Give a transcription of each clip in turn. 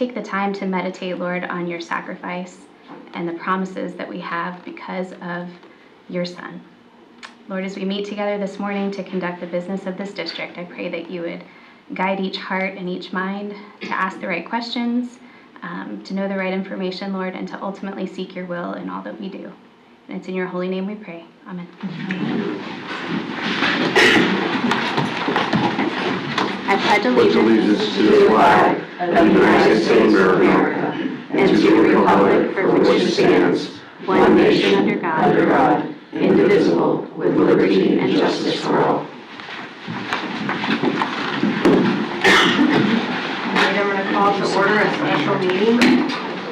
take the time to meditate, Lord, on your sacrifice and the promises that we have because of your Son. Lord, as we meet together this morning to conduct the business of this district, I pray that you would guide each heart and each mind to ask the right questions, to know the right information, Lord, and to ultimately seek your will in all that we do. And it's in your holy name we pray. Amen. I pledge allegiance to the flag of the United States of America and to the republic for which it stands, one nation under God, indivisible, with liberty and justice for all. I'm going to call to order a special meeting,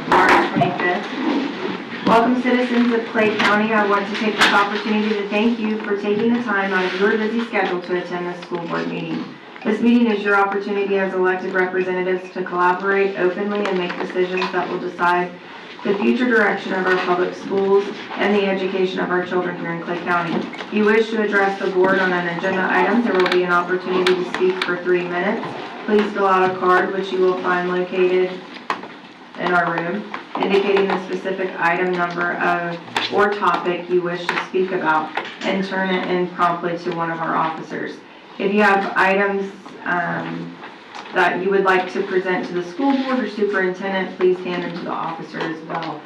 March 25th. Welcome, citizens of Clay County. I want to take this opportunity to thank you for taking the time out of your busy schedule to attend this school board meeting. This meeting is your opportunity as elected representatives to collaborate openly and make decisions that will decide the future direction of our public schools and the education of our children here in Clay County. If you wish to address the board on an agenda item, there will be an opportunity to speak for 3 minutes. Please fill out a card, which you will find located in our room, indicating the specific item number or topic you wish to speak about, and turn it in promptly to one of our officers. If you have items that you would like to present to the school board or superintendent, please hand them to the officer as well.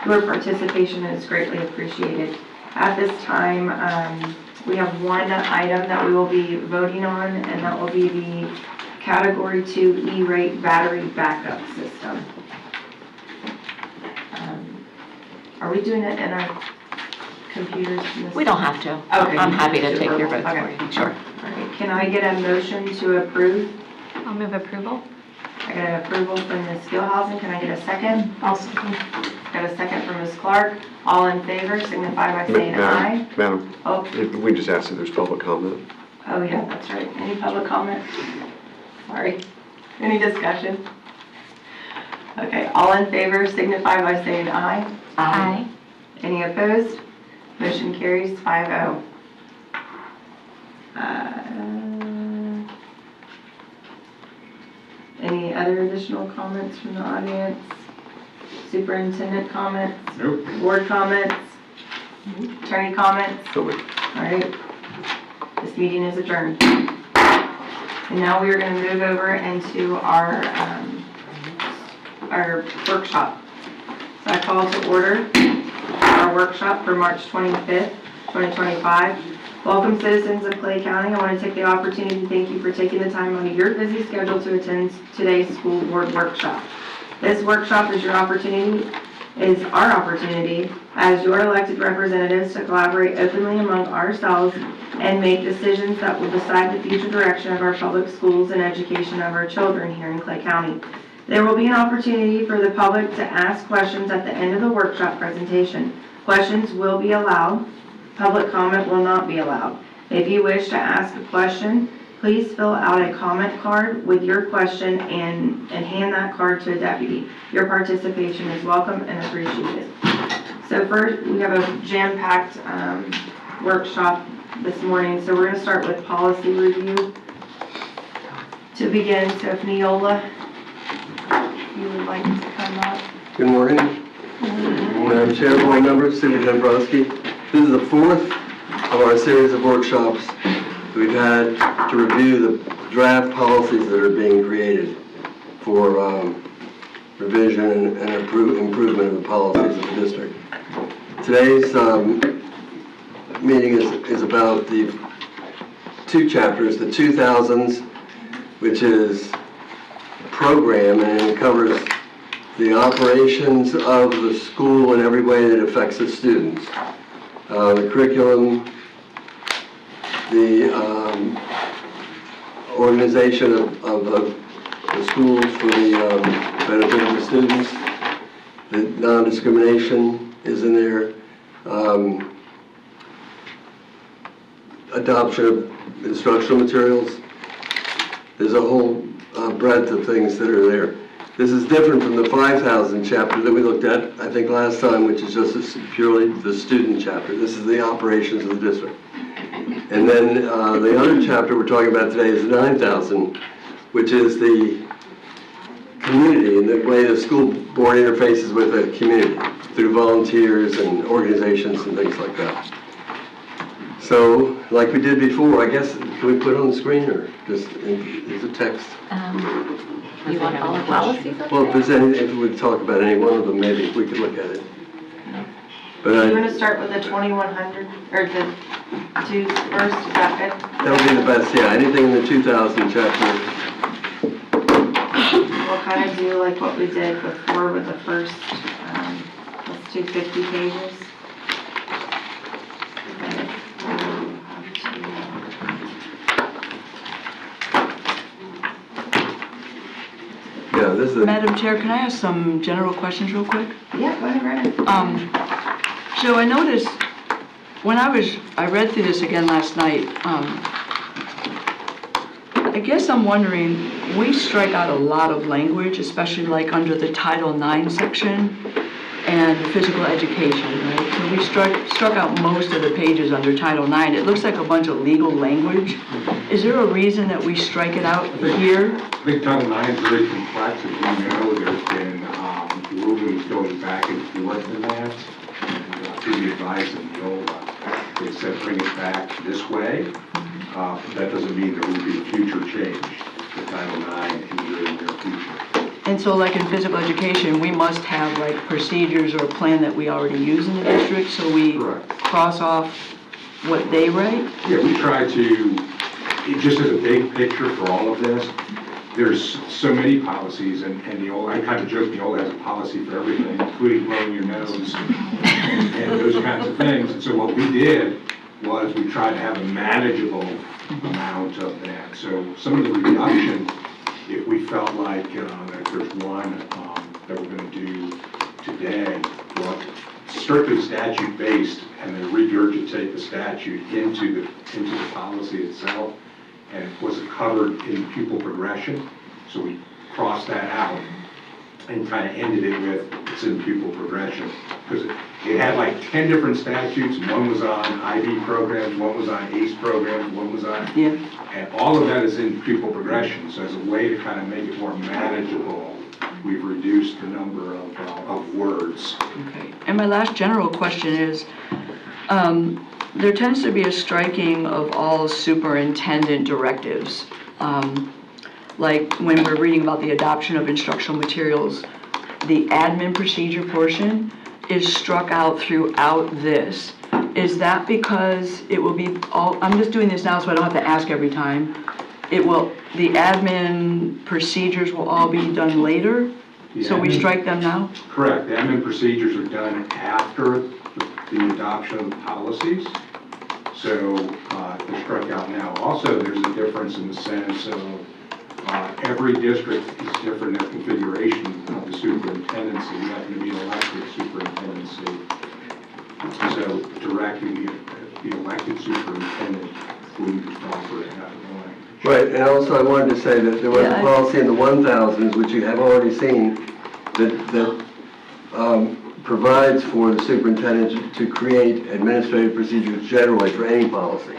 Your participation is greatly appreciated. At this time, we have one item that we will be voting on, and that will be the Category 2 E-rate battery backup system. Are we doing it in our computers? We don't have to. Okay. I'm happy to take your vote Okay. for you. Sure. All right. Can I get a motion to approve? I'll move approval. I got an approval from Ms. Skillhausen. Can I get a second? I'll second. Got a second from Ms. Clark. All in favor signify by saying aye. Madam, Oh, if we just asked if there's public comment. oh yeah, that's right. Any public comment? Sorry. Any discussion? Okay, all in favor signify by saying aye. Aye. Any opposed? Motion carries 5-0. Any other additional comments from the audience? Superintendent comments? Nope. Board comments? Attorney comments? Nobody. All right. This meeting is adjourned. And now we are going to move over into our workshop. So I call to order our workshop for March 25th, 2025. Welcome, citizens of Clay County. I want to take the opportunity to thank you for taking the time out of your busy schedule to attend today's school board workshop. This workshop is our opportunity as your elected representatives to collaborate openly among ourselves and make decisions that will decide the future direction of our public schools and education of our children here in Clay County. There will be an opportunity for the public to ask questions at the end of the workshop presentation. Questions will be allowed. Public comment will not be allowed. If you wish to ask a question, please fill out a comment card with your question and hand that card to a deputy. Your participation is welcome and appreciated. So first, we have a jam-packed workshop this morning. So we're going to start with policy review. To begin, so if Neola, you would like to come up. Good morning. Madam Chair, board members, Superintendent Brodsky. This is the fourth of our series of workshops we've had to review the draft policies that are being created for revision and improvement of the policies of the district. Today's meeting is about the two chapters, the 2000s, which is a program, and it covers the operations of the school in every way that affects the students. The curriculum, the organization of the schools for the benefit of the students, the non-discrimination is in there, adoption of instructional materials. There's a whole breadth of things that are there. This is different from the 5,000 chapter that we looked at, I think, last time, which is just purely the student chapter. This is the operations of the district. And then the other chapter we're talking about today is 9,000, which is the community and the way the school board interfaces with the community through volunteers and organizations and things like that. So, like we did before, I guess, can we put it on the screen or just, is it text? You want all the policies up Well, if there's any, if we talk about any one of them, maybe we could look at it. But You're gonna start with the 2100, or the two first, is that good? that would be the best, yeah, anything in the 2000 chapter. We'll kind of do like what we did before with the first, let's do 50 pages. Yeah, this is, Madam Chair, can I ask some general questions real quick? Yeah, go ahead, Brennan. So I noticed, when I read through this again last night, I guess I'm wondering, we strike out a lot of language, especially like under the Title IX section and physical education, right? So we struck out most of the pages under Title IX. It looks like a bunch of legal language. Is there a reason that we strike it out here? I think Title IX is very complex, as you know, there's been rulings going back and forth in that. And through the advice of Neola, they said bring it back this way. That doesn't mean there will be a future change to Title IX in the very near future. And so like in physical education, we must have like procedures or a plan that we already use in the district, so we Correct. cross off what they write? Yeah, we try to, just as a big picture for all of this, there's so many policies, and Neola, I kind of joke, Neola has a policy for everything, including blowing your nose and those kinds of things. And so what we did was we tried to have a manageable amount of that. So some of the reduction, if we felt like that there's one that we're going to do today, well, strictly statute-based, and then regurgitate the statute into the policy itself, and it wasn't covered in pupil progression, so we crossed that out and kind of ended it with it's in pupil progression, because it had like 10 different statutes. One was on IB programs, one was on ACE programs, one was on, Yeah. and all of that is in pupil progression. So as a way to kind of make it more manageable, we've reduced the number of words. Okay. And my last general question is, there tends to be a striking of all superintendent directives. Like when we're reading about the adoption of instructional materials, the admin procedure portion is struck out throughout this. Is that because it will be all, I'm just doing this now so I don't have to ask every time. The admin procedures will all be done later? So we strike them now? Correct. The admin procedures are done after the adoption of the policies. So they're struck out now. Also, there's a difference in the sense of every district is different in configuration of the superintendency. You have to be an elected superintendency. So directing the elected superintendent wouldn't be proper to have the language. right, and also I wanted to say that there was a policy in the 1000s, which you have already seen, that provides for the superintendent to create administrative procedures generally for any policy.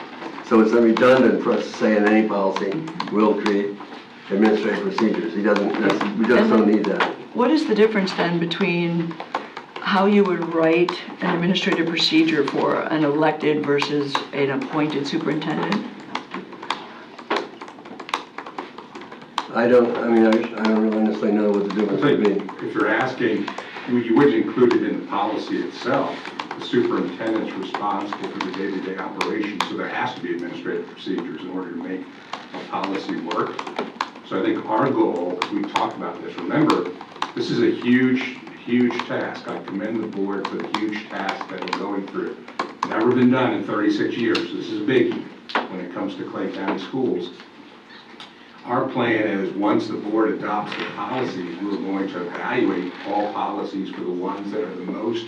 So it's redundant for us to say in any policy, we'll create administrative procedures. We just don't need that. What is the difference then between how you would write an administrative procedure for an elected versus an appointed superintendent? I don't really necessarily know what the I difference would think be. if you're asking, you wouldn't include it in the policy itself. The superintendent's responsible for the day-to-day operations, so there has to be administrative procedures in order to make a policy work. So I think our goal, we talked about this, remember, this is a huge task. I commend the board for the huge task that we're going through. Never been done in 36 years. This is a biggie when it comes to Clay County schools. Our plan is, once the board adopts the policies, we're going to evaluate all policies for the ones that are the most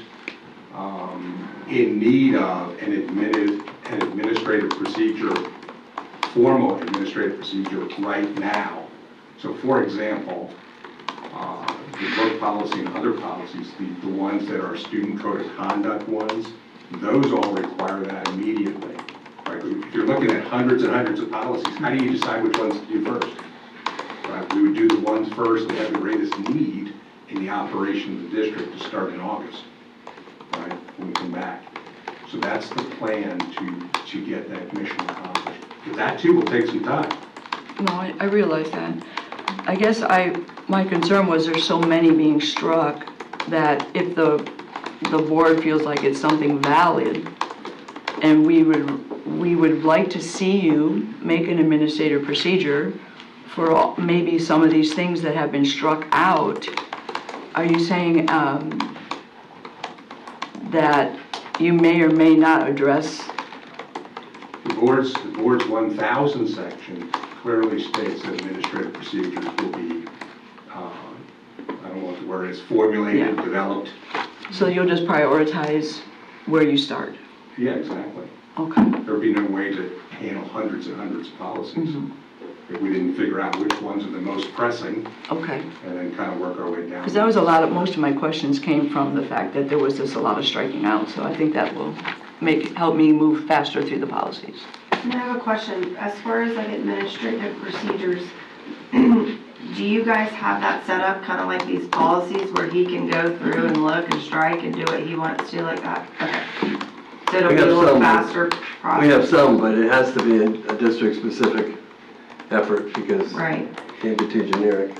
in need of an administrative procedure, formal administrative procedure right now. So for example, the work policy and other policies, the ones that are student code of conduct ones, those all require that immediately. Right? If you're looking at hundreds and hundreds of policies, how do you decide which ones to do first? Right? We would do the ones first that have the greatest need in the operation of the district to start in August, right, when we come back. So that's the plan to get that mission accomplished. But that too will take some time. No, I realize that. I guess my concern was there's so many being struck that if the board feels like it's something valid, and we would like to see you make an administrative procedure for maybe some of these things that have been struck out. Are you saying that you may or may not address? The board's 1,000 section clearly states that administrative procedures will be, I don't know what the word is, formulated, developed. So you'll just prioritize where you start? Yeah, exactly. Okay. There'd be no way to handle hundreds and hundreds of policies if we didn't figure out which ones are the most pressing Okay. and then kind of work our way down. Because that was most of my questions came from the fact that there was just a lot of striking out, so I think that will help me move faster through the policies. And I have a question, as far as like administrative procedures, do you guys have that set up kind of like these policies where he can go through and look and strike and do what he wants to like that? Okay. So it'll We be a have little some. faster process? We have some, but it has to be a district-specific effort because Right. it can't be too generic.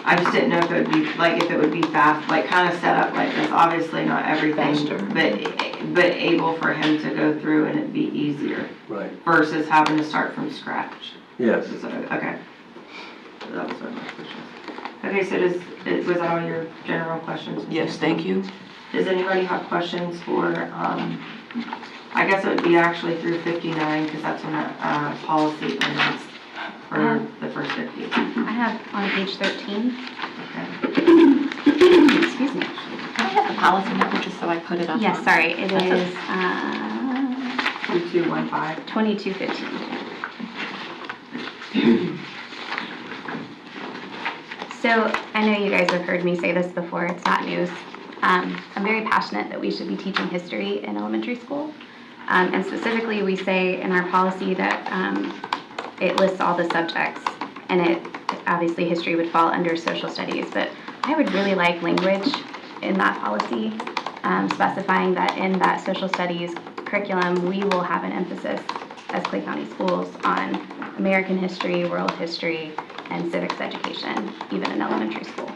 I just didn't know if it would be, like, if it would be fast, like, kind of set up like this, obviously not everything, Faster. but able for him to go through and it'd be easier Right. versus having to start from scratch. Yes. So, okay. So that was what my question was. Okay, so was that all your general questions? Yes, thank you. Does anybody have questions for, I guess it would be actually through 59, because that's when that policy ends for the first 50. I have on page 13. Okay. Excuse me. I have the policy number just so I put it up. Yes, sorry, it That's is 2215. 2215. So I know you guys have heard me say this before, it's not news. I'm very passionate that we should be teaching history in elementary school. And specifically, we say in our policy that it lists all the subjects, and obviously history would fall under social studies, but I would really like language in that policy specifying that in that social studies curriculum, we will have an emphasis as Clay County Schools on American history, world history, and civics education, even in elementary school.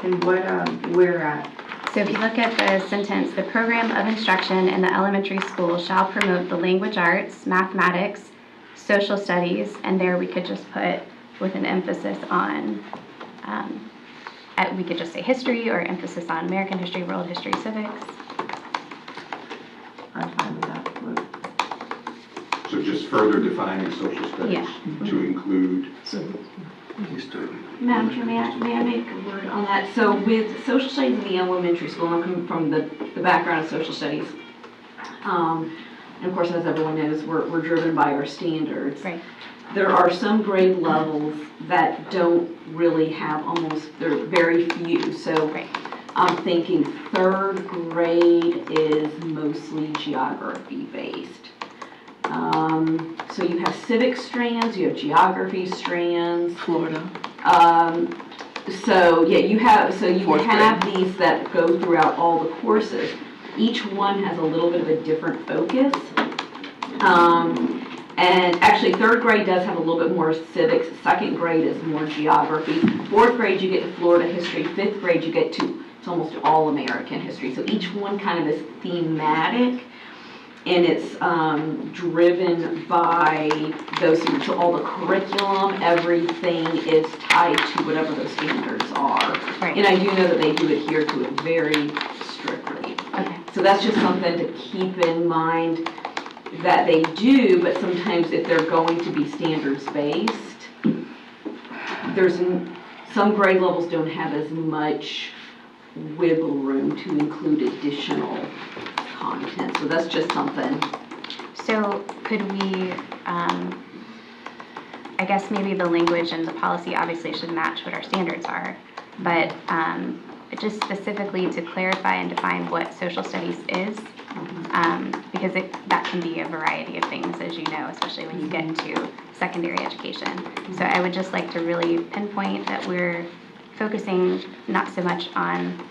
And what, where at? So if you look at the sentence, the program of instruction in the elementary school shall promote the language arts, mathematics, social studies, and there we could just put with an emphasis on, we could just say history or emphasis on American history, world history, civics. I'm fine with that. So just further defining social studies Yeah. to include. Madam Chair, may I make a word on that? So with social studies in the elementary school, I'm coming from the background of social studies. And of course, as everyone knows, we're driven by our standards. Right. There are some grade levels that don't really have they're very few. So Right. I'm thinking third grade is mostly geography based. So you have civic strands, you have geography strands. Florida. So yeah, you have Fourth these that go throughout all the courses. Each one has a little bit of a different focus. And actually third grade does have a little bit more civics, second grade is more geography. Fourth grade you get to Florida history, fifth grade you get to it's almost all American history. So each one kind of is thematic. And it's driven by those, so all the curriculum, everything is tied to whatever those standards are. Right. And I do know that they do adhere to it very strictly. Okay. So that's just something to keep in mind that they do, but sometimes if they're going to be standards-based, some grade levels don't have as much wiggle room to include additional content, so that's just something. So could we, I guess maybe the language and the policy obviously should match what our standards are, but just specifically to clarify and define what social studies is, because that can be a variety of things, as you know, especially when you get into secondary education. So I would just like to really pinpoint that we're focusing not so much on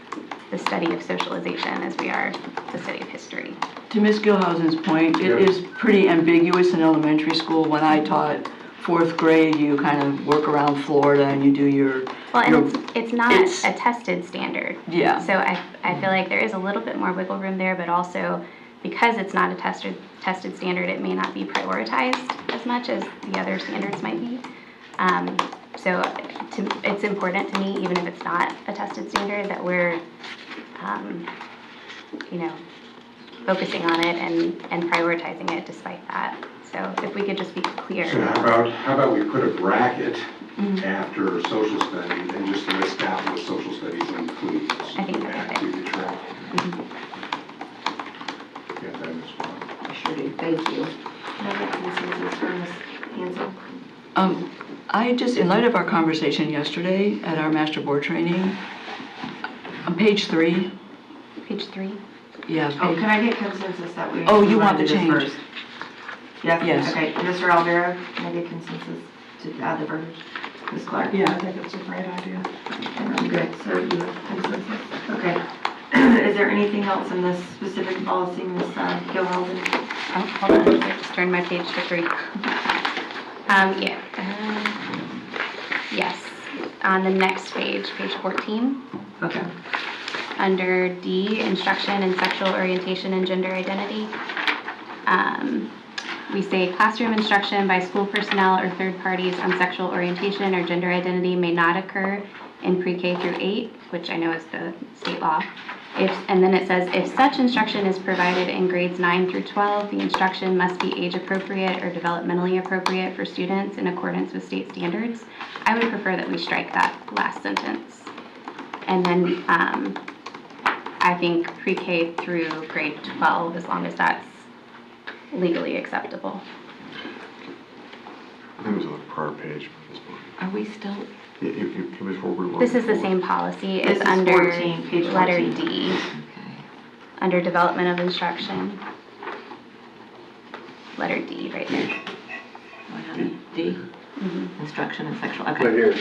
the study of socialization as we are the study of history. To Ms. Gilhousen's point, it is pretty ambiguous in elementary school. When I taught 4th grade, you kind of work around Florida and you do your... Well, and it's not a tested standard. Yeah. So I feel like there is a little bit more wiggle room there, but also because it's not a tested standard, it may not be prioritized as much as the other standards might be. So it's important to me, even if it's not a tested standard, that we're, focusing on it and prioritizing it despite that. So if we could just be clear. So how about we put a bracket after social studies and just list out what social studies includes? I think that'd be good. Get that as well. I sure do, thank you. Can I get consensus from Ms. Hansel? I just, in light of our conversation yesterday at our master board training, on page 3. Page 3. Yeah. Oh, can I get consensus that we? Oh, you want to the do this change? first? Yes? Yes. Okay, Mr. Alvaro, can I get consensus to add the verbiage? Ms. Clark? Yeah, I think it's a great idea. I'm good, so you have consensus? Okay. Is there anything else in this specific policy, Ms. Gilhousen? Oh, hold on, I just turned my page to 3. Yes, on the next page, page 14, Okay. under D, instruction in sexual orientation and gender identity, we say classroom instruction by school personnel or third parties on sexual orientation or gender identity may not occur in pre-K through 8, which I know is the state law. And then it says, if such instruction is provided in grades 9 through 12, the instruction must be age appropriate or developmentally appropriate for students in accordance with state standards. I would prefer that we strike that last sentence. And then I think pre-K through grade 12, as long as that's legally acceptable. I think it was on the prior page at this point. Are we still, It was where we were. This is the same policy. This It's is under 14, page letter 14. D, okay. under development of instruction. Letter D right there. D, instruction in sexual, Right okay. here.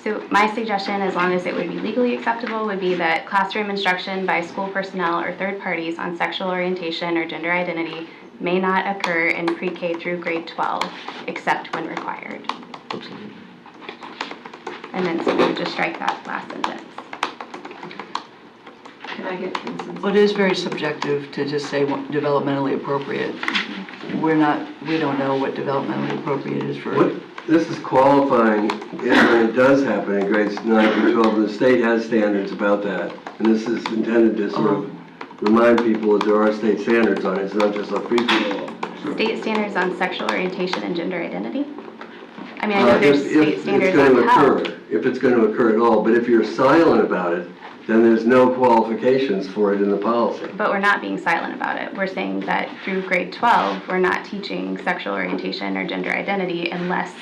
So my suggestion, as long as it would be legally acceptable, would be that classroom instruction by school personnel or third parties on sexual orientation or gender identity may not occur in pre-K through grade 12, except when required. Absolutely. And then so we would just strike that last sentence. Can I get consensus? Well, it is very subjective to just say what developmentally appropriate. We don't know what developmentally appropriate is for. What, this is qualifying if when it does happen in grades 9 through 12, the state has standards about that. And this is intended to sort of remind people that there are state standards on it, it's not just a free-for-all. State standards on sexual orientation and gender identity? I mean, I know there's If state it's standards going on to health. occur, if it's going to occur at all, but if you're silent about it, then there's no qualifications for it in the policy. But we're not being silent about it. We're saying that through grade 12, we're not teaching sexual orientation or gender identity unless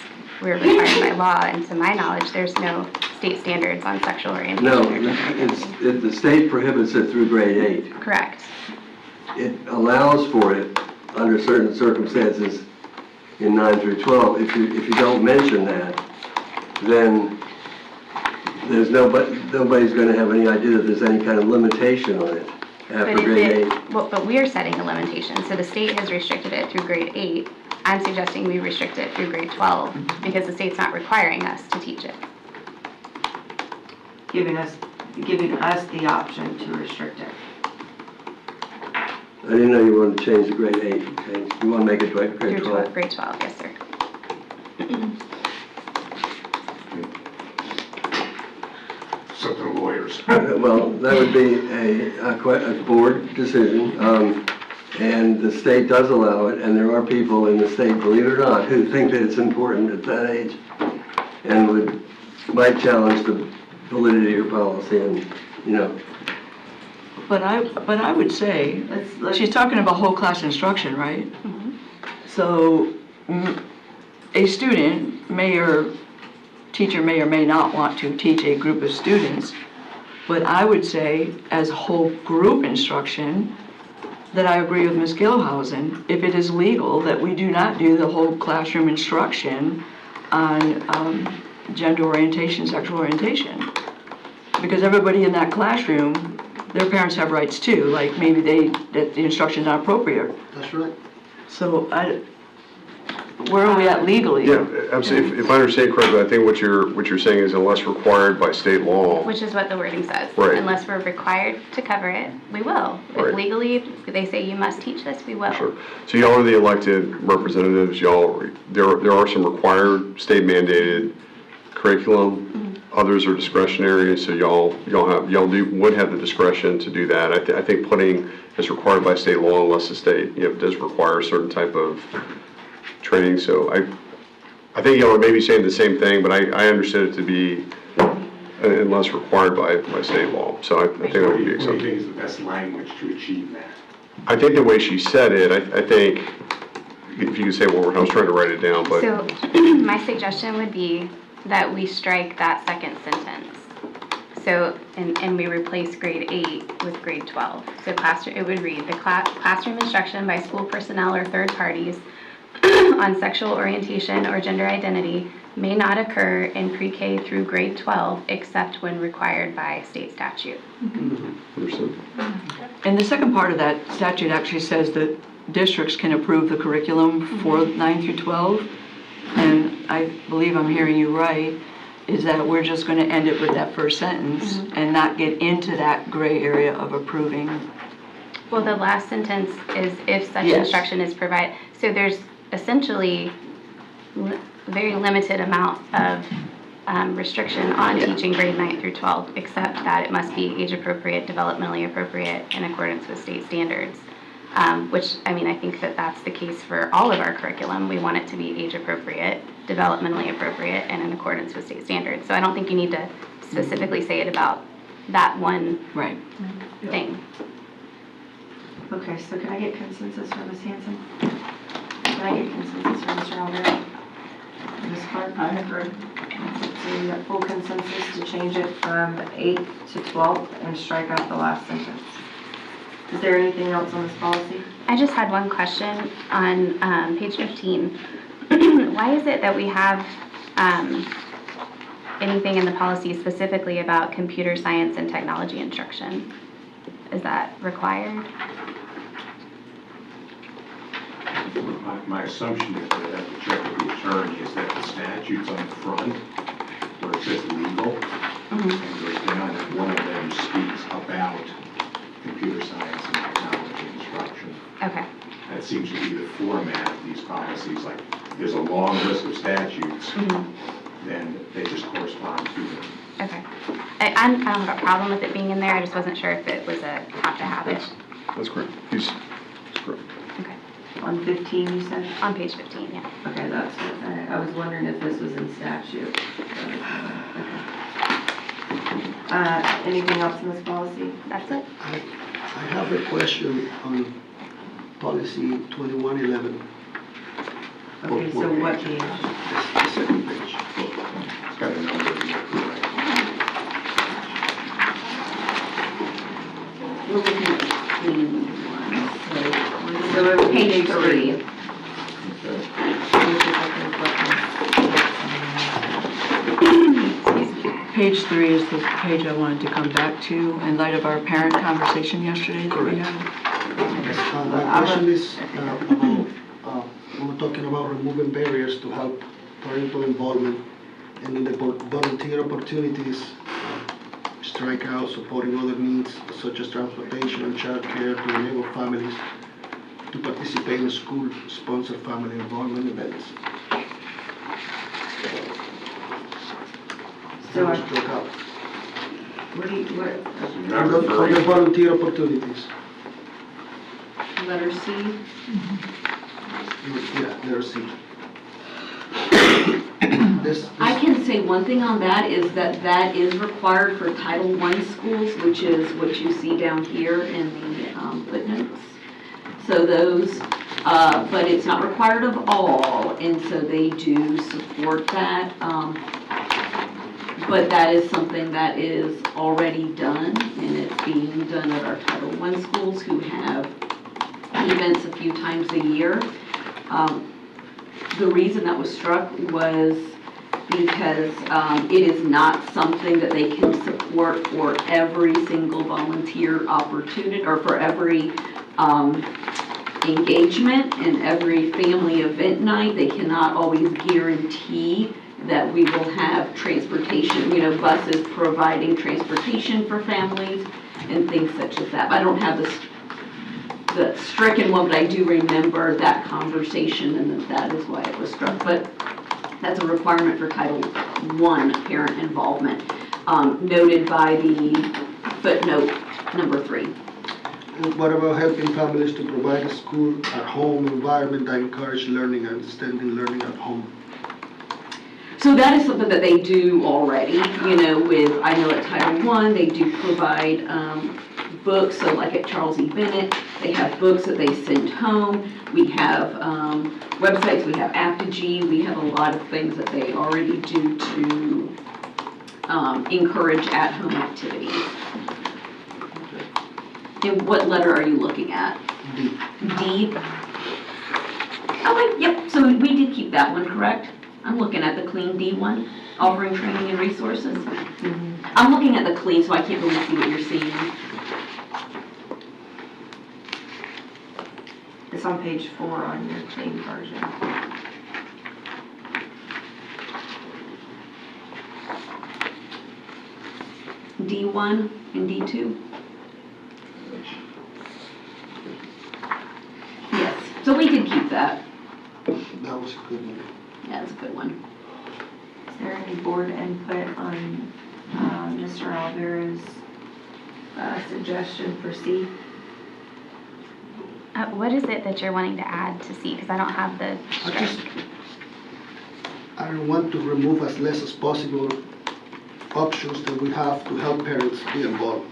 we're required by law. And to my knowledge, there's no state standards on sexual orientation No, or gender identity. the state prohibits it through grade 8. Correct. It allows for it under certain circumstances in 9 through 12. If you don't mention that, then there's nobody's going to have any idea that there's any kind of limitation on it after But grade 8. but we're setting a limitation. So the state has restricted it through grade 8. I'm suggesting we restrict it through grade 12 because the state's not requiring us to teach it. Giving us the option to restrict it. I didn't know you wanted to change to grade 8, okay? You want to make it grade Through 12? grade 12, yes, sir. It's up to the lawyers. Well, that would be a board decision, and the state does allow it, and there are people in the state, believe it or not, who think that it's important at that age, and might challenge the validity of your policy, and, you know. But I would say, Let's she's talking about whole class instruction, right? So a student teacher may or may not want to teach a group of students But I would say, as whole group instruction, that I agree with Ms. Gilhousen, if it is legal, that we do not do the whole classroom instruction on gender orientation, sexual orientation. Because everybody in that classroom, their parents have rights too, like maybe that the instruction's not appropriate. That's right. So where are we at legally? Yeah, absolutely. If I understand correctly, I think what you're saying is unless required by state law. Which is what the wording says. Right. Unless we're required to cover it, we will. Right. If legally they say you must teach this, we will. Sure. So y'all are the elected representatives. There are some required state mandated curriculum. Others are discretionary, so y'all would have the discretion to do that. I think putting as required by state law, unless the state does require a certain type of training. So I think y'all are maybe saying the same thing, but I understood it to be unless required by state law. So I think that would be What do you acceptable. think is the best language to achieve that? I think the way she said it, I think, if you could say it one more time, I was trying to write it down, but. So my suggestion would be that we strike that second sentence. So, and we replace grade 8 with grade 12. So it would read, the classroom instruction by school personnel or third parties on sexual orientation or gender identity may not occur in pre-K through grade 12 except when required by state statute. Understood. And the second part of that statute actually says that districts can approve the curriculum for 9 through 12. And I believe I'm hearing you right, is that we're just going to end it with that first sentence and not get into that gray area of approving. Well, the last sentence is if such Yes. instruction is provided. So there's essentially very limited amount of restriction on teaching grade 9 through 12, except that it must be age appropriate, developmentally appropriate in accordance with state standards. Which, I mean, I think that that's the case for all of our curriculum. We want it to be age appropriate, developmentally appropriate, and in accordance with state standards. So I don't think you need to specifically say it about that one Right. thing. Okay, so can I get consensus from Ms. Hanson? Can I get consensus from Mr. Alvarez? Ms. Clark? I agree. So you got full consensus to change it from 8 to 12 and strike out the last sentence. Is there anything else on this policy? I just had one question on page 15. Why is it that we have anything in the policy specifically about computer science and technology instruction? Is that required? My assumption is that I have to check with the attorney is that the statute's on the front where it says legal and goes down and one of them speaks about computer science and technology instruction. Okay. That seems to be the format of these policies, like there's a long list of statutes, then they just correspond to them. Okay. I don't have a problem with it being in there. I just wasn't sure if it was a have to have it. That's correct. That's correct. Okay. On 15, you said? On page 15, yeah. Okay, that's what I was wondering if this was in statute. Okay. Anything else in this policy? That's it. I have a question on policy 2111. Okay, so what page? The second page. It's got a number of them, right? We're looking at the clean one, So it would be page 3. Okay. Page 3 is the page I wanted to come back to in light of our parent conversation yesterday that we had. My question is about, we were talking about removing barriers to help parental involvement and in the volunteer opportunities, strike out supporting other needs such as transportation and childcare to enable families to participate in school-sponsored family involvement events. So, Struck out. what do you, what, Number For the 3. volunteer opportunities. Letter C. Yeah, there's C. This, I can say one thing on that is that is required for Title I schools, which is what you see down here in the footnotes. So those, but it's not required of all, and so they do support that. But that is something that is already done, and it's being done at our Title I schools who have events a few times a year. The reason that was struck was because it is not something that they can support for every single volunteer opportunity or for every engagement and every family event night. They cannot always guarantee that we will have transportation, buses providing transportation for families and things such as that. But I don't have the stricken one, but I do remember that conversation, and that is why it was struck. But that's a requirement for Title I parent involvement, noted by the footnote number 3. And what about helping families to provide a school at home environment that encourage learning and extending learning at home? So that is something that they do already, I know at Title I, they do provide books, so like at Charles E. Bennett, they have books that they send home. We have websites, we have Apogee, we have a lot of things that they already do to encourage at-home activities. And what letter are you looking at? D. D? Okay, yep, so we did keep that one, correct? I'm looking at the clean D one, offering training and resources. I'm looking at the clean, so I can't really see what you're seeing. It's on page 4 on your clean version. D1 and D2? Yes, so we did keep that. That was a good one. Yeah, that's a good one. Is there any board input on Mr. Alvera's suggestion for C? What is it that you're wanting to add to C? Because I don't have the I want to remove as less as possible options that we have to help parents be involved.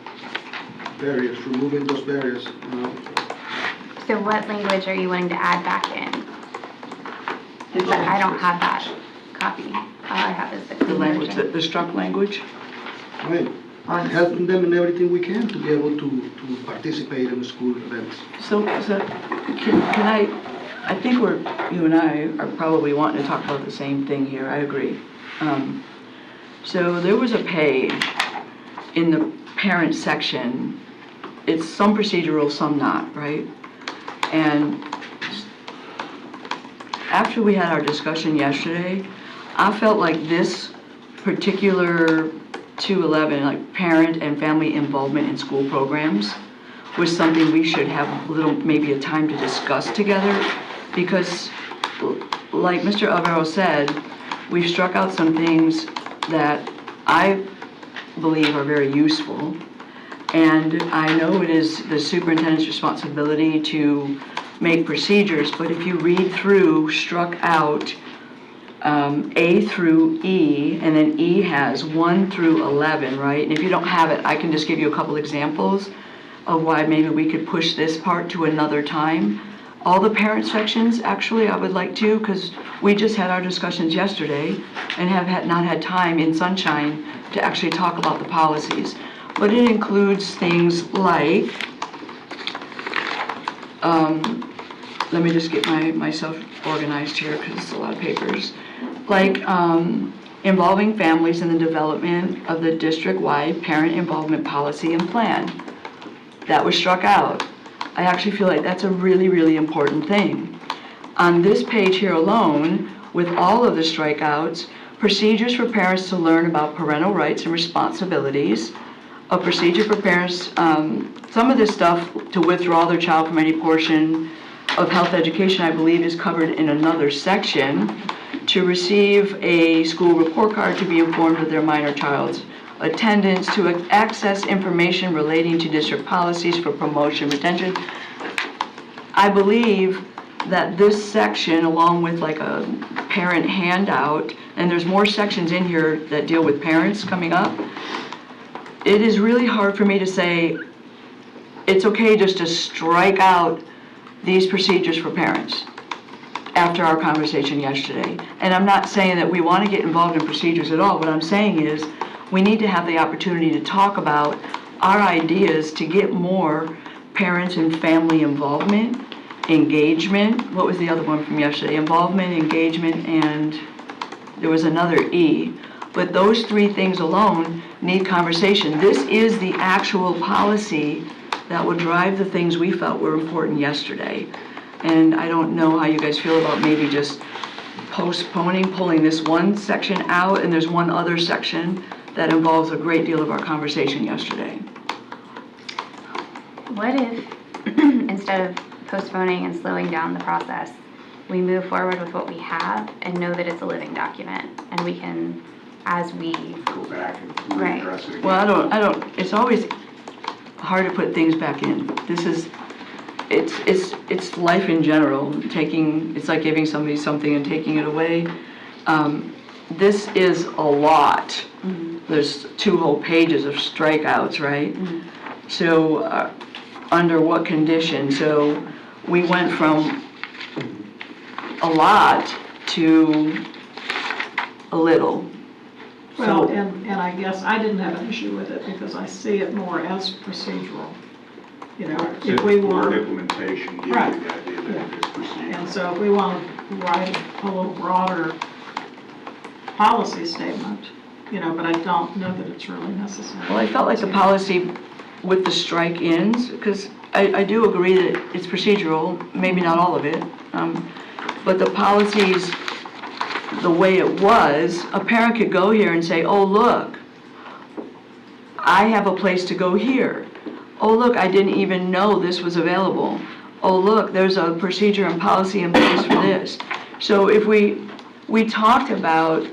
Barriers, removing those barriers. So what language are you wanting to add back in? I don't have that copy. All I have is the The clean language, version. the struck language? Right. Helping them in everything we can to be able to participate in the school events. So can I think you and I are probably wanting to talk about the same thing here, I agree. So there was a page in the parent section, it's some procedural, some not, right? And after we had our discussion yesterday, I felt like this particular 211, like parent and family involvement in school programs, was something we should have maybe a time to discuss together, because like Mr. Alvaro said, we've struck out some things that I believe are very useful, and I know it is the superintendent's responsibility to make procedures, but if you read through struck out A through E, and then E has 1 through 11, right? And if you don't have it, I can just give you a couple examples of why maybe we could push this part to another time. All the parent sections, actually, I would like to, because we just had our discussions yesterday and have not had time in sunshine to actually talk about the policies. But it includes things like, let me just get myself organized here because it's a lot of papers. Like involving families in the development of the district-wide parent involvement policy and plan. That was struck out. I actually feel like that's a really, really important thing. On this page here alone, with all of the strikeouts, procedures for parents to learn about parental rights and responsibilities, a procedure for parents, some of this stuff to withdraw their child from any portion of health education, I believe, is covered in another section, to receive a school report card to be informed of their minor child's attendance, to access information relating to district policies for promotion, retention. I believe that this section, along with like a parent handout, and there's more sections in here that deal with parents coming up, it is really hard for me to say it's okay just to strike out these procedures for parents. after our conversation yesterday. And I'm not saying that we want to get involved in procedures at all. What I'm saying is we need to have the opportunity to talk about our ideas to get more parents and family involvement, engagement. What was the other one from yesterday? Involvement, engagement, and there was another E. But those three things alone need conversation. This is the actual policy that would drive the things we felt were important yesterday. And I don't know how you guys feel about maybe just postponing, pulling this one section out, and there's one other section that involves a great deal of our conversation yesterday. What if, instead of postponing and slowing down the process, we move forward with what we have and know that it's a living document, and we can, as we, Go back and Right. readdress it again. Well, I don't, it's always hard to put things back in. This is, it's life in general, it's like giving somebody something and taking it away. This is a lot. There's 2 whole pages of strikeouts, right? So, under what condition? So, we went from a lot to a little. Well, So, and I guess I didn't have an issue with it because I see it more as procedural. You know, Right, if so we the word want, implementation gives you Right. the idea that Yeah. it's procedural. and so if we want to write a little broader policy statement, you know, but I don't know that it's really necessary. well, I felt like the policy with the strike-ins, because I do agree that it's procedural, maybe not all of it, but the policies, the way it was, a parent could go here and say, oh, look, I have a place to go here. Oh, look, I didn't even know this was available. Oh, look, there's a procedure and policy in place for this. So if we talked about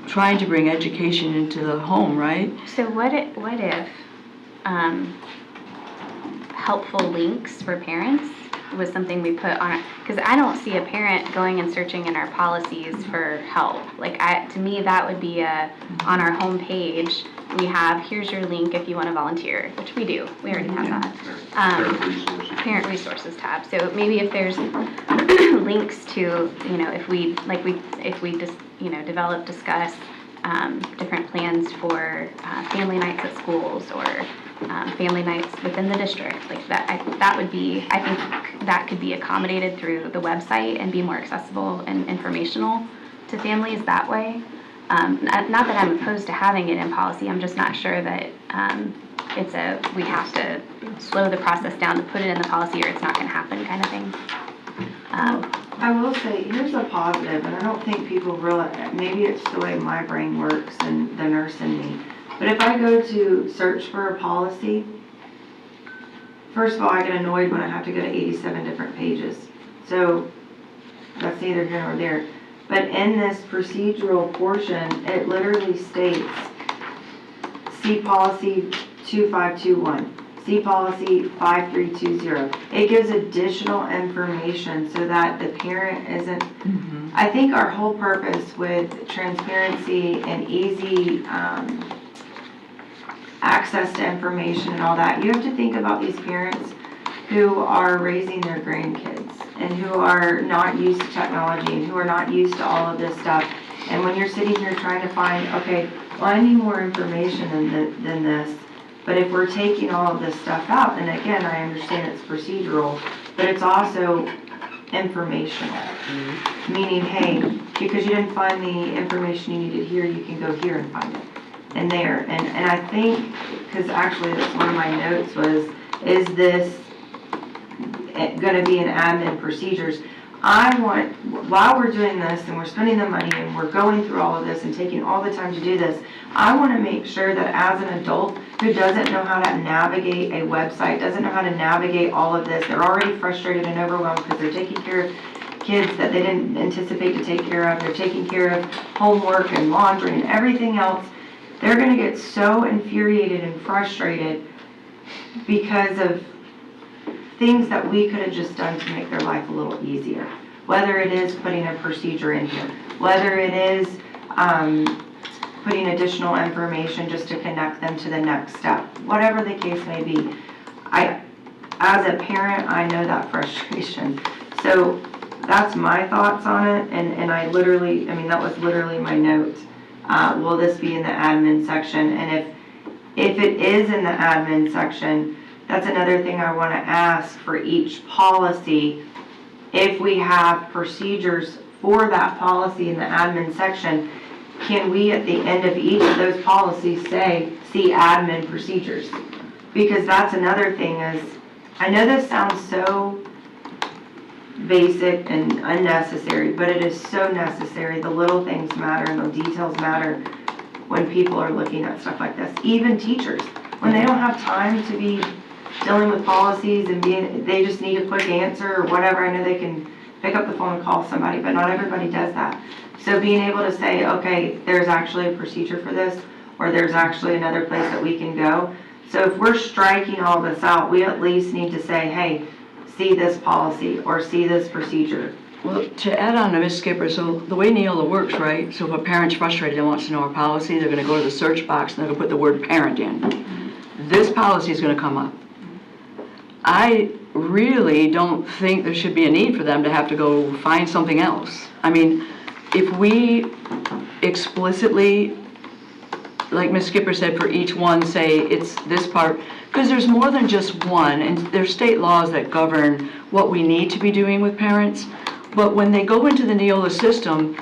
trying to bring education into the home, right? so what if helpful links for parents was something we put on, because I don't see a parent going and searching in our policies for help. Like, to me, that would be on our homepage, we have, here's your link if you want to volunteer, which we do, we already have that. Parent resources. Parent resources tab, so maybe if there's links to, you know, if we just, you know, develop, different plans for family nights at schools or family nights within the district, like that would be, I think that could be accommodated through the website and be more accessible and informational to families that way. Not that I'm opposed to having it in policy, I'm just not sure that we have to slow the process down to put it in the policy or it's not going to happen kind of thing. I will say, here's a positive, and I don't think people realize, maybe it's the way my brain works and the nurse in me, but if I go to search for a policy, first of all, I get annoyed when I have to go to 87 different pages. So that's neither here nor there. But in this procedural portion, it literally states, see policy 2521. See policy 5320. It gives additional information so that the parent isn't, I think our whole purpose with transparency and easy access to information and all that, you have to think about these parents who are raising their grandkids and who are not used to technology and who are not used to all of this stuff. And when you're sitting here trying to find, okay, well, I need more information than this. But if we're taking all of this stuff out, and again, I understand it's procedural, but it's also informational. Meaning, hey, because you didn't find the information you needed here, you can go here and find it. And there. And I think, because actually that's one of my notes was, is this going to be an admin procedures? I want, while we're doing this and we're spending the money and we're going through all of this and taking all the time to do this, I want to make sure that as an adult who doesn't know how to navigate a website, doesn't know how to navigate all of this, they're already frustrated and overwhelmed because they're taking care of kids that they didn't anticipate to take care of, they're taking care of homework and laundry and everything else, they're going to get so infuriated and frustrated because of things that we could have just done to make their life a little easier. Whether it is putting a procedure in here, whether it is putting additional information just to connect them to the next step, whatever the case may be. As a parent, I know that frustration. So That's my thoughts on it, and I literally, I mean, that was literally my note. Will this be in the admin section? And if it is in the admin section, that's another thing I want to ask for each policy. If we have procedures for that policy in the admin section, can we at the end of each of those policies say, see admin procedures? Because that's another thing is, I know this sounds so basic and unnecessary, but it is so necessary. The little things matter and the details matter when people are looking at stuff like this. Even teachers, when they don't have time to be dealing with policies and they just need a quick answer or whatever. I know they can pick up the phone and call somebody, but not everybody does that. So being able to say, okay, there's actually a procedure for this, or there's actually another place that we can go. So if we're striking all this out, we at least need to say, hey, see this policy or see this procedure. Well, to add on to Ms. Skipper, so the way Neola works, right? So if a parent's frustrated and wants to know our policy, they're going to go to the search box and they're going to put the word parent in. This policy is going to come up. I really don't think there should be a need for them to have to go find something else. I mean, if we explicitly, like Ms. Skipper said, for each one say it's this part, because there's more than just one, and there's state laws that govern what we need to be doing with parents. But when they go into the Neola system,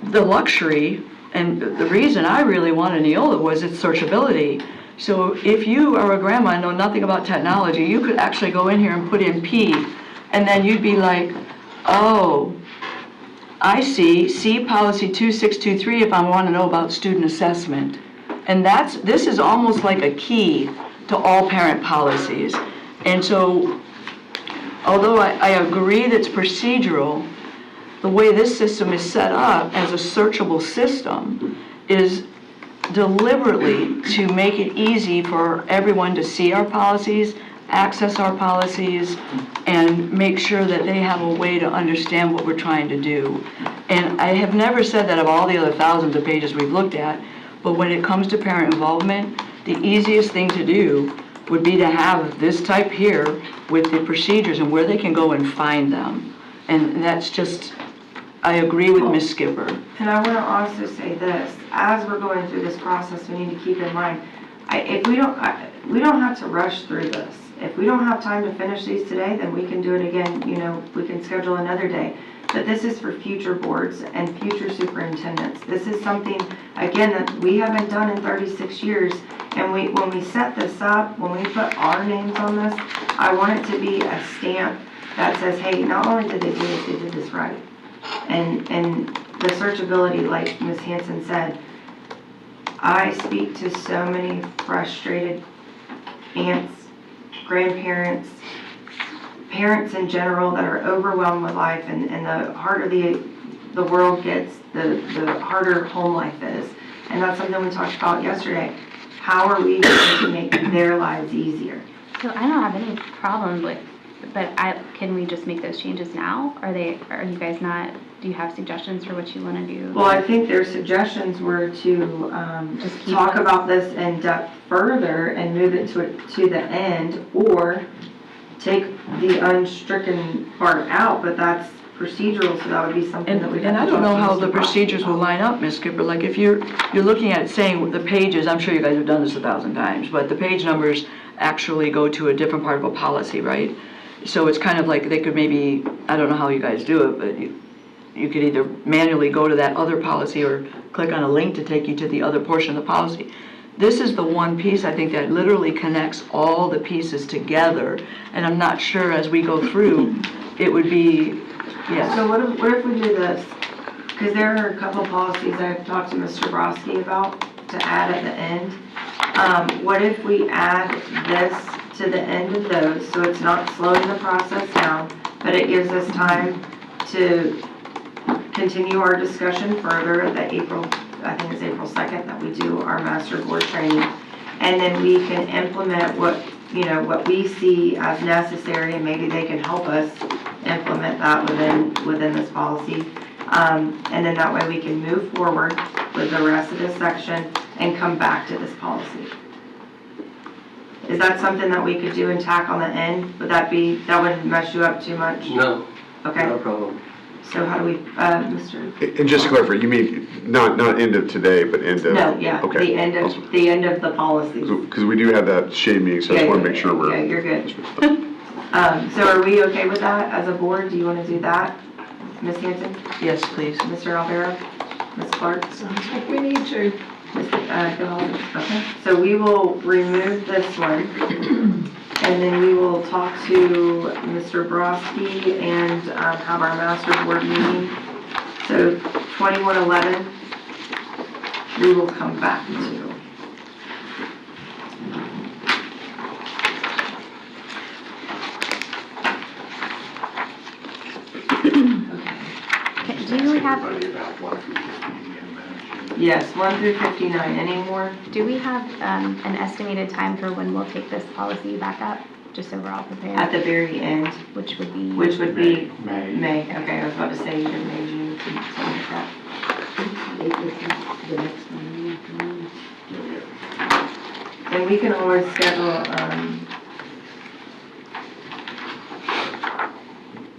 the luxury, and the reason I really wanted Neola was its searchability. So if you are a grandma and know nothing about technology, you could actually go in here and put in P, and then you'd be like, oh, I see policy 2623 if I want to know about student assessment. And this is almost like a key to all parent policies. And so, although I agree that it's procedural, the way this system is set up as a searchable system is deliberately to make it easy for everyone to see our policies, access our policies, and make sure that they have a way to understand what we're trying to do. And I have never said that of all the other thousands of pages we've looked at, but when it comes to parent involvement, the easiest thing to do would be to have this type here with the procedures and where they can go and find them. And that's just, I agree with Ms. Skipper. And I want to also say this, as we're going through this process, we need to keep in mind, we don't have to rush through this. If we don't have time to finish these today, then we can do it again, we can schedule another day. But this is for future boards and future superintendents. This is something, again, that we haven't done in 36 years. And when we set this up, when we put our names on this, I want it to be a stamp that says, hey, not only did they do this, they did this right. And the searchability, like Ms. Hanson said, I speak to so many frustrated aunts, grandparents, parents in general that are overwhelmed with life, and the harder the world gets, the harder home life is. And that's something we talked about yesterday. How are we going to make their lives easier? So I don't have any problem with, but can we just make those changes now? Are you guys not, do you have suggestions for what you want to do? Well, I think their suggestions were to just talk about this in depth further and move it to the end, or take the unstricken part out, but that's procedural, so that would be something that we have to. And I don't know how the talk to procedures will line up, Ms. Skipper. Like if you're looking at saying the pages, I'm sure you guys have done this 1,000 times, but the page numbers actually go to a different part of a policy, right? So it's kind of like they could maybe, I don't know how you guys do it, but you could either manually go to that other policy or click on a link to take you to the other portion of the policy. This is the one piece, I think, that literally connects all the pieces together. And I'm not sure as we go through, it would be, yes. So what if we do this? Because there are a couple policies I've talked to Mr. Broski about to add at the end. What if we add this to the end of those, so it's not slowing the process down, but it gives us time to continue our discussion further at April 2nd, that we do our master board training, and then we can implement what we see as necessary, and maybe they can help us implement that within this policy, and then that way we can move forward with the rest of this section and come back to this policy. Is that something that we could do and tack on the end? That wouldn't mess you up too much? No. Okay, Not a problem. so how do we, Mr.? And just to clarify, you mean not end of today, but end of? No, yeah, Okay. the end of the policies. Because we do have that shade meeting, so I just want to make sure we're. Yeah, you're good. So are we okay with that as a board? Do you want to do that? Ms. Hanson? Yes, please. Mr. Alvaro? Ms. Clark? Sounds like we need to. Okay, so we will remove this one, and then we will talk to Mr. Broski and have our master board meeting. So 2111, we will come back to. Do we have, Yes, 1 through 59, any more? do we have an estimated time for when we'll take this policy back up? Just so we're all prepared? At the very end, Which would be? which would be May. May. Okay, I was about to say either May, June, something like that. And we can always schedule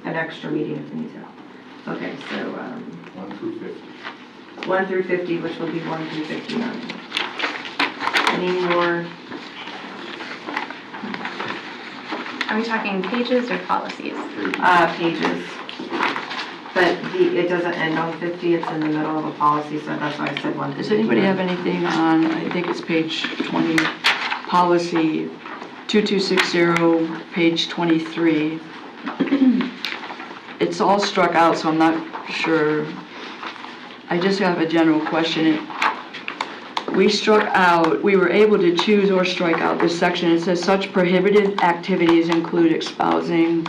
an extra meeting if we need to. Okay, so 1 through 50. 1 through 50, which will be 1 through 59. Any more? Are we talking pages or policies? Pages. But it doesn't end on 50, it's in the middle of a policy, so that's why I said 1 through 59. Does anybody have anything on, I think it's page 20, policy 2260, page 23? It's all struck out, so I'm not sure. I just have a general question. We struck out, we were able to choose or strike out this section. It says such prohibited activities include espousing,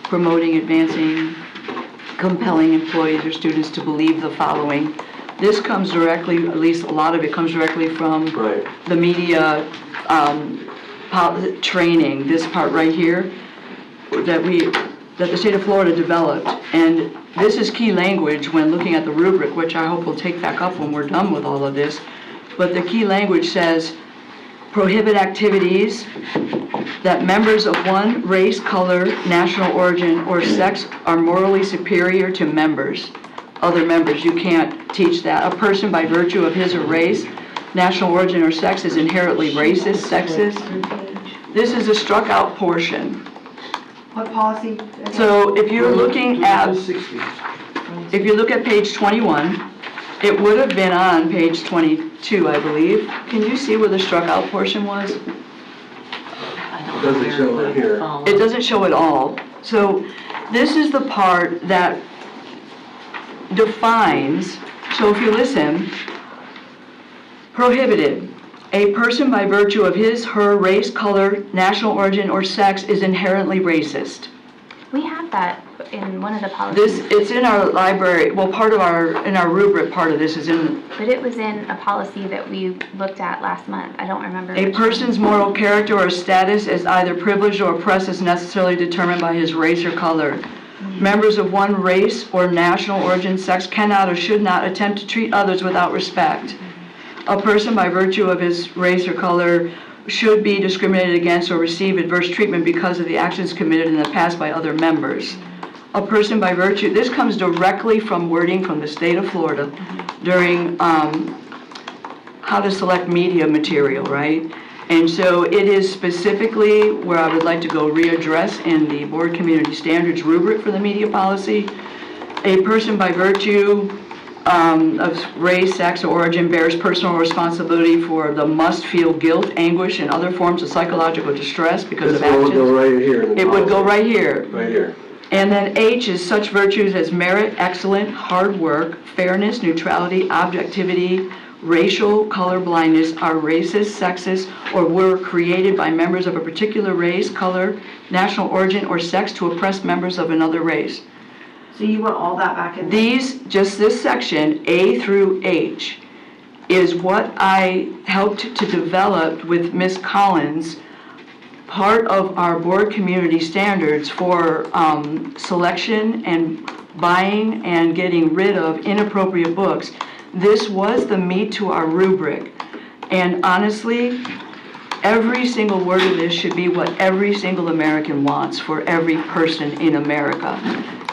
promoting, advancing, compelling employees or students to believe the following. This comes directly, at least a lot of it comes directly from Right. the media training, this part right here, that the state of Florida developed. And this is key language when looking at the rubric, which I hope we'll take back up when we're done with all of this. But the key language says, prohibit activities that members of one race, color, national origin, or sex are morally superior to other members. You can't teach that. A person by virtue of his or race, national origin, or sex is inherently racist, sexist. This is a struck out portion. What policy? So if you're looking at, 60. if you look at page 21, it would have been on page 22, I believe. Can you see where the struck out portion was? It doesn't show it here. It doesn't show it all. So this is the part that defines, so if you listen, prohibited. A person by virtue of his, her race, color, national origin, or sex is inherently racist. We have that in one of the policies. It's in our library, well, in our rubric, part of this is in. But it was in a policy that we looked at last month. I don't remember. A which person's one. moral character or status is either privileged or oppressed is necessarily determined by his race or color. Members of one race or national origin, sex cannot or should not attempt to treat others without respect. A person by virtue of his race or color should be discriminated against or receive adverse treatment because of the actions committed in the past by other members. A person by virtue, this comes directly from wording from the state of Florida during how to select media material, right? And so it is specifically where I would like to go readdress in the board community standards rubric for the media policy. A person by virtue of race, sex, or origin bears personal responsibility for the must feel guilt, anguish, and other forms of psychological distress because This of one will actions. go right here. in the It would go policy. right here. Right here. And then H is such virtues as merit, excellent, hard work, fairness, neutrality, objectivity, racial color blindness are racist, sexist, or were created by members of a particular race, color, national origin, or sex to oppress members of another race. So you want all that back in? Just this section, A through H, is what I helped to develop with Ms. Collins, part of our board community standards for selection and buying and getting rid of inappropriate books. This was the meat to our rubric. And honestly, every single word of this should be what every single American wants for every person in America.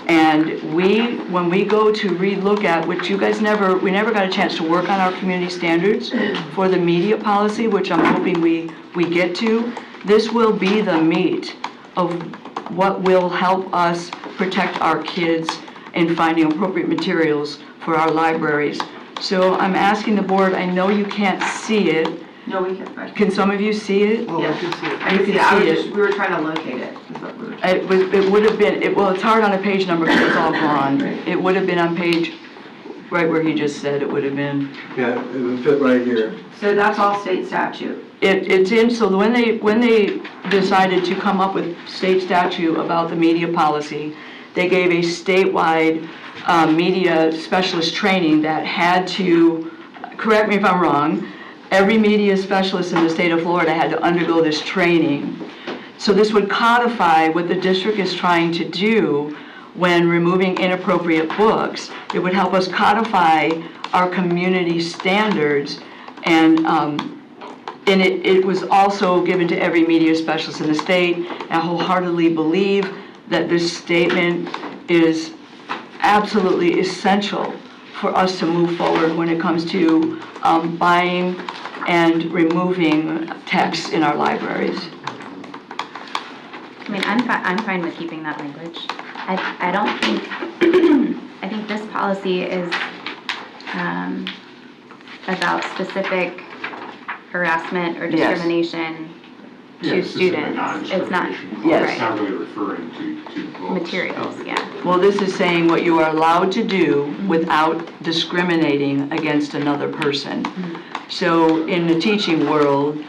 And when we go to relook at, which you guys we never got a chance to work on our community standards for the media policy, which I'm hoping we get to. This will be the meat of what will help us protect our kids in finding appropriate materials for our libraries. So I'm asking the board, I know you can't see it. No, we can. Can some of you see it? Oh, I can see it. I can see it. can see it. We were trying to locate it. Is what we were It would have been, well, it's hard on a page number because it's all gone. It would have been on page, right where he just said it would have been. Yeah, it would fit right here. So that's all state statute. It's in, so when they decided to come up with state statute about the media policy, they gave a statewide media specialist training that had to, correct me if I'm wrong, every media specialist in the state of Florida had to undergo this training. So this would codify what the district is trying to do when removing inappropriate books. It would help us codify our community standards, and it was also given to every media specialist in the state. I wholeheartedly believe that this statement is absolutely essential for us to move forward when it comes to buying and removing texts in our libraries. I mean, I'm fine with keeping that language. I don't think, I think this policy is about specific harassment or discrimination Yeah, to it's specific students. It's not, non-discrimination. Yes. It's not really referring to books. materials, yeah. Well, this is saying what you are allowed to do without discriminating against another person. So in the teaching world,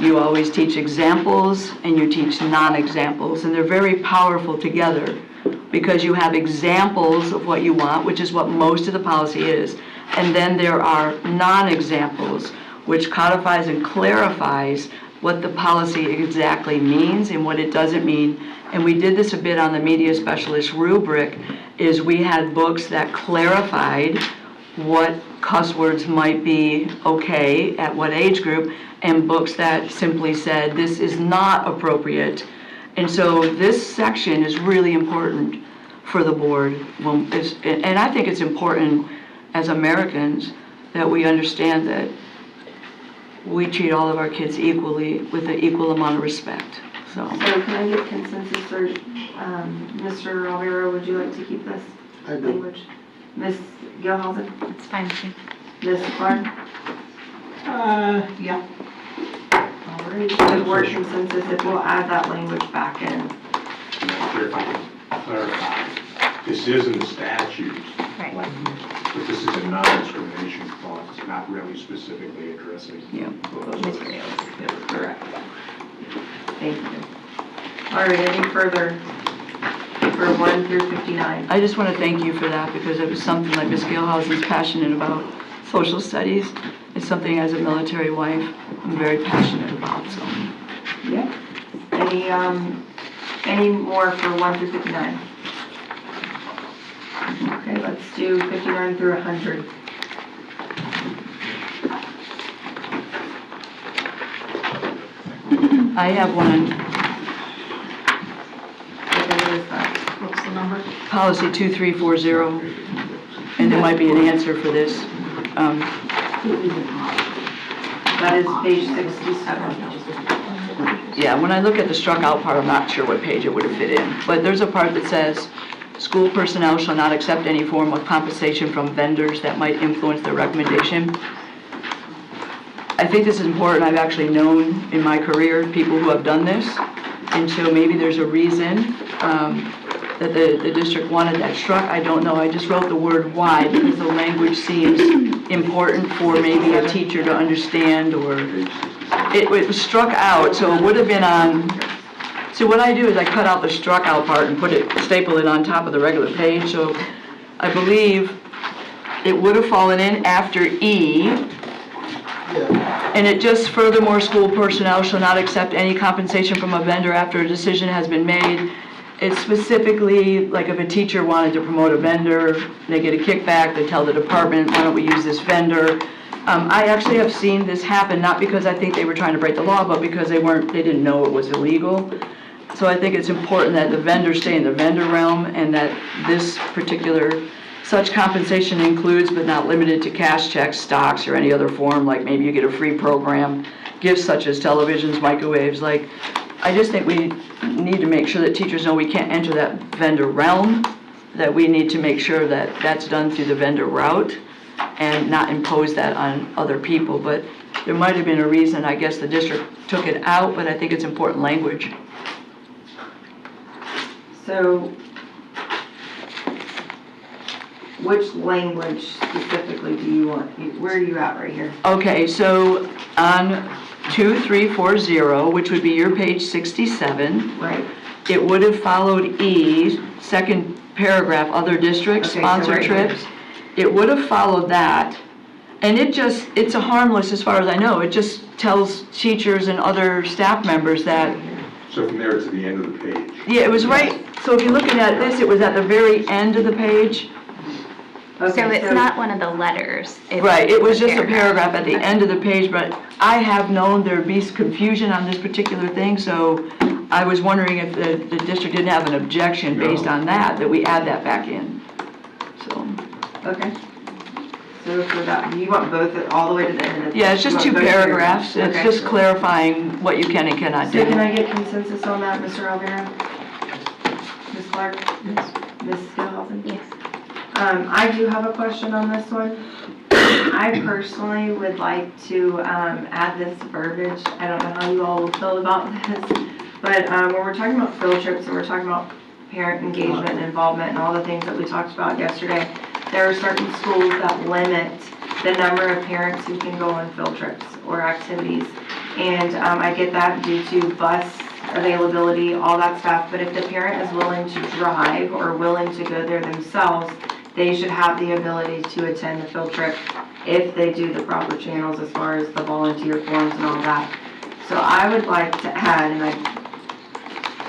you always teach examples and you teach non-examples, and they're very powerful together because you have examples of what you want, which is what most of the policy is, and then there are non-examples, which codifies and clarifies what the policy exactly means and what it doesn't mean. And we did this a bit on the media specialist rubric, is we had books that clarified what cuss words might be okay at what age group, and books that simply said this is not appropriate. And so this section is really important for the board. And I think it's important as Americans that we understand that we treat all of our kids equally with an equal amount of respect. So So can I get consensus for, Mr. Alvaro, would you like to keep this I do. language? Ms. Gilhausen? It's fine with me. Ms. Clark? Yeah. All right, the board consensus, if we'll add that language back in. And if I can clarify, this is in the statute, Right. but this is a non-discrimination clause. It's not really specifically addressing Yeah. books. Materials. Correct. Thank you. All right, any further for 1 through 59? I just want to thank you for that, because it was something like Ms. Gilhousen's passionate about. Social studies is something, as a military wife, I'm very passionate about, so. Yeah. Any more for 1 through 59? Okay, let's do 59 through 100. I have one, What is that? What's the number? policy 2340, and there might be an answer for this. That is page 67. Yeah, when I look at the struck out part, I'm not sure what page it would have fit in. But there's a part that says, school personnel shall not accept any form of compensation from vendors that might influence their recommendation. I think this is important. I've actually known in my career people who have done this. And so maybe there's a reason that the district wanted that struck. I don't know. I just wrote the word why because the language seems important for maybe a teacher to understand, or it was struck out, so it would have been on. So what I do is I cut out the struck out part and staple it on top of the regular page. So I believe it would have fallen in after E. And it just, furthermore, school personnel shall not accept any compensation from a vendor after a decision has been made. It's specifically, like if a teacher wanted to promote a vendor, they get a kickback, they tell the department, why don't we use this vendor? I actually have seen this happen, not because I think they were trying to break the law, but because they didn't know it was illegal. So I think it's important that the vendors stay in the vendor realm and that this particular, such compensation includes but not limited to cash checks, stocks, or any other form, like maybe you get a free program, gifts such as televisions, microwaves, like, I just think we need to make sure that teachers know we can't enter that vendor realm, that we need to make sure that that's done through the vendor route and not impose that on other people. But there might have been a reason, I guess the district took it out, but I think it's important language. So, which language specifically do you want? Where are you at right here? Okay, so on 2340, which would be your page 67, Right. it would have followed E, second paragraph, other districts, Okay, so sponsored right here. trips. It would have followed that, and it's a harmless as far as I know. It just tells teachers and other staff members that, So from there to the end of the page. yeah, it was right, so if you're looking at this, it was at the very end of the page. So it's not one of the letters. It's Right, it was the just a paragraph at the end of the page, but I have known there'd be confusion on this particular thing, so I was wondering if the district didn't have an objection based on that we add that back in, so. Okay. So for that, do you want both, all the way to the end of the? Yeah, it's just you two want both paragraphs, it's Okay. just clarifying what you can and cannot do. So can I get consensus on that, Mr. Alvaro? Ms. Clark? Yes. Ms. Skillhausen? Yes. I do have a question on this one. I personally would like to add this verbiage. I don't know how you all will feel about this, but when we're talking about field trips and we're talking about parent engagement and involvement and all the things that we talked about yesterday, there are certain schools that limit the number of parents who can go on field trips or activities. And I get that due to bus availability, all that stuff, but if the parent is willing to drive or willing to go there themselves, they should have the ability to attend the field trip if they do the proper channels as far as the volunteer forms and all that. So I would like to add, and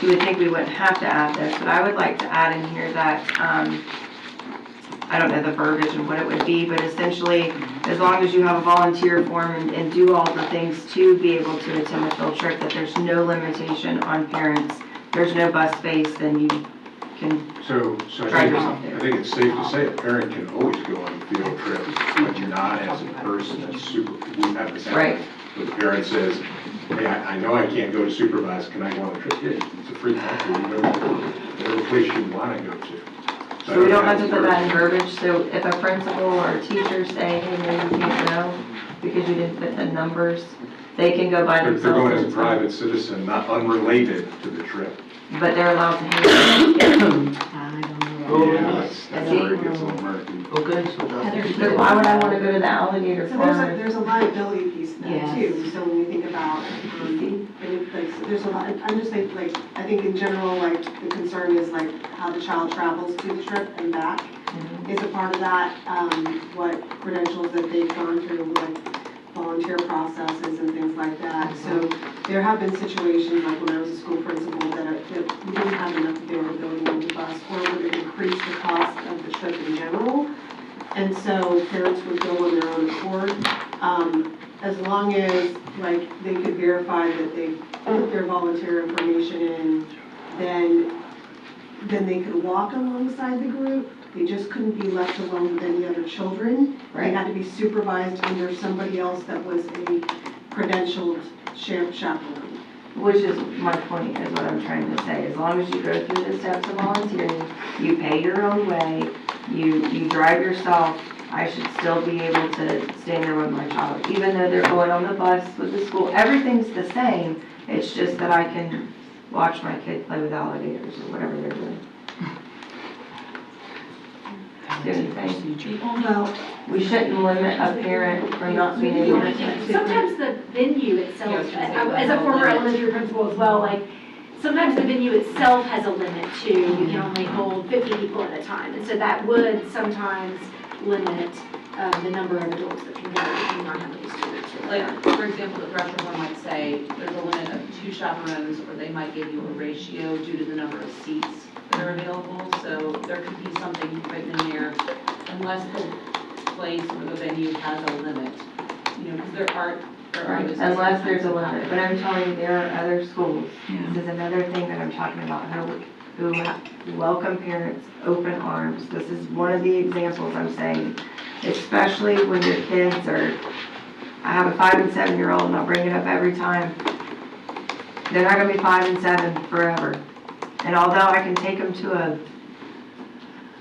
you would think we wouldn't have to add this, but I would like to add in here that, I don't know the verbiage and what it would be, but essentially, as long as you have a volunteer form and do all the things to be able to attend the field trip, that there's no limitation on parents, there's no bus space, then you can, So Drive yourself there. I think it's safe to say a parent can always go on a field trip, but not as a person that's we have this happen. Right. But the parent says, hey, I know I can't go to supervise, can I go on a trip? Yeah, it's a free country, you go to whatever place you want to go to. so we don't have to put that in verbiage, so if a principal or a teacher say, hey, maybe you can't go because you didn't fit the numbers, they can go by They're going as a themselves, private citizen, not unrelated to the trip. but they're allowed to hang Yeah, that's where it gets a little murky. Okay, so that's. But why would I want to go to the alligator So farm? there's a liability piece there Yes. too, so when we think about, there's a lot, I'm just saying, like, I think in general, like, the concern is like how the child travels to the trip and back. Is a part of that, what credentials that they've gone through, like volunteer processes and things like that. So there have been situations, like when I was a school principal, that we didn't have enough availability on the bus, or would it increase the cost of the trip in general. And so parents would go on their own accord, as long as, like, they could verify that they put their volunteer information in, then they could walk alongside the group. They just couldn't be left alone with any other children. They had to be supervised under somebody else that was a credentialed chaperone. Which is my point, is what I'm trying to say. As long as you go through the steps of volunteering, you pay your own way, you drive yourself, I should still be able to stay there with my child. Even though they're going on the bus with the school, everything's the same. It's just that I can watch my kid play with alligators or whatever they're doing. Do anything. Well, We shouldn't limit a parent from not being able to. Sometimes the venue itself, as a former elementary principal as well, like, sometimes the venue itself has a limit too. You can only hold 50 people at a time. And so that would sometimes limit the number of adults that can go if you not have any students. Like, for example, the pressure one might say there's a limit of 2 chaperones, or they might give you a ratio due to the number of seats that are available. So there could be something written in there, unless the place or the venue has a limit. You know, because there are Unless there's a limit, but I'm telling you, there are other schools. Yeah. This is another thing that I'm talking about, who welcome parents, open arms. This is one of the examples I'm saying, especially when your kids are, I have a 5 and 7-year-old, and I'll bring it up every time. They're not gonna be 5 and 7 forever. And although I can take them to a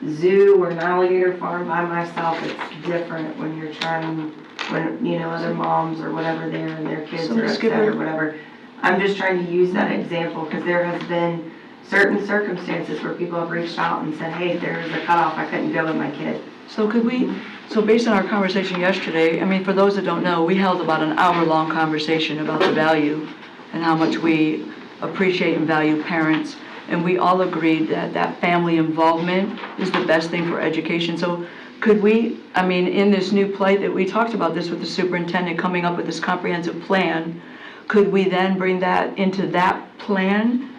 zoo or an alligator farm by myself, it's different when you're trying, when, you know, other moms or whatever there and their kids So are upset Skipper- or whatever. I'm just trying to use that example because there has been certain circumstances where people have reached out and said, hey, there's a cutoff, I couldn't go with my kid. So could we, so based on our conversation yesterday, I mean, for those that don't know, we held about an hour-long conversation about the value and how much we appreciate and value parents. And we all agreed that that family involvement is the best thing for education. So could we, I mean, in this new plate that we talked about this with the superintendent coming up with this comprehensive plan, could we then bring that into that plan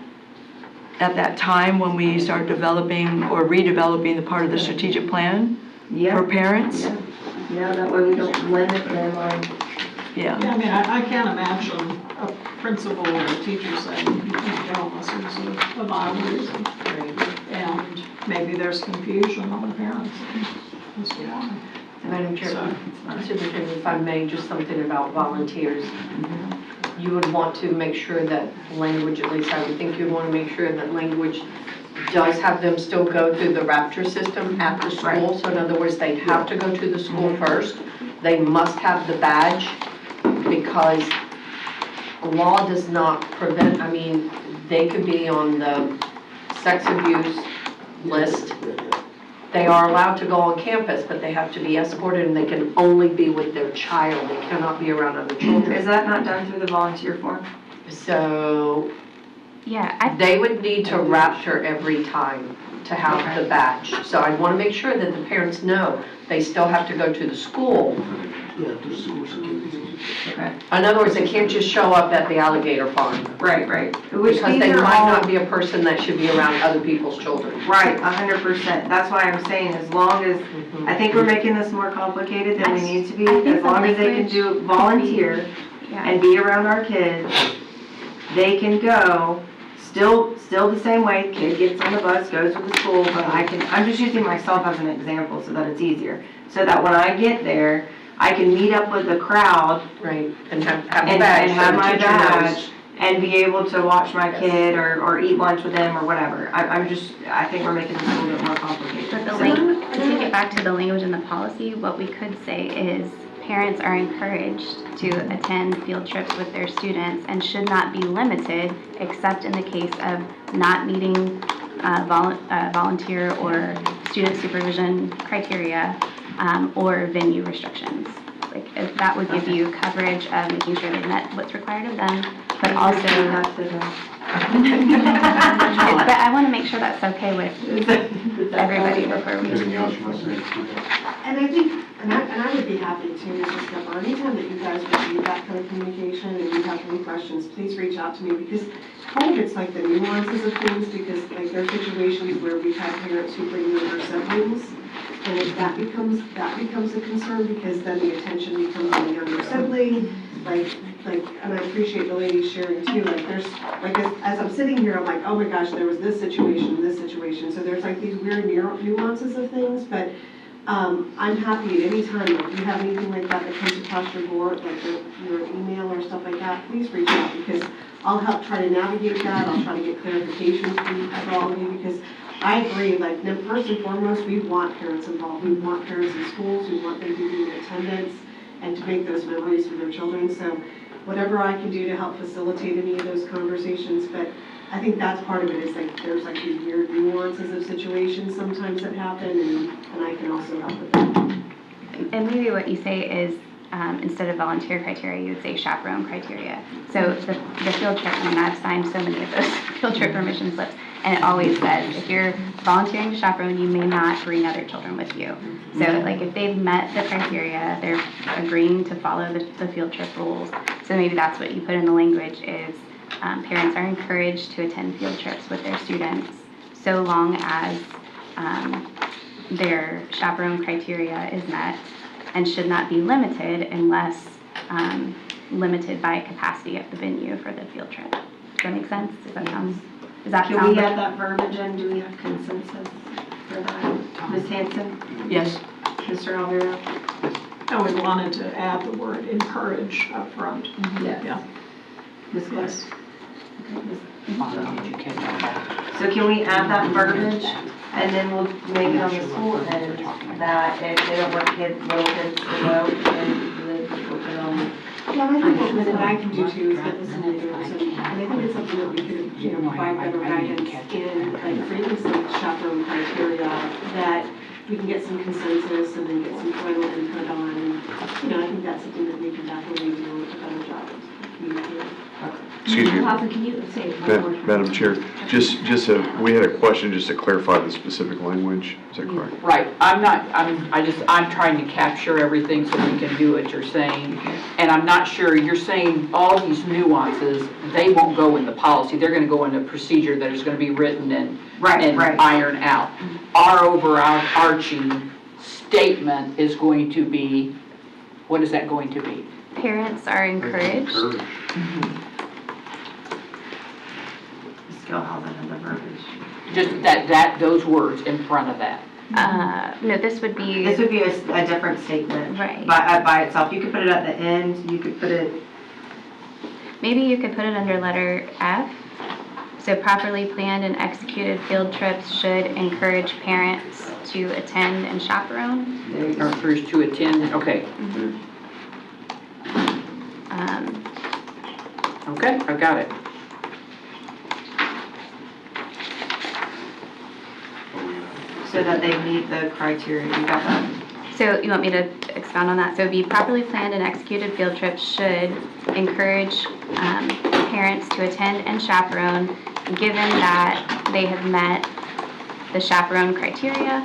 at that time when we start developing or redeveloping the part of the strategic plan Yeah. for parents? Yeah, that way we don't limit them on. Yeah. Yeah, I mean, I can't imagine a principal or a teacher saying, you can't go unless there's a viable reason. And maybe there's confusion on the parents as to why. Madam Chair, So- Superintendent, if I may, just something about volunteers. You would want to make sure that language, at least I would think you'd want to make sure that language does have them still go through the Rapture system at the school. Right. So in other words, they'd have to go to the school first. They must have the badge because law does not prevent, I mean, they could be on the sex abuse list. They are allowed to go on campus, but they have to be escorted and they can only be with their child. They cannot be around other children. Is that not done through the volunteer form? So Yeah, they would need to Rapture every time to have the badge. So I want to make sure that the parents know they still have to go to the school. Yeah, to the schools. Okay. In other words, they can't just show up at the alligator farm. Right. Which Because these they are might all- not be a person that should be around other people's children. Right, 100%. That's why I'm saying as long as, I think we're making this more complicated than we need to be. I think As the long as they can language do volunteer yeah. and be around our kids, they can go, still the same way, kid gets on the bus, goes to the school, but I'm just using myself as an example so that it's easier. So that when I get there, I can meet up with the crowd Right, and have a and badge. so have the my teacher knows. badge and be able to watch my kid or eat lunch with them or whatever. I think we're making this a little bit more complicated. But the So- language, to get back to the language in the policy, what we could say is parents are encouraged to attend field trips with their students and should not be limited except in the case of not meeting volunteer or student supervision criteria or venue restrictions. Like that would give you coverage of making sure they met what's required of them, but also but I want to make sure that's okay with everybody before we. Anything else you want to say? And I think, and I would be happy to, Mrs. Skipper, anytime that you guys receive that kind of communication and you have any questions, please reach out to me, because part of it's like the nuances of things, because like there are situations where we've had parents who bring younger siblings, and if that becomes a concern, because then the attention becomes on the younger sibling, and I appreciate the lady sharing too, like there's, like as I'm sitting here, I'm like, oh my gosh, there was this situation, so there's like these weird nuances of things, but I'm happy at any time, if you have anything like that comes across your board, like your email or stuff like that, please reach out, because I'll help try to navigate that, I'll try to get clarifications for all of you, because I agree, like, first and foremost, we want parents involved, we want parents in schools, we want them to be in attendance and to make those memories for their children, so whatever I can do to help facilitate any of those conversations, but I think that's part of it, is like, there's like these weird nuances of situations sometimes that happen, and I can also help with that. And maybe what you say is, instead of volunteer criteria, you would say chaperone criteria. So the field trip, I mean, I've signed so many of those field trip permission slips, and it always says, if you're volunteering to chaperone, you may not bring other children with you. So like if they've met the criteria, they're agreeing to follow the field trip rules. So maybe that's what you put in the language is, parents are encouraged to attend field trips with their students so long as their chaperone criteria is met, and should not be limited unless limited by capacity of the venue for the field trip. Does that make sense? Does that sound Can we add that verbiage in? Do we have consensus for that? Ms. Hanson? Yes. Mr. Alvaro? And we wanted to add the word encourage up front. Yeah. Ms. Bliss? So can we add that verbiage, and then we'll make it on the school end, that if they don't want little kids to go, then we'll put it on. Yeah, I think what I can do too is get this in the groups, and I think it's something that we could, provide better guidance in, like, for instance, chaperone criteria, that we can get some consensus and then get some final input on, and, I think that's something that we can definitely do a better job of communicating. Excuse me. Can you say one more time? Madam Chair, we had a question just to clarify the specific language. Is that correct? Right, I'm trying to capture everything so we can do what you're saying. And I'm not sure, you're saying all these nuances, they won't go in the policy, they're gonna go in a procedure that is gonna be written and ironed out. Our overarching statement is going to be, what is that going to be? Parents are encouraged. Skill has it in the verbiage. Just those words in front of that. No, this would be. This would be a different statement. Right. By itself. You could put it at the end, you could put it. Maybe you could put it under letter F. So properly planned and executed field trips should encourage parents to attend and chaperone. Encouraged to attend, okay. Okay, I've got it. So that they meet the criteria, you got that? So you want me to expound on that? So be properly planned and executed field trips should encourage parents to attend and chaperone, given that they have met the chaperone criteria.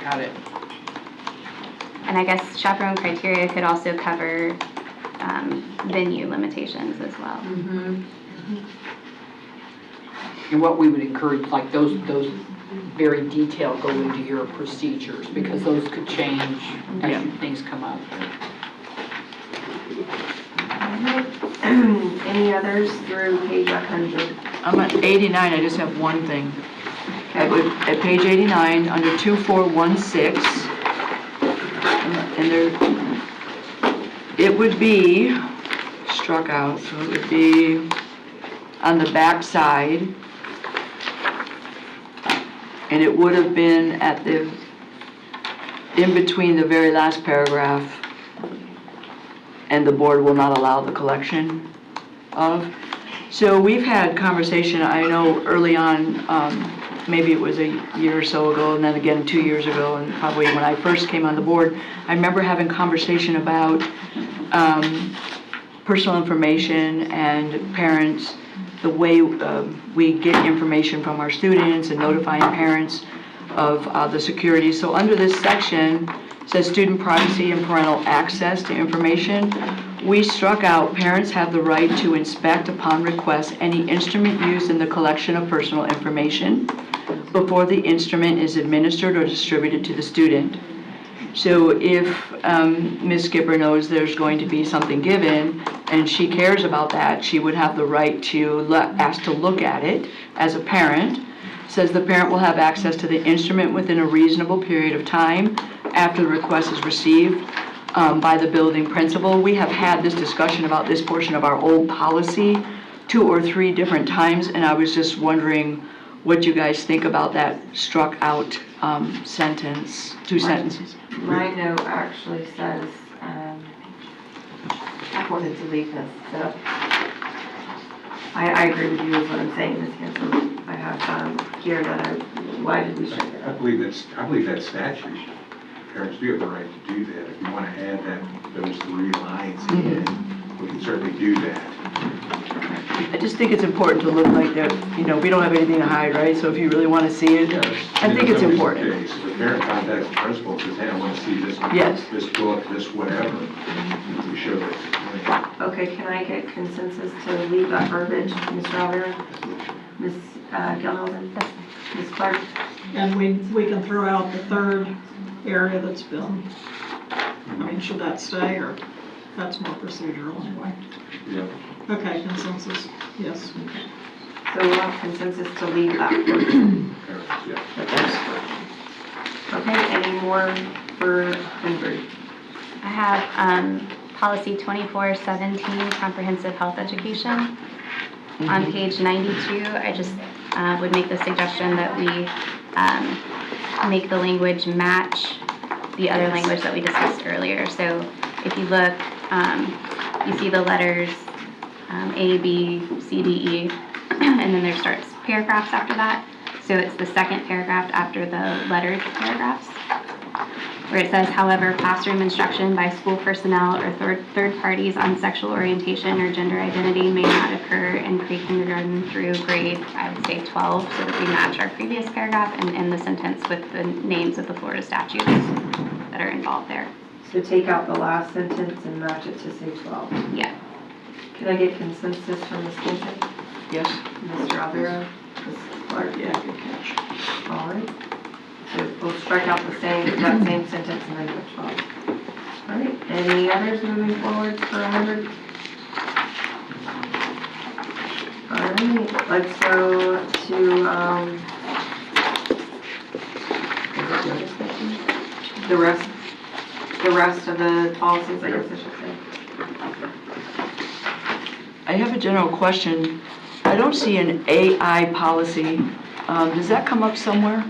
Got it. And I guess chaperone criteria could also cover venue limitations as well. And what we would encourage, like those very detailed go into your procedures, because those could change as things come up. Any others through page 100? I'm at 89, I just have one thing. At page 89, under 2416, and there, it would be struck out, so it would be on the back side, and it would have been at the, in between the very last paragraph, and the board will not allow the collection of. So we've had conversation, I know early on, maybe it was a year or so ago, and then again 2 years ago, and probably when I first came on the board, I remember having conversation about personal information and parents, the way we get information from our students and notifying parents of the security. So under this section, it says student privacy and parental access to information. We struck out, parents have the right to inspect upon request any instrument used in the collection of personal information before the instrument is administered or distributed to the student. So if Ms. Skipper knows there's going to be something given and she cares about that, she would have the right to ask to look at it as a parent. Says the parent will have access to the instrument within a reasonable period of time after the request is received by the building principal. We have had this discussion about this portion of our old policy 2 or 3 different times, and I was just wondering what you guys think about that struck out sentence, 2 sentences. My note actually says, I wanted to leave this, so I agree with you is what I'm saying, Ms. Hanson. I have here that why did we strike it? I believe that's statute. Parents do have the right to do that. If you want to add those 3 lines in, we can certainly do that. I just think it's important to look like that, we don't have anything to hide, right? So if you really want to see it, I think it's important. If the parent contacts the principal and says, hey, I want to see this, this book, this whatever, we show it. Okay, can I get consensus to leave that verbiage, Mr. Alvaro? Ms. Gilhousen? Ms. Clark? And we can throw out the third area that's been I mean, should that stay, or that's more procedural anyway? Yeah. Okay, consensus, yes. So we'll have consensus to leave that. Okay, any more for Denver? I have policy 2417, comprehensive health education. On page 92, I just would make the suggestion that we make the language match the other language that we discussed earlier. So if you look, you see the letters A, B, C, D, E, and then there starts paragraphs after that. So it's the second paragraph after the lettered paragraphs, where it says, however, classroom instruction by school personnel or third parties on sexual orientation or gender identity may not occur in pre-kindergarten through grade, I would say 12, so that we match our previous paragraph and end the sentence with the names of the Florida statutes that are involved there. So take out the last sentence and match it to say 12. Yeah. Can I get consensus from Ms. Kinsey? Yes. Mr. Alvaro? Ms. Clark? Yeah, good catch. All right. So we'll strike out that same sentence and then put 12. All right, any others moving forward for 100? All right, let's go to, the rest of the policies, I guess I should say. I have a general question. I don't see an AI policy. Does that come up somewhere?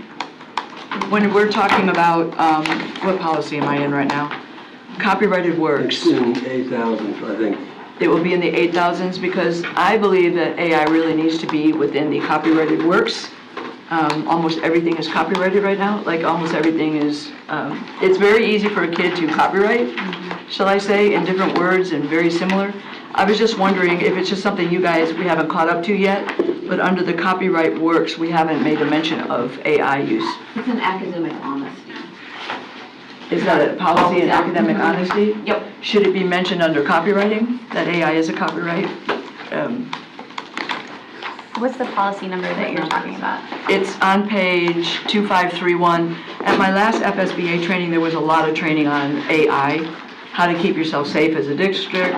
When we're talking about, what policy am I in right now? Copyrighted works. It's in 8,000, I think. It will be in the 8,000s because I believe that AI really needs to be within the copyrighted works. Almost everything is copyrighted right now. Like almost everything is, it's very easy for a kid to copyright, shall I say, in different words and very similar. I was just wondering if it's just something you guys, we haven't caught up to yet, but under the copyright works, we haven't made a mention of AI use. It's an academic honesty. Is that a policy in academic honesty? Yep. Should it be mentioned under copywriting, that AI is a copyright? What's the policy number that you're talking about? It's on page 2531. At my last FSBA training, there was a lot of training on AI, how to keep yourself safe as a district.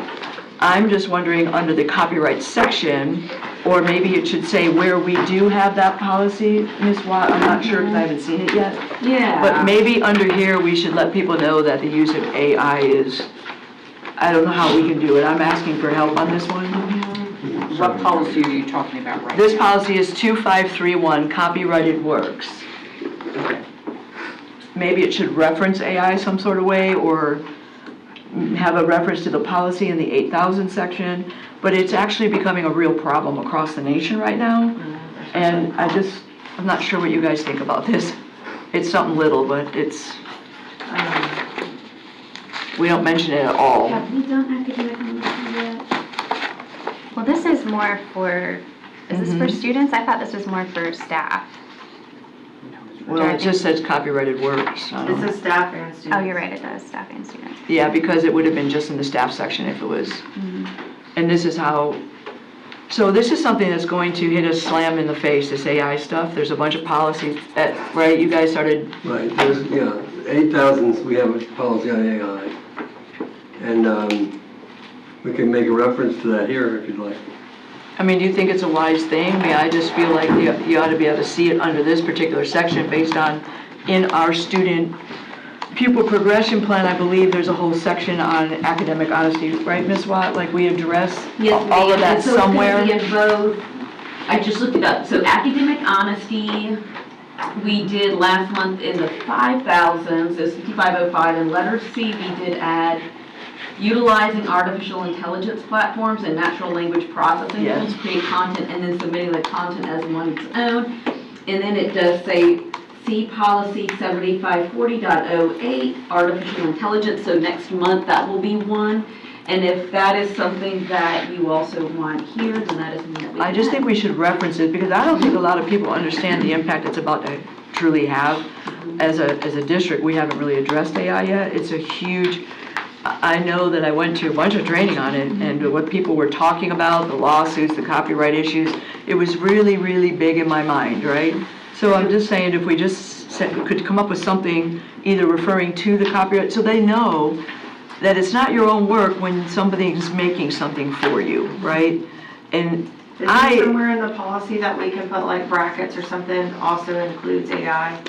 I'm just wondering, under the copyright section, or maybe it should say where we do have that policy, Ms. Watt, I'm not sure because I haven't seen it yet. Yeah. But maybe under here, we should let people know that the use of AI is, I don't know how we can do it. I'm asking for help on this one. What policy are you talking about right now? This policy is 2531, copyrighted works. Maybe it should reference AI some sort of way, or have a reference to the policy in the 8,000 section, but it's actually becoming a real problem across the nation right now. And I'm not sure what you guys think about this. It's something little, but it's, we don't mention it at all. Have we done academic honesty yet? Well, this is more for, is this for students? I thought this was more for staff. Well, it just says copyrighted works. This is staff and students. Oh, you're right, it does, staff and students. Yeah, because it would have been just in the staff section if it was. And this is how, so this is something that's going to hit us slam in the face, this AI stuff. There's a bunch of policies that, right, you guys started. Right, there's, 8,000, we have a policy on AI. And we can make a reference to that here if you'd like. I mean, do you think it's a wise thing? I mean, I just feel like you ought to be able to see it under this particular section based on, in our student pupil progression plan, I believe there's a whole section on academic honesty, right, Ms. Watt? Like we address all of that somewhere? So it's going to be in both. I just looked it up. So academic honesty, we did last month in the 5,000, so 6505, and letter C, we did add utilizing artificial intelligence platforms and natural language processing tools to create content and then submitting the content as on its own. And then it does say C policy 7540.08, artificial intelligence. So next month that will be one. And if that is something that you also want here, then that is something that we I just can think we should reference it because I don't think a lot of people understand the impact it's about to truly have. As a district, we haven't really addressed AI yet. It's a huge, I know that I went to a bunch of training on it and what people were talking about, the lawsuits, the copyright issues, it was really, really big in my mind, right? So I'm just saying if we just could come up with something either referring to the copyright, so they know that it's not your own work when somebody's making something for you, right? And Is there somewhere in the policy that we can put like brackets or something also includes AI?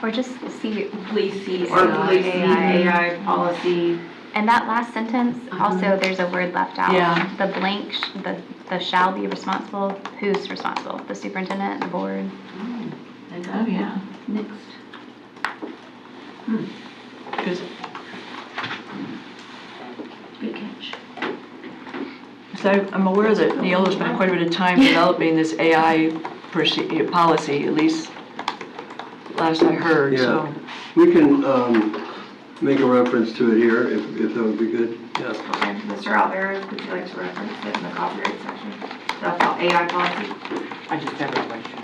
Or just see, Please see. Or please see AI policy? and that last sentence, also there's a word left out. Yeah. The blank, the shall be responsible, who's responsible? The superintendent, the board? Oh, yeah. Next. Because Good catch. so I'm aware that Neola's spent quite a bit of time developing this AI policy, at least last I heard, so. Yeah, we can make a reference to it here if that would be good. Yeah. Okay, Mr. Alvarez, would you like to reference it in the copyright section? The AI policy? I just have a question.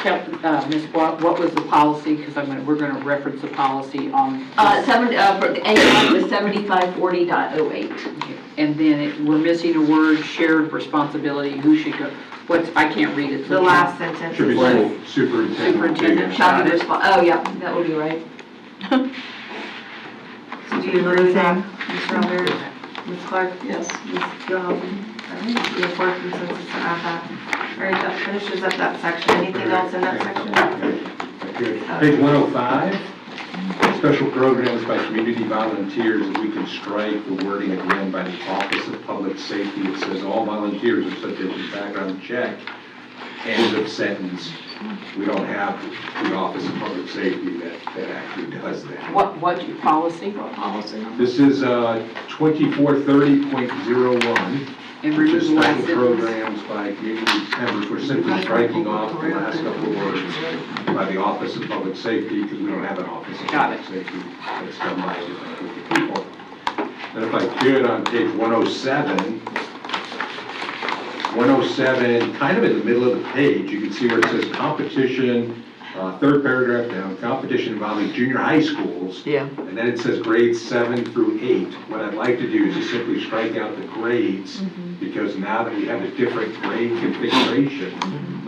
Yes, ma'am. Ms. Watt, what was the policy? Because we're going to reference the policy on. For the AI was 7540.08. And then we're missing a word, shared responsibility. Who should go? I can't read it. The last sentence. Should be Planning. superintendent. Superintendent. Shall be oh, yeah, that would be right. So do you agree with that, Mr. Alvarez? Ms. Clark? Yes. Ms. Gilhousen? All right, we have board consensus to add that. All right, that finishes up that section. Anything else in that section? Good. Page 105, special programs by community volunteers, and we can strike the wording again by the Office of Public Safety. It says all volunteers are subject to background check. End of sentence. We don't have the Office of Public Safety that actually does that. What policy? What policy number? This is 2430.01. And Which is remove the last special sentence. programs by community members. We're simply striking off the last couple of words by the Office of Public Safety, because we don't have an Office of Public Safety. It's done by different group of people. And if I could, on page 107, kind of in the middle of the page, you can see where it says competition, third paragraph down, competition involving junior high schools. Yeah. And then it says grades 7 through 8. What I'd like to do is just simply strike out the grades, because now that we have a different grade configuration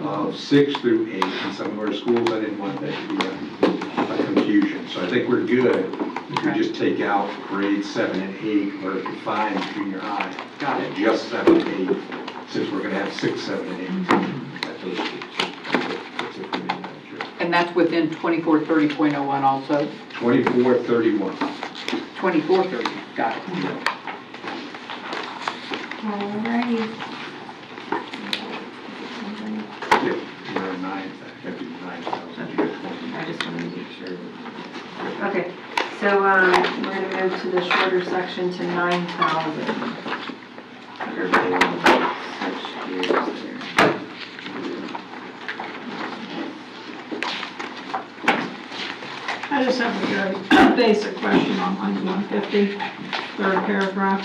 of 6 through 8 in some of our schools, I didn't want that to be a confusion. So I think we're good if we just take out grades 7 and 8, where it defines junior high. Got it. Just 7 and 8, since we're going to have 6, 7, and 8 at those schools. That's it for me, Madam Chair. And that's within 2430.01 also? 2431. 2430, got it. Alrighty. Yeah, you're 9, that could be 9,000. I just wanted to make sure. Okay, so we're gonna go to the shorter section to 9,000. Everybody will switch gears there. I just have a very basic question on line 150, third paragraph.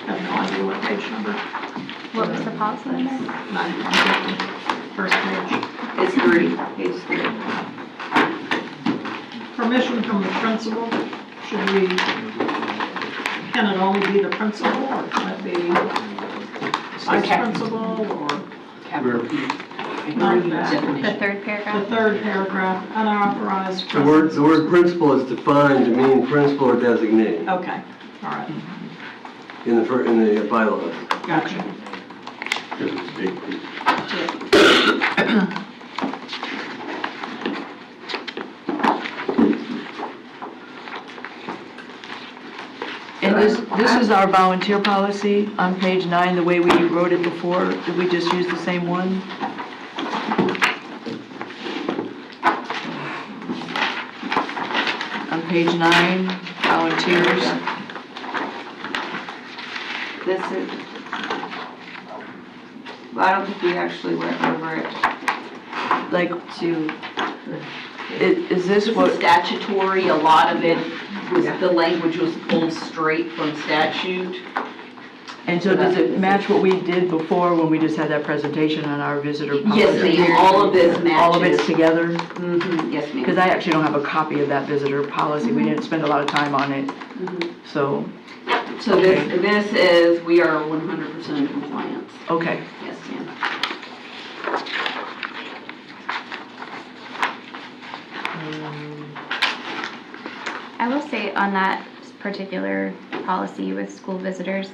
Have no idea what page number. What was the policy number? Line 150, first page. It's 3, page 3. Permission from the principal, can it only be the principal, or can it be vice principal, or Capital P. none of that? The third The paragraph? third paragraph, unauthorized The word presence. principal is defined to mean principal or designee Okay, all right, in the bylaws. gotcha. Because it's big. And this is our volunteer policy on page 9, the way we wrote it before. Did we just use the same one? On page 9, volunteers. This is, I don't think we actually went over it Like, to, is this This is what, statutory, a lot of it was, the language was pulled straight from statute. and so does it match what we did before when we just had that presentation on our visitor policy? Yes, ma'am, all of this matches. All of it's together? Yes, ma'am. Because I actually don't have a copy of that visitor policy. We didn't spend a lot of time on it, so, So this is, we are 100% in compliance. okay. Yes, ma'am. say on that particular policy with school visitors,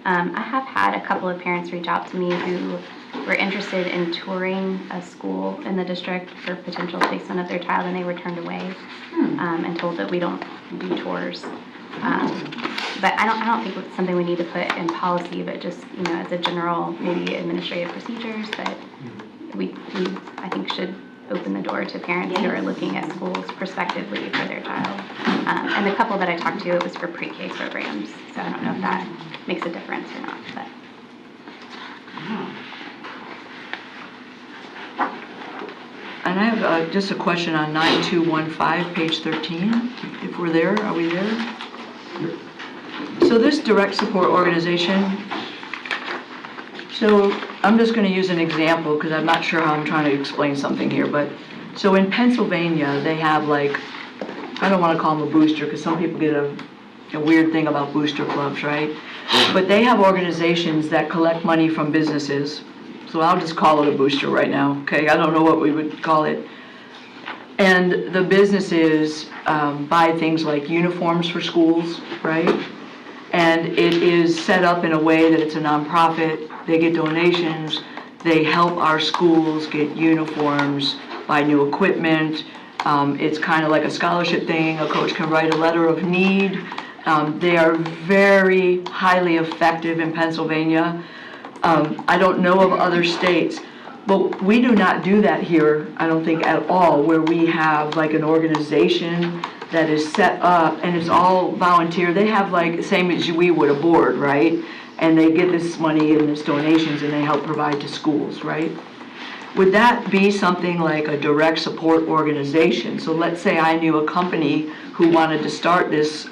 I have had a couple of parents reach out to me who were interested in touring a school in the district for potential placement of their child, and they were turned away and told that we don't do tours. But I don't think it's something we need to put in policy, but just, as a general, maybe administrative procedures that we I think should open the door to parents who are looking at schools prospectively for their child. And the couple that I talked to, it was for pre-K programs, so I don't know if that makes a difference or not, but. And I have just a question on 9215, page 13, if we're there, are we there? So this direct support organization, so I'm just going to use an example because I'm not sure how I'm trying to explain something here, but so in Pennsylvania, they have like, I don't want to call them a booster because some people get a weird thing about booster clubs, right? But they have organizations that collect money from businesses. So I'll just call it a booster right now, okay? I don't know what we would call it. And the businesses buy things like uniforms for schools, right? And it is set up in a way that it's a nonprofit. They get donations. They help our schools get uniforms, buy new equipment. It's kind of like a scholarship thing. A coach can write a letter of need. They are very highly effective in Pennsylvania. I don't know of other states, but we do not do that here, I don't think at all, where we have like an organization that is set up and it's all volunteer. They have like, same as we would, a board, right? And they get this money and this donations and they help provide to schools, right? Would that be something like a direct support organization? So let's say I knew a company who wanted to start this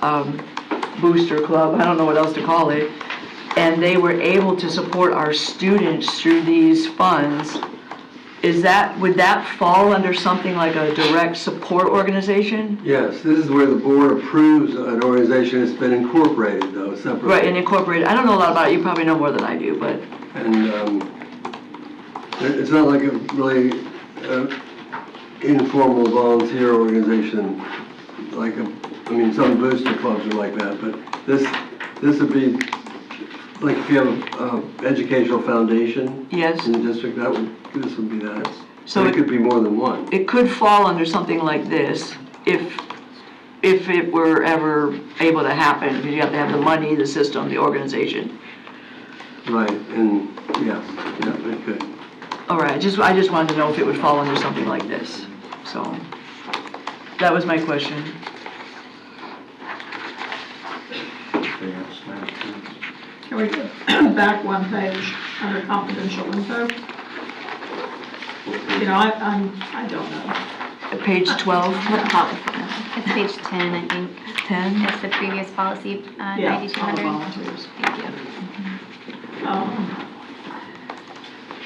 booster club, I don't know what else to call it, and they were able to support our students through these funds. Would that fall under something like a direct support organization? Yes, this is where the board approves an organization that's been incorporated though, separately. Right, and incorporated. I don't know a lot about it. You probably know more than I do, but. And it's not like a really informal volunteer organization, like some booster clubs are like that, but this would be like if you have an educational foundation. Yes. In the district, this would be that. So it could be more than one. It could fall under something like this if it were ever able to happen, because you have to have the money, the system, the organization. Right, and yeah, it could. All right, I just wanted to know if it would fall under something like this. So that was my question. Can we go back one page under confidential info? I don't know. Page 12? What policy? It's page 10, I think. 10? It's the previous policy, Yeah, 9200. all volunteers. Thank you.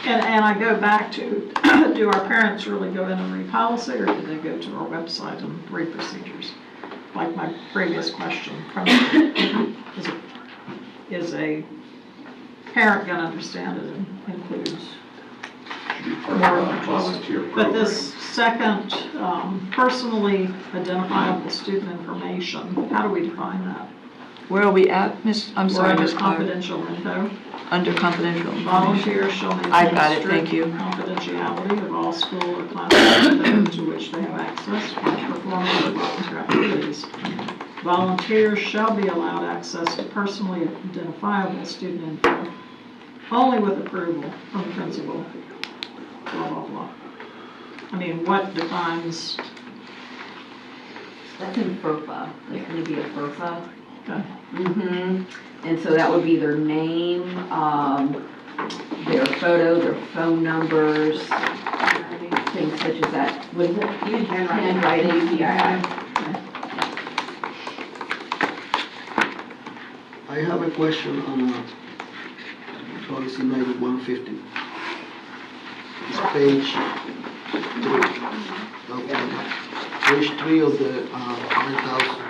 And I go back to, do our parents really go in and read policy, or do they go to our website and read procedures? Like my previous question, is a parent going to understand it and includes more of the volunteer But program. this second, personally identifiable student information, how do we define that? Where are we at, Miss? I'm sorry, We're Miss under Clark. confidential info. Under confidential. Volunteers shall I've got maintain it, thank strict you. confidentiality of all school or classroom data to which they have access while performing their volunteer activities. Volunteers shall be allowed access to personally identifiable student info only with approval from the principal, blah, blah, blah. I mean, what defines? That's in FERPA, there's gonna be a FERPA. Okay. And so that would be their name, their photo, their phone numbers, things such as that. What is it? Handwriting, yeah. I have a question on policy 9150. It's page 3 of the 100,000.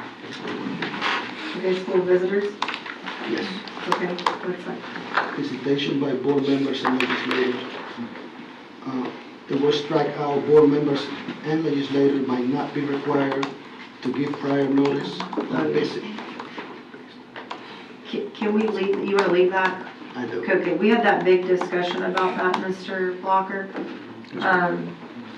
Okay, school visitors? Yes. Okay, what's that? Visitation by board members and legislators. The word strike out, board members and legislators might not be required to give prior notice, basic. Can we leave, you wanna leave that? I do. Okay, we had that big discussion about that, Mr. Blocker.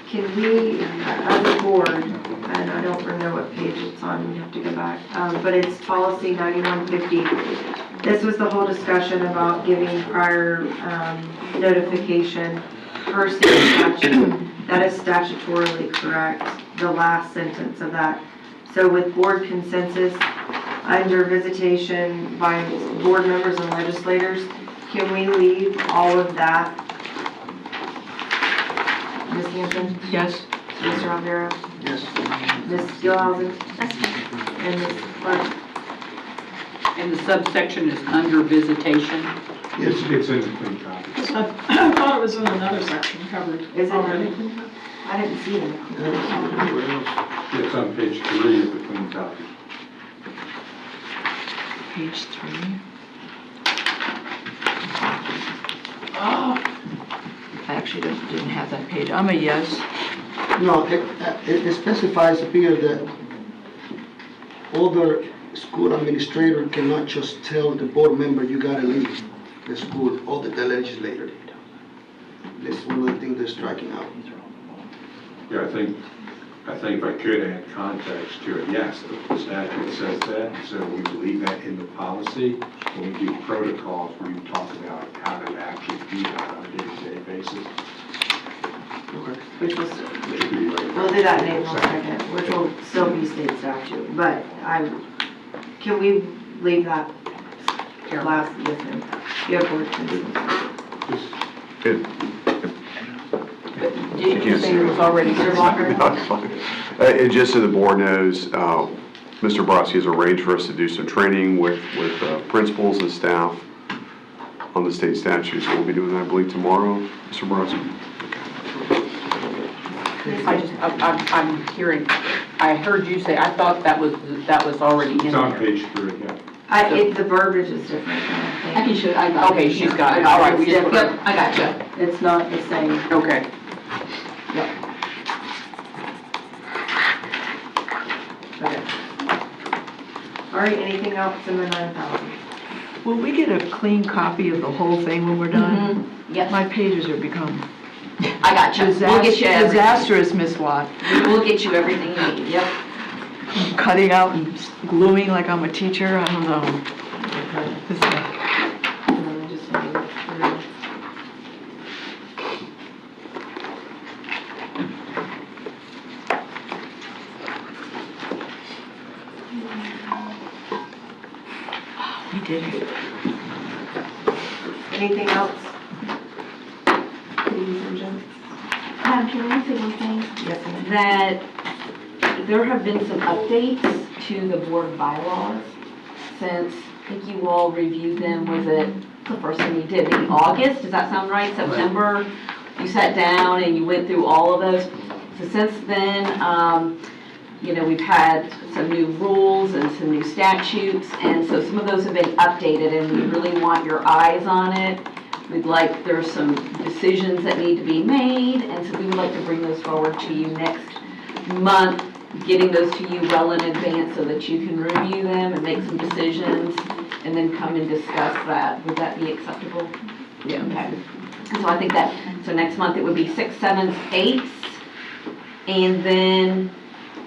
Can we, as a board, and I don't remember what page it's on, you have to go back, but it's policy 9150. This was the whole discussion about giving prior notification per state statute. That is statutorily correct, the last sentence of that. So with board consensus, under visitation by board members and legislators, can we leave all of that? Ms. Hampton? Yes? Mr. Rivera? Yes. Ms. Gilhousen? And Ms. Clark? And the subsection is under visitation. It's in the clean copy. I thought it was in another section covered Is it? already. I didn't see it. It's on page 3 of the clean copy. Page 3. I actually didn't have that page. I'm a yes. No, it specifies here that other school administrator cannot just tell the board member, you gotta leave the school, or the legislator. That's one of the things they're striking out. Yeah, I think if I could add context to it, yes, the statute says that, so we leave that in the policy. When we do protocols, we talk about how to actually do that on a day-to-day basis. Which was, we'll do that in one second, which will still be state statute, but can we leave that last listen? You have board consensus. Did you say it was already Mr. Walker? No, it's fine. And just so the board knows, Mr. Brodsky has arranged for us to do some training with principals and staff on the state statutes. We'll be doing that, I believe, tomorrow, Mr. Brodsky. I'm hearing, I heard you say, I thought that was already in It's on there. page 3, yeah. The verbiage is different, I think. I can show, I got it. Okay, she's got it, all right, we just put Yep, her, I got you. It's not the same. okay. Okay. All right, anything else in the 9,000? Will we get a clean copy of the whole thing when we're done? Yes, My pages have become I got you. We'll get you everything. disastrous, Miss Watt. We'll get you everything you need, yep. Cutting out and gluing like I'm a teacher, I don't know. This is- Just let me look through. We did it. Anything else? Ladies and gents? Can I say one thing? Yes, ma'am. That there have been some updates to the board bylaws since, I think you all reviewed them, was it the first thing you did, maybe August, does that sound right, September? You sat down and you went through all of those. So since then, you know, we've had some new rules and some new statutes, and so some of those have been updated, and we really want your eyes on it. We'd like, there's some decisions that need to be made, and so we would like to bring those forward to you next month, getting those to you well in advance so that you can review them and make some decisions, and then come and discuss that. Would that be acceptable? Yeah. Okay. So I think that, so next month it would be 6th, 7th, 8th, and then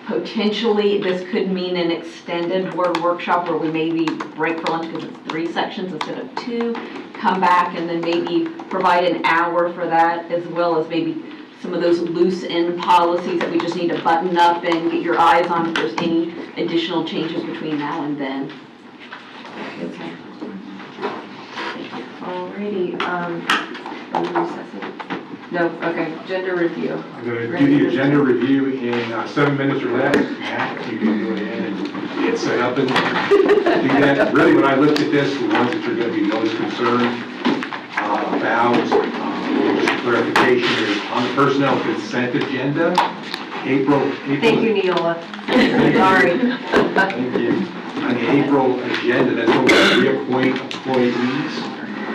potentially this could mean an extended board workshop where we maybe break for lunch because it's 3 sections instead of 2, come back and then maybe provide an hour for that, as well as maybe some of those loose end policies that we just need to button up and get your eyes on if there's any additional changes between now and then. Okay. Alrighty, are we recessing? No, okay, gender review. I'm going to do the agenda review in 7 minutes or less. Matt, you can go ahead and get set up and do that. Really, when I looked at this, the ones that you're going to be most concerned about, just clarification, is on the personnel consent agenda, April. Thank you, Neola. Sorry. Thank you. On the April agenda, that's when we reappoint employees.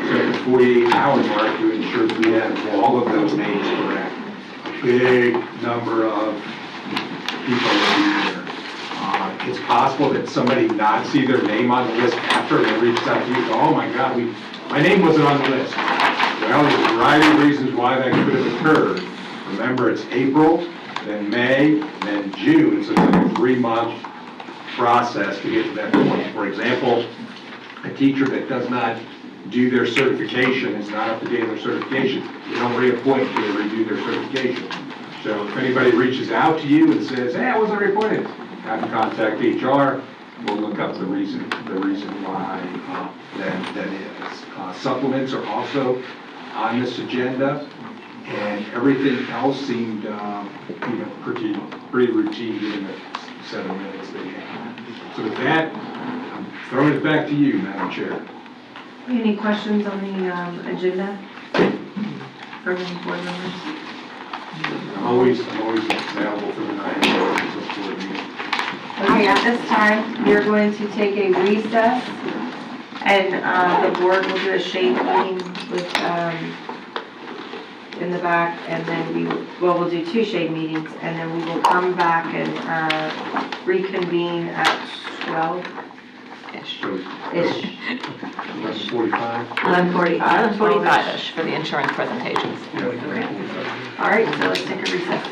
So at the 48-hour mark to ensure that we have all of those names correct. A big number of people will be there. it's possible that somebody not see their name on the list after and they reached out to you, go, oh my God, my name wasn't on the list. Well, there's a variety of reasons why that could have occurred. Remember, it's April, then May, then June, so it's like a 3-month process to get to that point. For example, a teacher that does not do their certification, is not up to date on their certification, they don't reappoint until they redo their certification. So if anybody reaches out to you and says, hey, I wasn't reappointed, have to contact HR. We'll look up the reason why that is. Supplements are also on this agenda, and everything else seemed, pretty routine given the 7 minutes they had. So with that, I'm throwing it back to you, Madam Chair. Any questions on the agenda from any board members? I'm always available for the night. All right, at this time, we are going to take a recess, and the board will do a shade meeting with, in the back, and then we'll do 2 shade meetings, and then we will come back and reconvene at 12-ish. 45. 11:45. for the insurance presentations. All right, so let's take a recess.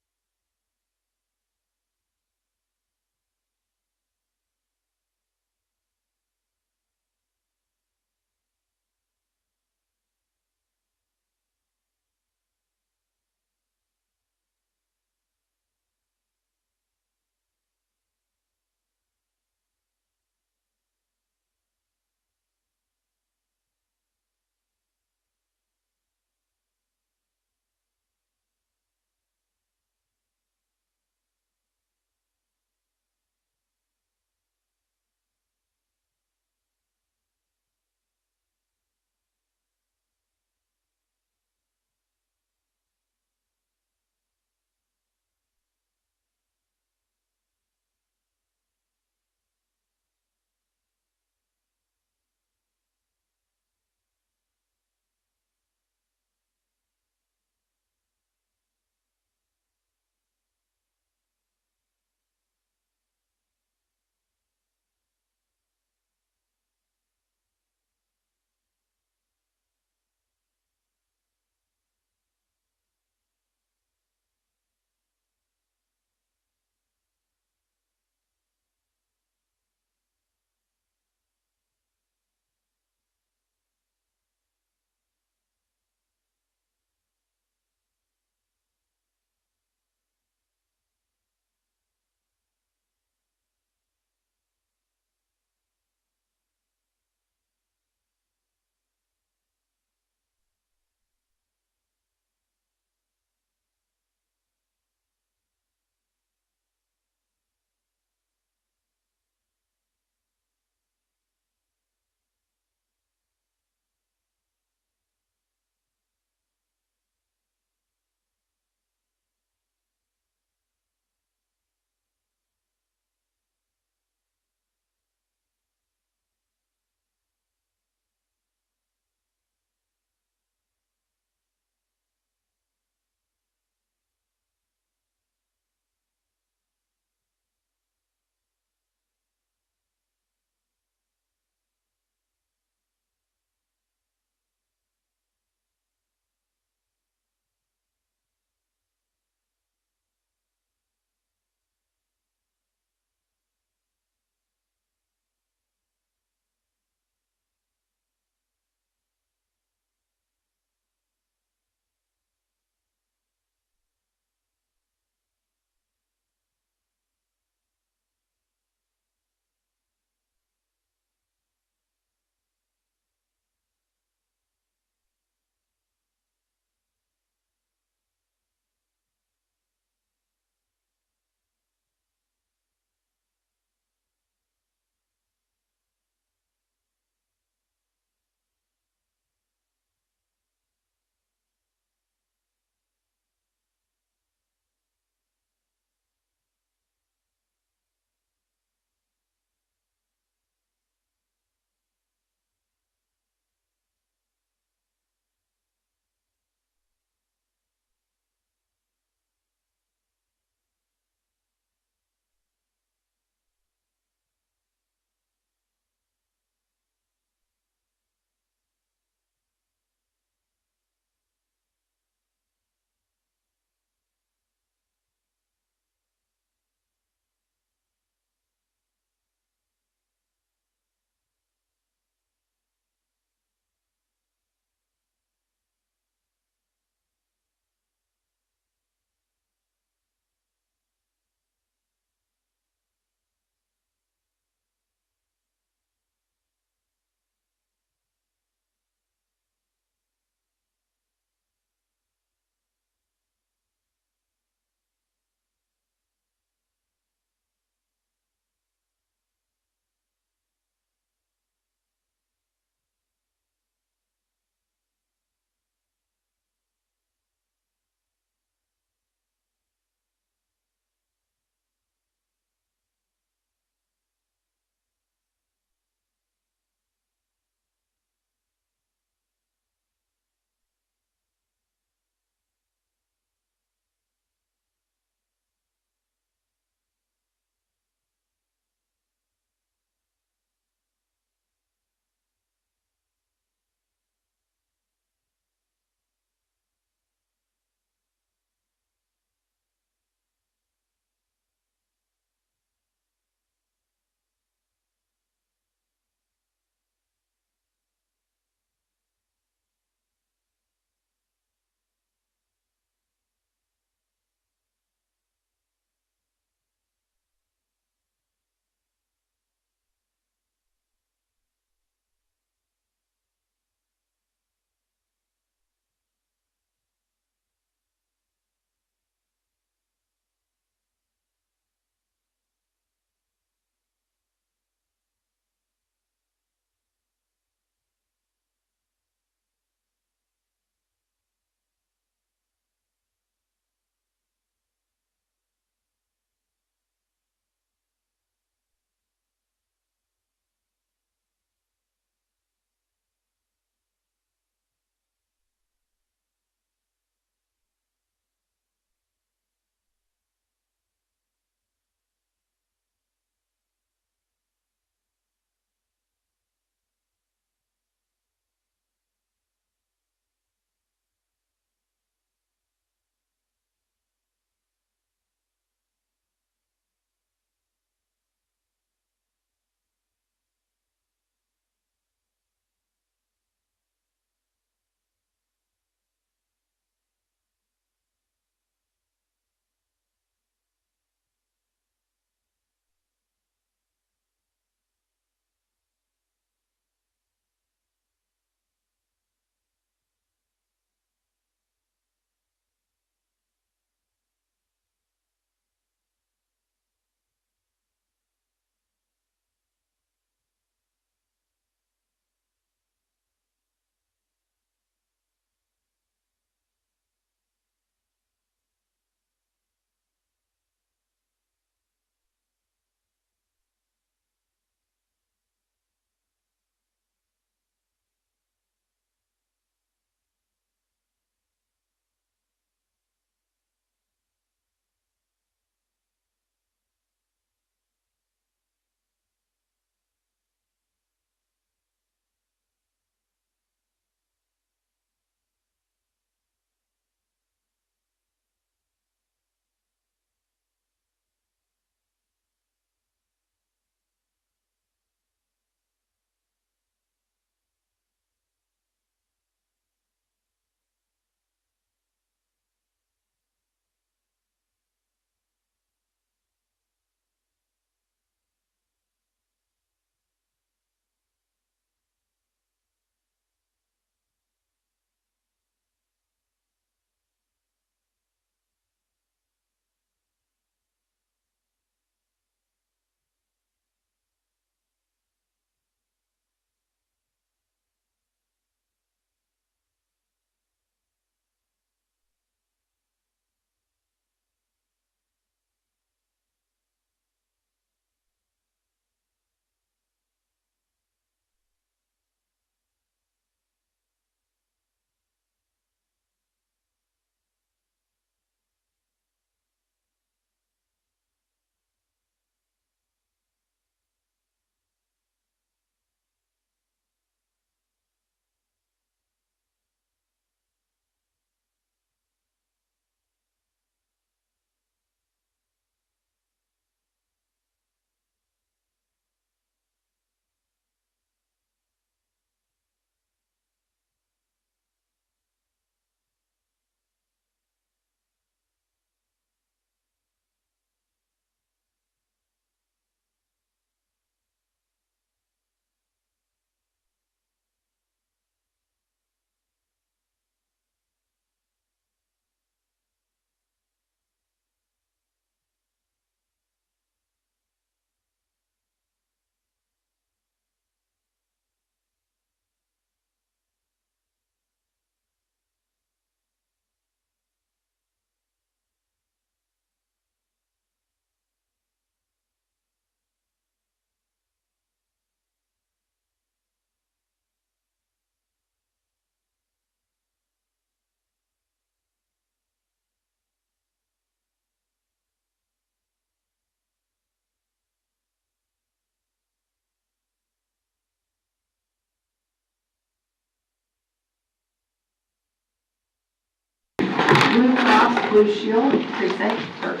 Blue Cross Blue Shield precinct clerk.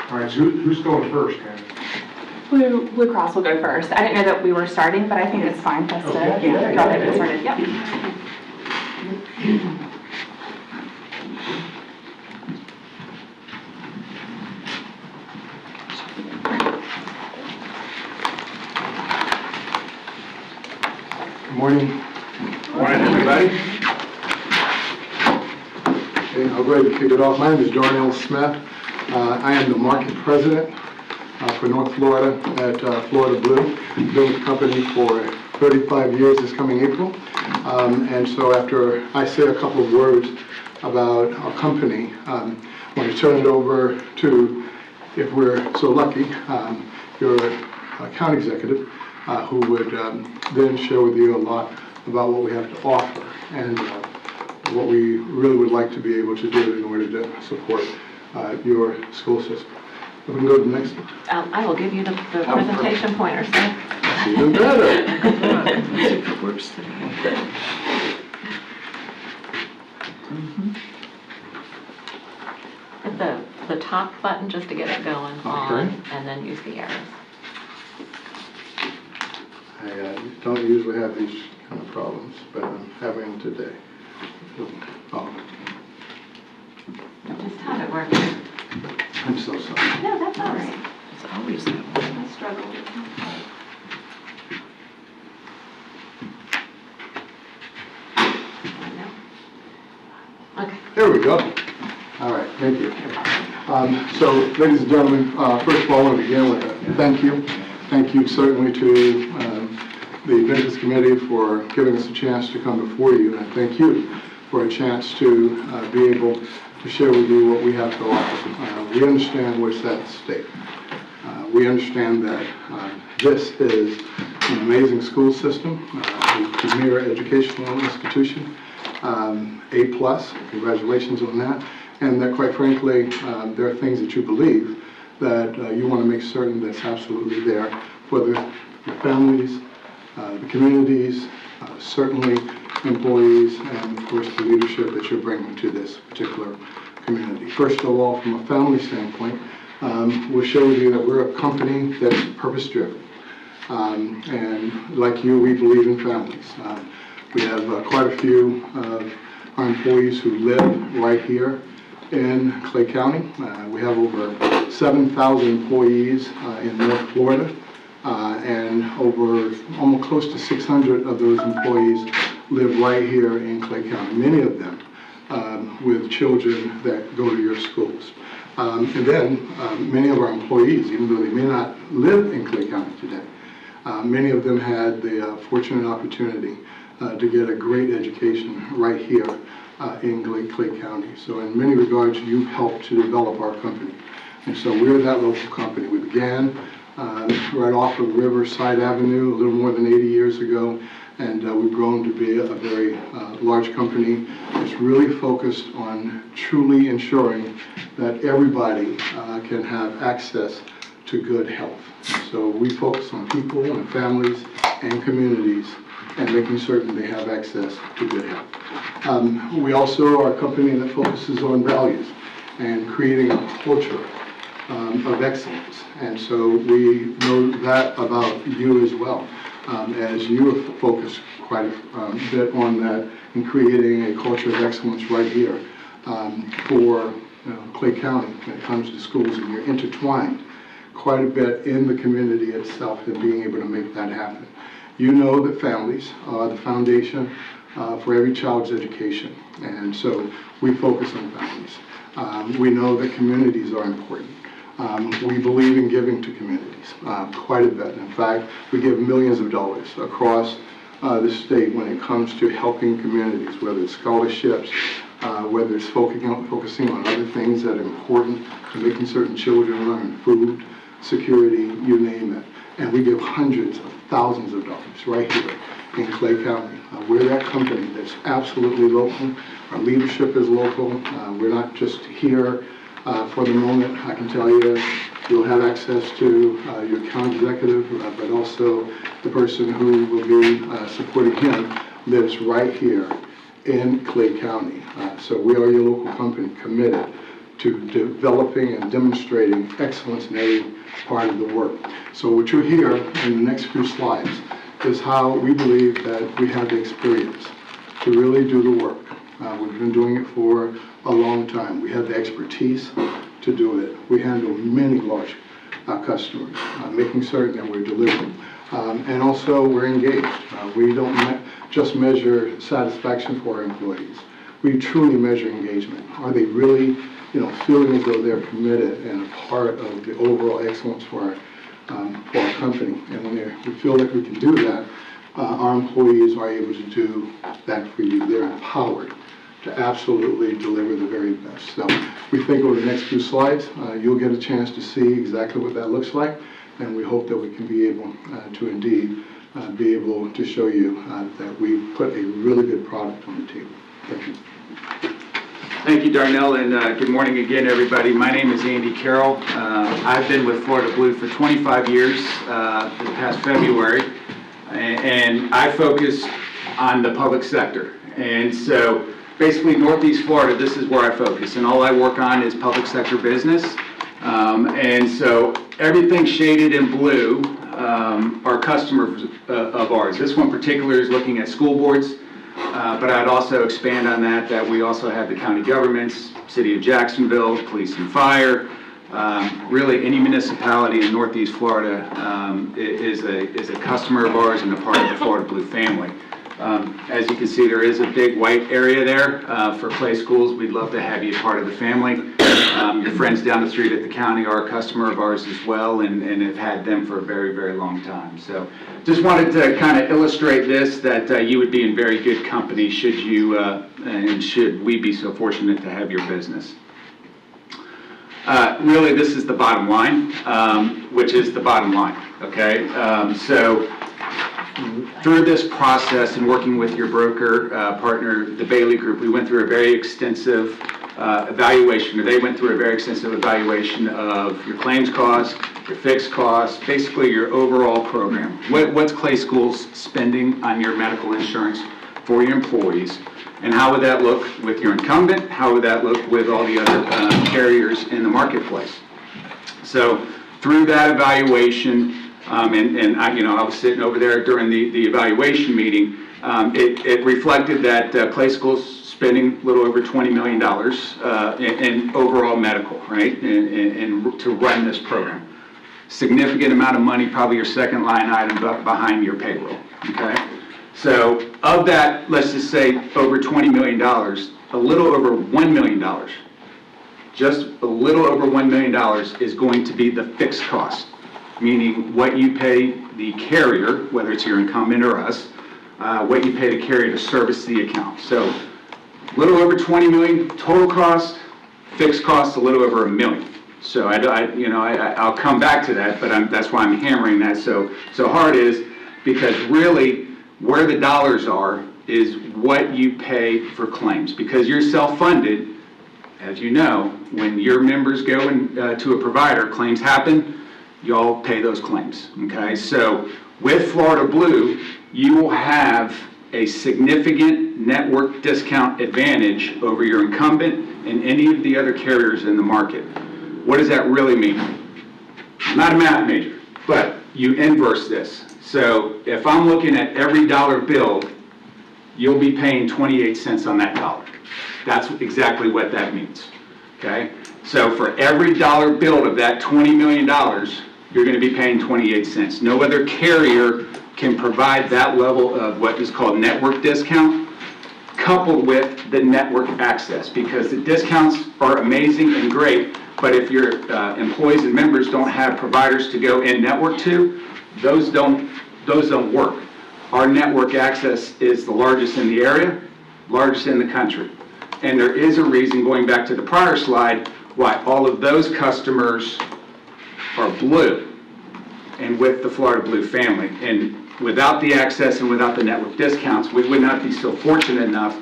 All right, so who's going first, Ken? Blue Cross will go first. I didn't know that we were starting, but I think it's fine for us to go ahead and get started. Yep. Good morning. Morning, everybody. Okay, I'll go ahead and kick it off. My name is Darnell Smith. I am the market president for North Florida at Florida Blue. Been with the company for 35 years this coming April. And so after I say a couple of words about our company, I want to turn it over to, if we're so lucky, your account executive, who would then share with you a lot about what we have to offer and what we really would like to be able to do in order to support your school system. If we can go to the next one. I will give you the presentation pointer, sir. Even better. Hit the top button just to get it going on, and then use the arrows. I don't usually have these kind of problems, but I'm having them today. Oh, Just have it work. I'm so sorry. No, that's all right. It's always that way. I struggle with Okay. There we go. All right, thank you. So, ladies and gentlemen, first of all, I want to begin with a thank you. Thank you certainly to the Business Committee for giving us a chance to come before you, and I thank you for a chance to be able to share with you what we have to offer. We understand what's at stake. We understand that this is an amazing school system, a premier educational institution, A+, congratulations on that, and that quite frankly, there are things that you believe that you want to make certain that's absolutely there for the families, the communities, certainly employees, and of course the leadership that you're bringing to this particular community. First of all, from a family standpoint, we'll share with you that we're a company that's purpose-driven. And like you, we believe in families. We have quite a few of our employees who live right here in Clay County. We have over 7,000 employees in North Florida, and over almost close to 600 of those employees live right here in Clay County, many of them with children that go to your schools. And then many of our employees, even though they may not live in Clay County today, many of them had the fortunate opportunity to get a great education right here in Clay County. So in many regards, you've helped to develop our company. And so we're that local company. We began right off of Riverside Avenue a little more than 80 years ago, and we've grown to be a very large company that's really focused on truly ensuring that everybody can have access to good health. So we focus on people and families and communities and making certain they have access to good health. We also are a company that focuses on values and creating a culture of excellence. And so we know that about you as well, as you have focused quite a bit on that in creating a culture of excellence right here for Clay County when it comes to schools, and you're intertwined quite a bit in the community itself and being able to make that happen. You know that families are the foundation for every child's education, and so we focus on families. We know that communities are important. We believe in giving to communities quite a bit. In fact, we give millions of dollars across the state when it comes to helping communities, whether it's scholarships, whether it's focusing on other things that are important to making certain children learn, food, security, you name it. And we give hundreds of thousands of dollars right here in Clay County. We're that company that's absolutely local. Our leadership is local. We're not just here for the moment. I can tell you, you'll have access to your county executive, but also the person who will be supporting him lives right here in Clay County. So we are your local company committed to developing and demonstrating excellence in every part of the work. So what you'll hear in the next few slides is how we believe that we have the experience to really do the work. We've been doing it for a long time. We have the expertise to do it. We handle many large customers, making certain that we're delivering. And also we're engaged. We don't just measure satisfaction for our employees. We truly measure engagement. Are they really, feeling as though they're committed and a part of the overall excellence for our company? And when we feel that we can do that, our employees are able to do that for you. They're empowered to absolutely deliver the very best. So we think over the next few slides, you'll get a chance to see exactly what that looks like, and we hope that we can be able to indeed be able to show you that we put a really good product on the table. Thank you. Thank you, Darnell, and good morning again, everybody. My name is Andy Carroll. I've been with Florida Blue for 25 years, this past February, and I focus on the public sector. And so basically Northeast Florida, this is where I focus, and all I work on is public sector business. And so everything shaded in blue are customers of ours. This one particular is looking at school boards. But I'd also expand on that we also have the county governments, City of Jacksonville, police and fire, really any municipality in Northeast Florida is a customer of ours and a part of the Florida Blue family. As you can see, there is a big white area there for Clay Schools. We'd love to have you part of the family. Your friends down the street at the county are a customer of ours as well, and have had them for a very, very long time. So just wanted to kind of illustrate this, that you would be in very good company should you and should we be so fortunate to have your business. Really, this is the bottom line, which is the bottom line, okay? So through this process and working with your broker partner, the Bailey Group, we went through a very extensive evaluation, or they went through a very extensive evaluation of your claims costs, your fixed costs, basically your overall program. What's Clay Schools spending on your medical insurance for your employees, and how would that look with your incumbent? How would that look with all the other carriers in the marketplace? So through that evaluation, and I was sitting over there during the evaluation meeting, it reflected that Clay Schools spending a little over $20 million in overall medical, right, and to run this program. Significant amount of money, probably your second line item behind your payroll, okay? So of that, let's just say over $20 million, a little over $1 million, just a little over $1 million is going to be the fixed cost, meaning what you pay the carrier, whether it's your incumbent or us, what you pay the carrier to service the account. So a little over 20 million total cost, fixed cost a little over $1 million. So I'll come back to that, but that's why I'm hammering that so hard, is because really where the dollars are is what you pay for claims, because you're self-funded. As you know, when your members go to a provider, claims happen, y'all pay those claims, okay? So with Florida Blue, you will have a significant network discount advantage over your incumbent and any of the other carriers in the market. What does that really mean? I'm not a math major, but you inverse this. So if I'm looking at every dollar billed, you'll be paying 28 cents on that dollar. That's exactly what that means, okay? So for every dollar billed of that $20 million, you're going to be paying 28 cents. No other carrier can provide that level of what is called network discount, coupled with the network access, because the discounts are amazing and great, but if your employees and members don't have providers to go in network to, those don't work. Our network access is the largest in the area, largest in the country. And there is a reason, going back to the prior slide, why all of those customers are blue. and with the Florida Blue family. And without the access and without the network discounts, we would not be so fortunate enough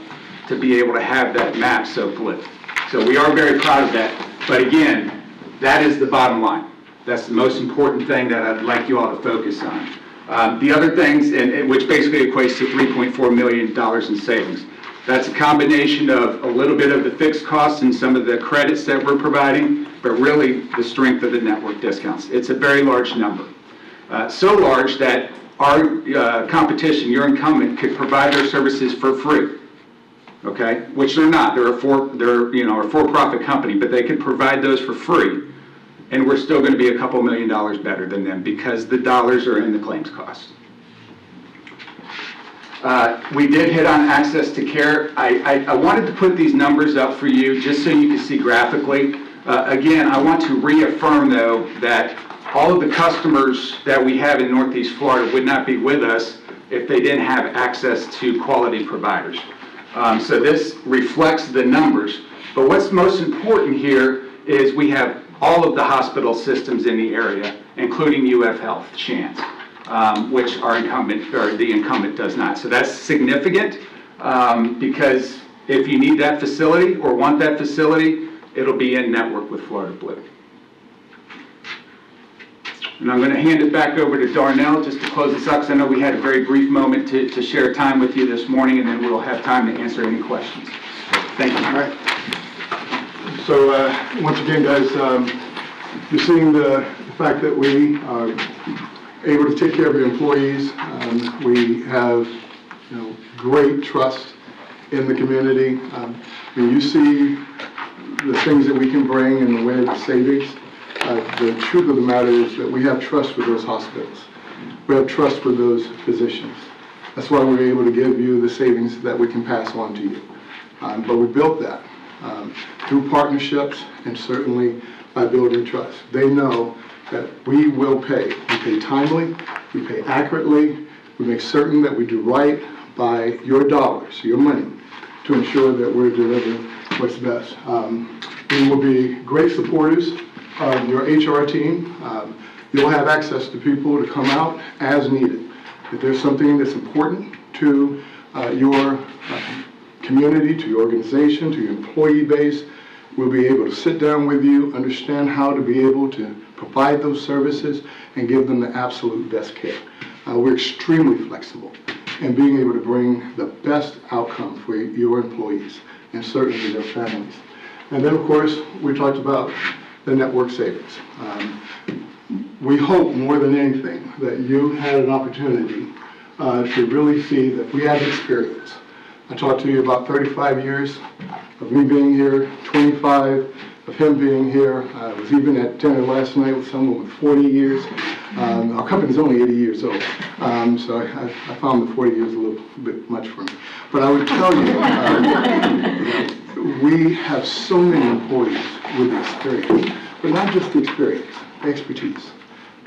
to be able to have that map so blue. So we are very proud of that. But again, that is the bottom line. That's the most important thing that I'd like you all to focus on. The other things, and which basically equates to $3.4 million in savings. That's a combination of a little bit of the fixed costs and some of the credits that we're providing, but really the strength of the network discounts. It's a very large number. So large that our competition, your incumbent, could provide their services for free. Okay, which they're not. They're a for-profit company, but they could provide those for free, and we're still going to be a couple $1 million better than them because the dollars are in the claims cost. We did hit on access to care. I wanted to put these numbers up for you just so you can see graphically. Again, I want to reaffirm, though, that all of the customers that we have in Northeast Florida would not be with us if they didn't have access to quality providers. So this reflects the numbers. But what's most important here is we have all of the hospital systems in the area, including UF Health, Chance, which our incumbent, or the incumbent, does not. So that's significant because if you need that facility or want that facility, it'll be in network with Florida Blue. And I'm going to hand it back over to Darnell just to close this up, because I know we had a very brief moment to share time with you this morning, and then we'll have time to answer any questions. Thank you. All right. So once again, guys, you're seeing the fact that we are able to take care of your employees. We have great trust in the community. When you see the things that we can bring in the way of the savings, the truth of the matter is that we have trust with those hospitals. We have trust with those physicians. That's why we're able to give you the savings that we can pass on to you. But we built that through partnerships and certainly by building trust. They know that we will pay. We pay timely, we pay accurately, we make certain that we do right by your dollars, your money, to ensure that we're delivering what's best. We will be great supporters of your HR team. You'll have access to people to come out as needed. If there's something that's important to your community, to your organization, to your employee base, we'll be able to sit down with you, understand how to be able to provide those services and give them the absolute best care. We're extremely flexible in being able to bring the best outcome for your employees and certainly their families. And then, of course, we talked about the network savings. We hope more than anything that you had an opportunity to really see that we have experience. I talked to you about 35 years of me being here, 25 of him being here. I was even at dinner last night with someone with 40 years. Our company's only 80 years old, so I found the 40 years a little bit much for me. But I would tell you, we have so many employees with experience, but not just the experience, expertise.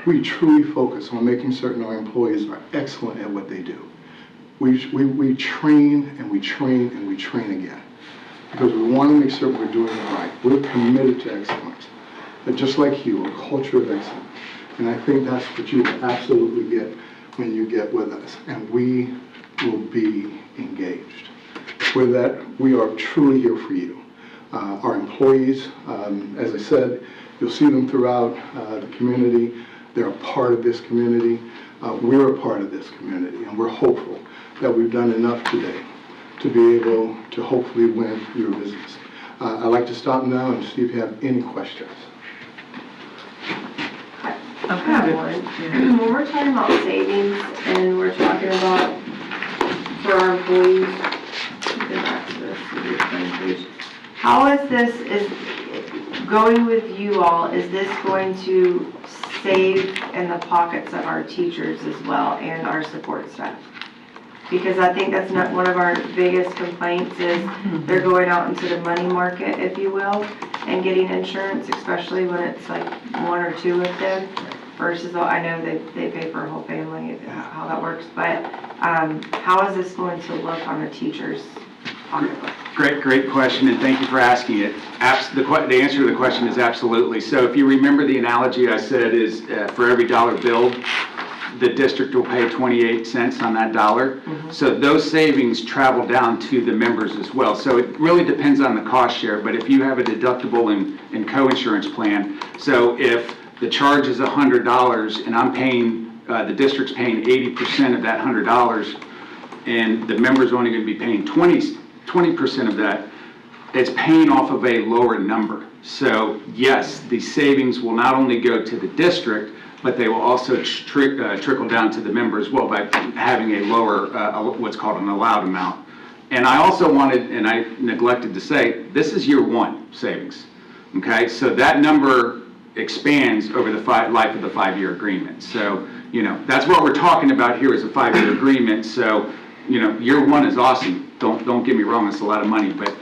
We truly focus on making certain our employees are excellent at what they do. We train and we train and we train again because we want to make certain we're doing it right. We're committed to excellence. But just like you, a culture of excellence. And I think that's what you absolutely get when you get with us. And we will be engaged. With that, we are truly here for you. Our employees, as I said, you'll see them throughout the community. They're a part of this community. We're a part of this community, and we're hopeful that we've done enough today to be able to hopefully win your business. I'd like to stop now and see if you have any questions. I have one. When we're talking about savings and we're talking about for our employees, go back to this, how is this going with you all? Is this going to save in the pockets of our teachers as well and our support staff? Because I think that's not one of our biggest complaints is they're going out into the money market, if you will, and getting insurance, especially when it's like one or two of them versus, I know they pay for a whole family, how that works, but how is this going to look on the teachers' Great question, and thank you for asking it. The answer to the question is absolutely. So if you remember the analogy I said is for every dollar billed, the district will pay 28 cents on that dollar. So those savings travel down to the members as well. So it really depends on the cost share, but if you have a deductible and co-insurance plan, so if the charge is $100 and I'm paying, the district's paying 80% of that $100, and the member's only going to be paying 20% of that, it's paying off of a lower number. So yes, the savings will not only go to the district, but they will also trickle down to the member as well by having a lower, what's called an allowed amount. And I also wanted, and I neglected to say, this is year one savings, okay? So that number expands over the life of the 5-year agreement. So, that's what we're talking about here is a 5-year agreement. So, year one is awesome. Don't get me wrong, it's a lot of money, but,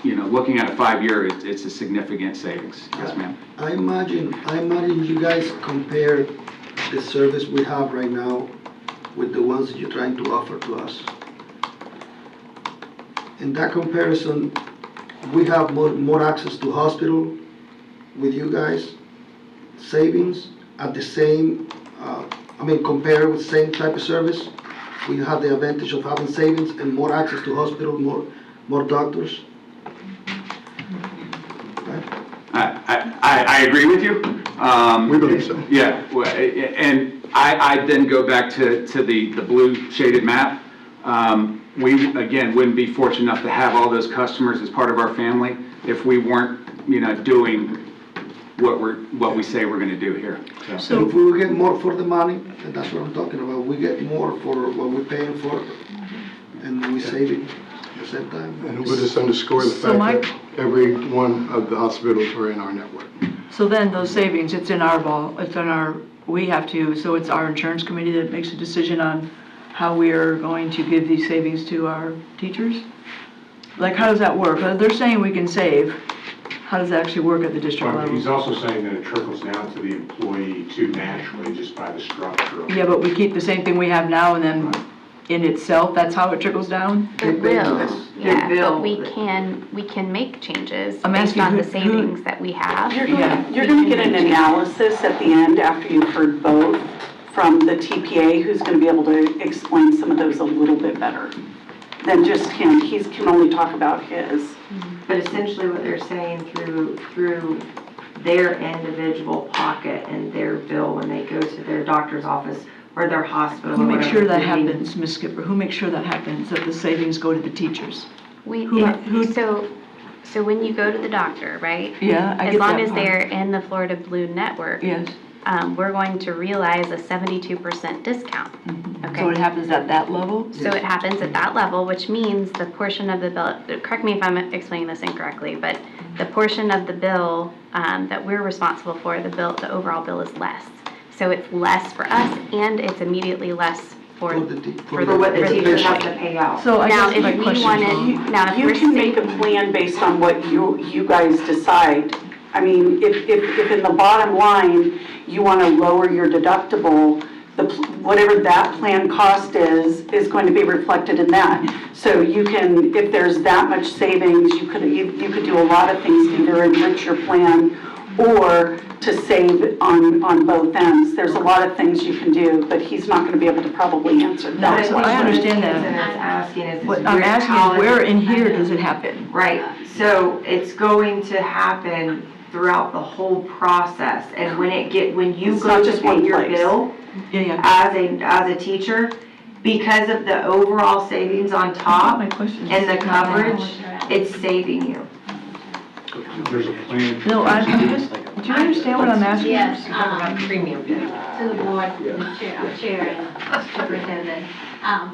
looking at a 5-year, it's a significant savings. Yes, ma'am. I imagine you guys compare the service we have right now with the ones that you're trying to offer to us. In that comparison, we have more access to hospital with you guys, savings at the same, compared with same type of service. We have the advantage of having savings and more access to hospital, more doctors. I agree with you. We believe so. Yeah, and I then go back to the blue shaded map. We, again, wouldn't be fortunate enough to have all those customers as part of our family if we weren't, doing what we say we're going to do here. So if we will get more for the money, and that's what I'm talking about, we get more for what we're paying for, and we save it at the same time. And we'll just underscore the fact that every one of the hospitals are in our network. So then those savings, it's in our, so it's our insurance committee that makes a decision on how we are going to give these savings to our teachers? Like, how does that work? They're saying we can save. How does that actually work at the district But level? he's also saying that it trickles down to the employee too naturally, just by the structure. Yeah, but we keep the same thing we have now, and then in itself, that's how it trickles down? It will, yeah, bill. but we can make changes I'm based asking on the who- savings that we have. You're going to get an analysis at the end after you've heard both from the TPA, who's going to be able to explain some of those a little bit better than just him. He can only talk about his. But essentially what they're saying through their individual pocket and their bill when they go to their doctor's office or their hospital. Who or makes whatever, sure that they- happens, Ms. Skipper? Who makes sure that happens, that the savings go to the teachers? So when you go to the doctor, right? Yeah, I As get long that as part. they're in the Florida Blue Network. Yes. We're going to realize a 72% discount. Okay. So it happens at that level? So it happens at that level, which means the portion of the bill, correct me if I'm explaining this incorrectly, but the portion of the bill that we're responsible for, the overall bill is less. So it's less for us and it's immediately less for what the teachers have to pay out. So I now, guess if my we question wanted, now if You we're can make a plan based on what you guys decide. I mean, if in the bottom line, you want to lower your deductible, whatever that plan cost is going to be reflected in that. So you can, if there's that much savings, you could do a lot of things to either enrich your plan or to save on both ends. There's a lot of things you can do, but he's not going to be able to probably answer that. No, I understand that. What I'm asking is where in here does it happen? Right, so it's going to happen throughout the whole process, and when you It's go not to just pay one your place. bill as a teacher, because of the overall savings on top and the coverage, it's saving you. There's a plan. No, I'm just, do you understand what I'm asking? Yes, premium pay. to the board, the chair and superintendent.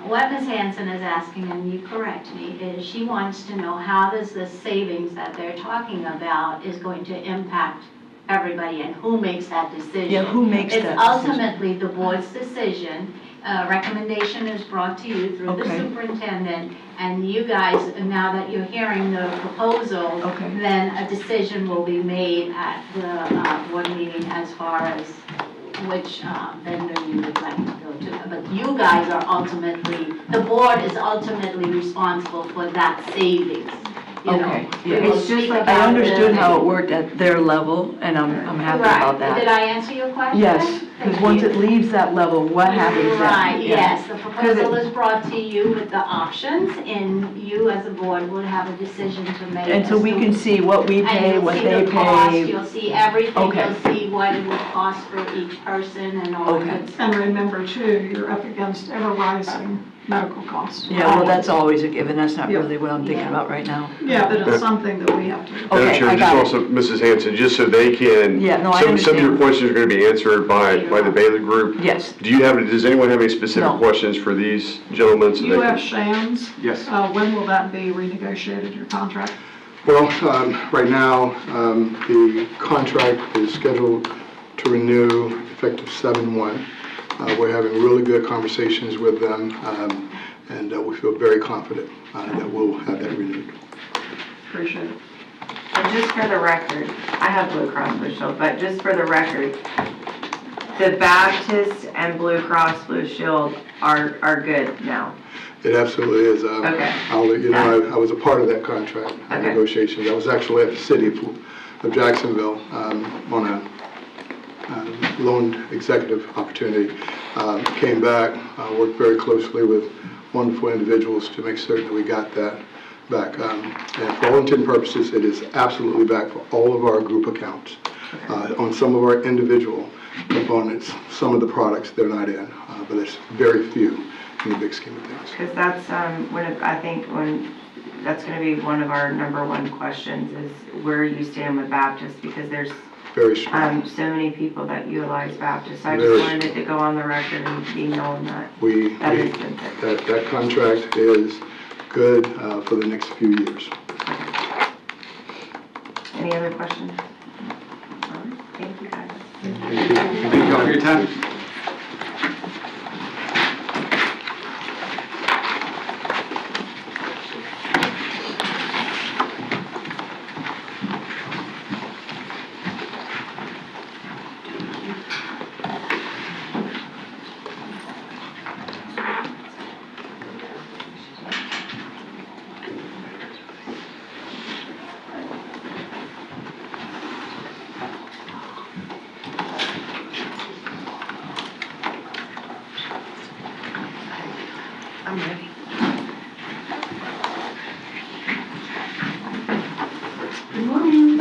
What Ms. Hanson is asking, and you correct me, is she wants to know how does the savings that they're talking about is going to impact everybody and who makes that decision? Yeah, who makes that decision? It's ultimately the board's decision. Recommendation is brought to you through the superintendent, and you guys, now that you're hearing the proposal, then a decision will be made at the board meeting as far as which vendor you would like to go to. But you guys are ultimately, the board is ultimately responsible for that savings, you know. Okay, We will speak I about understood the- how it worked at their level, and I'm happy about Right. Did that. I answer your question? Yes, because Thank once you. it leaves that level, what happens then? Right, Yeah. yes, the proposal is brought to you with the options, and you as a board will have a decision to make. And so as we to- can see what we pay, what they And you'll see the cost, pay. you'll see everything, Okay. you'll see what it would cost for each person and all that good stuff. And remember too, you're up against ever-rising medical costs. Yeah, well, that's always a given, that's not Yeah. really what I'm thinking about right now. Yeah, but it's something that we have to. Okay, Madam Chair, I just got it. also, Mrs. Hanson, just so they can, Yeah, no, I some of understand. your questions are going to be answered by the Bailey Group. Yes. Does anyone have any specific No. questions for these gentlemen? So they UF can- Shands? Yes. When will that be renegotiated, your contract? Well, right now, the contract is scheduled to renew effective 7/1. We're having really good conversations with them, and we feel very confident that we'll have that renewed. Appreciate it. And just for the record, I have Blue Cross Blue Shield, but just for the record, the Baptist and Blue Cross Blue Shield are good now. It absolutely is. Okay. I'll let you know, I was a part of that contract negotiations. I was actually at the city of Jacksonville on a loan executive opportunity. Came back, worked very closely with wonderful individuals to make certain that we got that back. And for all intent and purposes, it is absolutely back for all of our group accounts. On some of our individual components, some of the products they're not in, but it's very few in the big scheme of things. Because that's that's going to be one of our number one questions is where you stand with Baptist, because there's Very strong. so many people that utilize Baptist. I Very just wanted it to go on the record and be known that that has been fixed. That contract is good for the next few years. Any other questions? All right. Thank you, guys. Thank you all for your time. I'm ready. Good morning.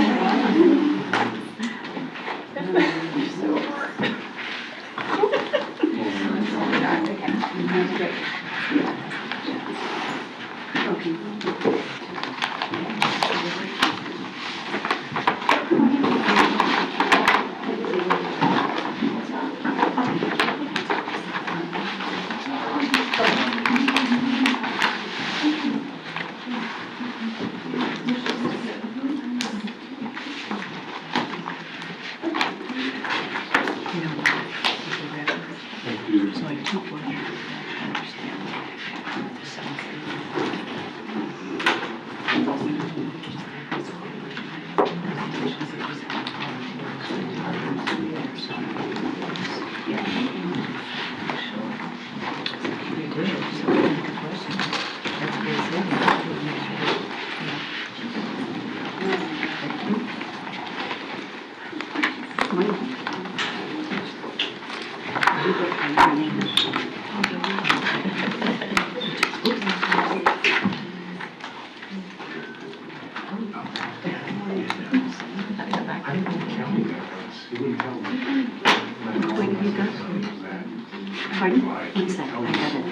Pardon? One second, I got it.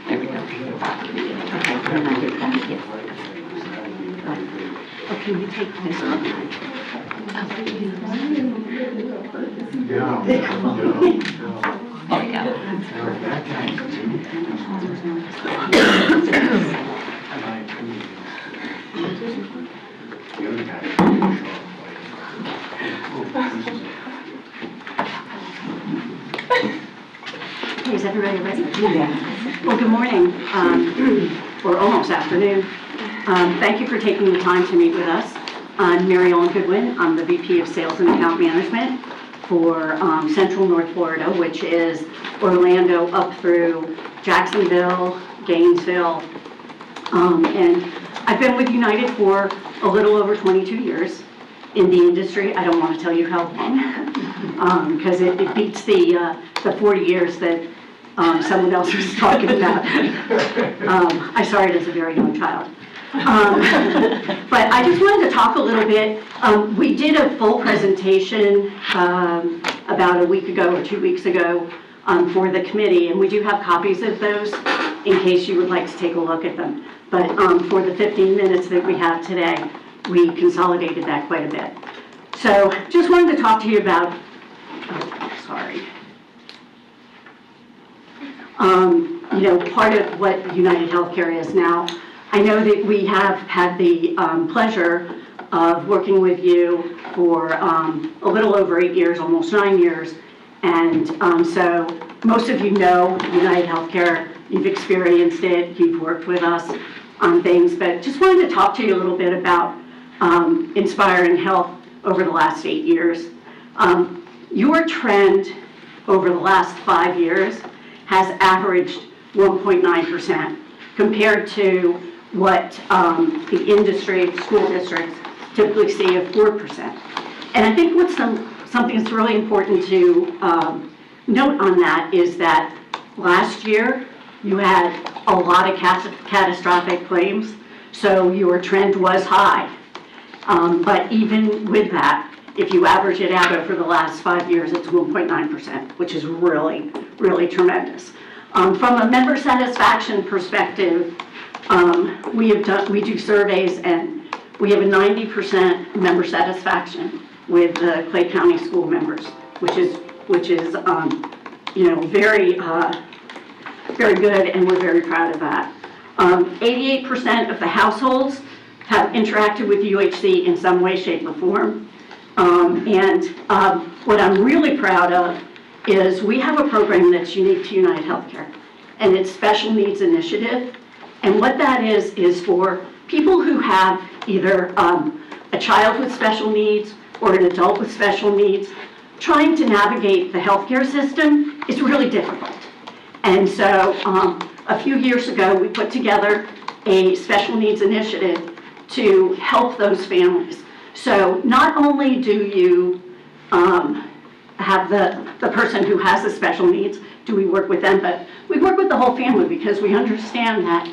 There we go. Okay, then I get that, yes. Oh, can you take this one? There we go. Is everybody ready? Yeah. Well, good morning, or almost afternoon. Thank you for taking the time to meet with us. I'm Mary Ellen Goodwin. I'm the VP of Sales and Account Management for Central North Florida, which is Orlando up through Jacksonville, Gainesville. And I've been with United for a little over 22 years in the industry. I don't want to tell you how long, because it beats the 40 years that someone else was talking about. I started as a very young child. But I just wanted to talk a little bit. We did a full presentation about a week ago or 2 weeks ago for the committee, and we do have copies of those in case you would like to take a look at them. But for the 15 minutes that we have today, we consolidated that quite a bit. So just wanted to talk to you about, part of what United Healthcare is now. I know that we have had the pleasure of working with you for a little over 8 years, almost 9 years. And so most of you know United Healthcare, you've experienced it, you've worked with us on things, but just wanted to talk to you a little bit about Inspiring Health over the last 8 years. Your trend over the last 5 years has averaged 1.9% compared to what the industry, school districts typically see of 4%. And I think what's something that's really important to note on that is that last year you had a lot of catastrophic claims, so your trend was high. But even with that, if you average it out over the last 5 years, it's 1.9%, which is really, really tremendous. From a member satisfaction perspective, we do surveys, and we have a 90% member satisfaction with the Clay County school members, which is very very good, and we're very proud of that. 88% of the households have interacted with UHC in some way, shape, or form. What I'm really proud of is we have a program that's unique to United Healthcare, and it's Special Needs Initiative. And what that is for people who have either a child with special needs or an adult with special needs. Trying to navigate the healthcare system is really difficult. And so a few years ago, we put together a special needs initiative to help those families. So not only do you have the person who has the special needs, do we work with them, but we work with the whole family, because we understand that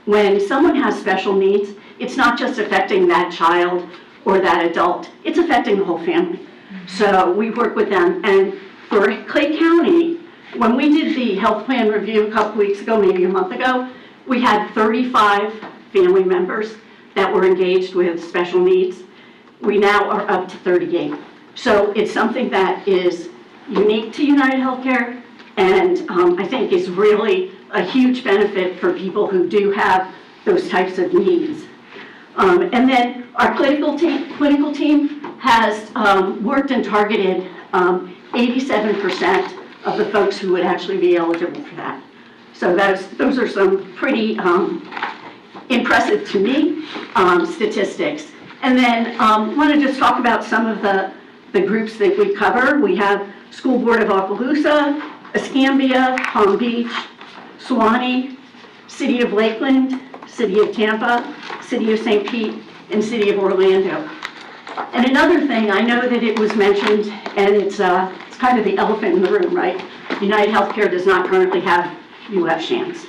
when someone has special needs, it's not just affecting that child or that adult, it's affecting the whole family. So we work with them. And for Clay County, when we did the health plan review a couple weeks ago, maybe a month ago, we had 35 family members that were engaged with special needs. We now are up to 38. So it's something that is unique to United Healthcare, and I think is really a huge benefit for people who do have those types of needs. And then our clinical team has worked and targeted 87% of the folks who would actually be eligible for that. So those are some pretty impressive to me statistics. And then want to just talk about some of the groups that we cover. We have School Board of Okaloosa, Escambia, Palm Beach, Suwannee, City of Lakeland, City of Tampa, City of St. Pete, and City of Orlando. And another thing, I know that it was mentioned, and it's kind of the elephant in the room, right? United Healthcare does not currently have UF Shands.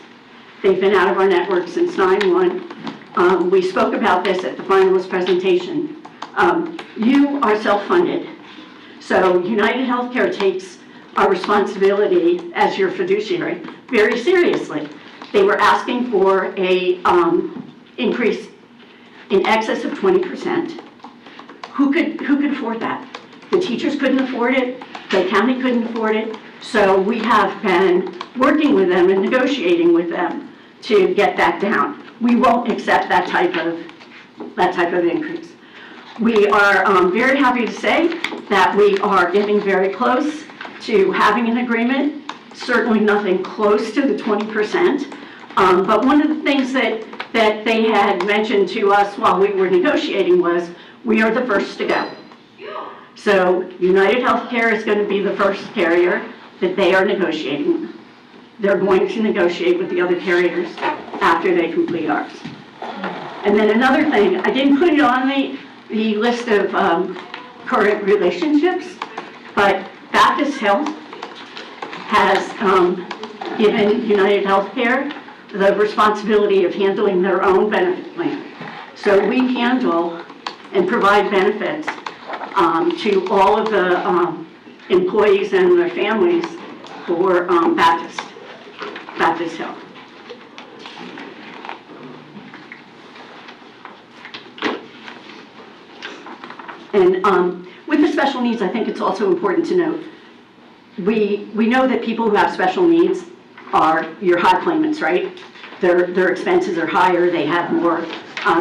They've been out of our network since 9/1. We spoke about this at the finalist presentation. You are self-funded. So United Healthcare takes our responsibility as your fiduciary very seriously. They were asking for a increase in excess of 20%. Who could afford that? The teachers couldn't afford it, the county couldn't afford it, so we have been working with them and negotiating with them to get that down. We won't accept that type of increase. We are very happy to say that we are getting very close to having an agreement, certainly nothing close to the 20%. But one of the things that they had mentioned to us while we were negotiating was, we are the first to go. So United Healthcare is going to be the first carrier that they are negotiating. They're going to negotiate with the other carriers after they complete ours. And then another thing, I didn't put it on the list of current relationships, but Baptist Health has given United Healthcare the responsibility of handling their own benefit plan. So we handle and provide benefits to all of the employees and their families for Baptist Health. And with the special needs, I think it's also important to note, we know that people who have special needs are your high claimants, right? Their expenses are higher, they have more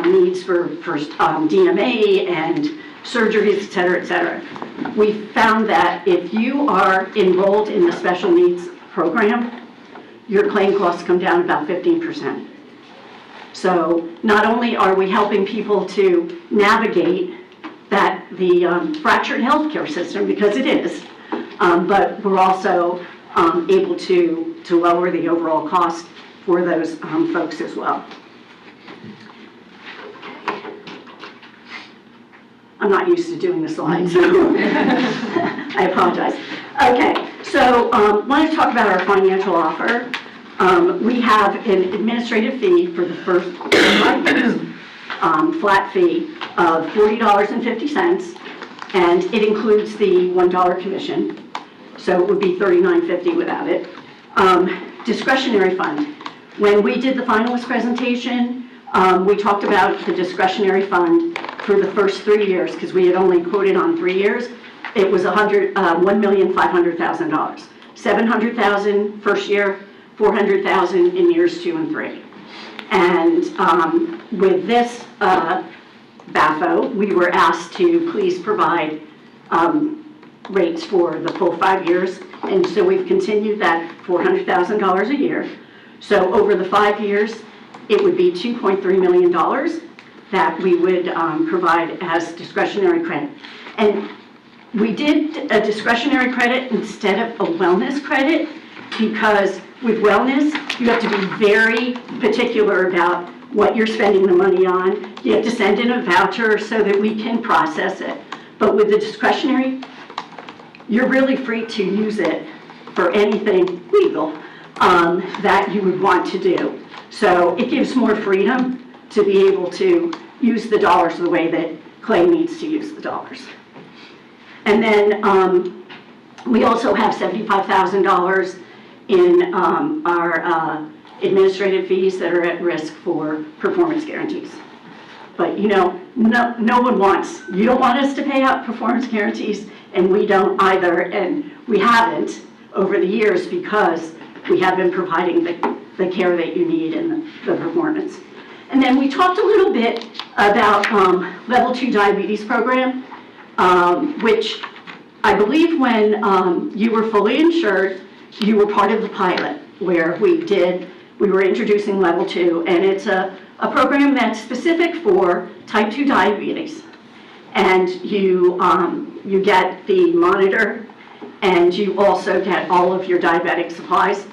needs for DMA and surgeries, et cetera, et cetera. We found that if you are enrolled in the special needs program, your claim costs come down about 15%. So not only are we helping people to navigate the fractured healthcare system, because it is, but we're also able to lower the overall cost for those folks as well. I'm not used to doing the slides, so I apologize. Okay, so I want to talk about our financial offer. We have an administrative fee for the first 5 years, flat fee of $40.50, and it includes the $1 commission, so it would be $39.50 without it. Discretionary fund. When we did the finalist presentation, we talked about the discretionary fund for the first 3 years, because we had only quoted on 3 years. It was $1,500,000. $700,000 first year, $400,000 in years 2 and 3. And with this BAFO, we were asked to please provide rates for the full 5 years. And so we've continued that $400,000 a year. So over the 5 years, it would be $2.3 million that we would provide as discretionary credit. And we did a discretionary credit instead of a wellness credit, because with wellness, you have to be very particular about what you're spending the money on. You have to send in a voucher so that we can process it. But with the discretionary, you're really free to use it for anything legal that you would want to do. So it gives more freedom to be able to use the dollars the way that Clay needs to use the dollars. And then we also have $75,000 in our administrative fees that are at risk for performance guarantees. But you know, no one wants, you don't want us to pay out performance guarantees, and we don't either, and we haven't over the years because we have been providing the care that you need and the performance. And then we talked a little bit about Level 2 Diabetes Program, which I believe when you were fully insured, you were part of the pilot where we were introducing Level 2, and it's a program that's specific for type 2 diabetes. And you get the monitor, and you also get all of your diabetic supplies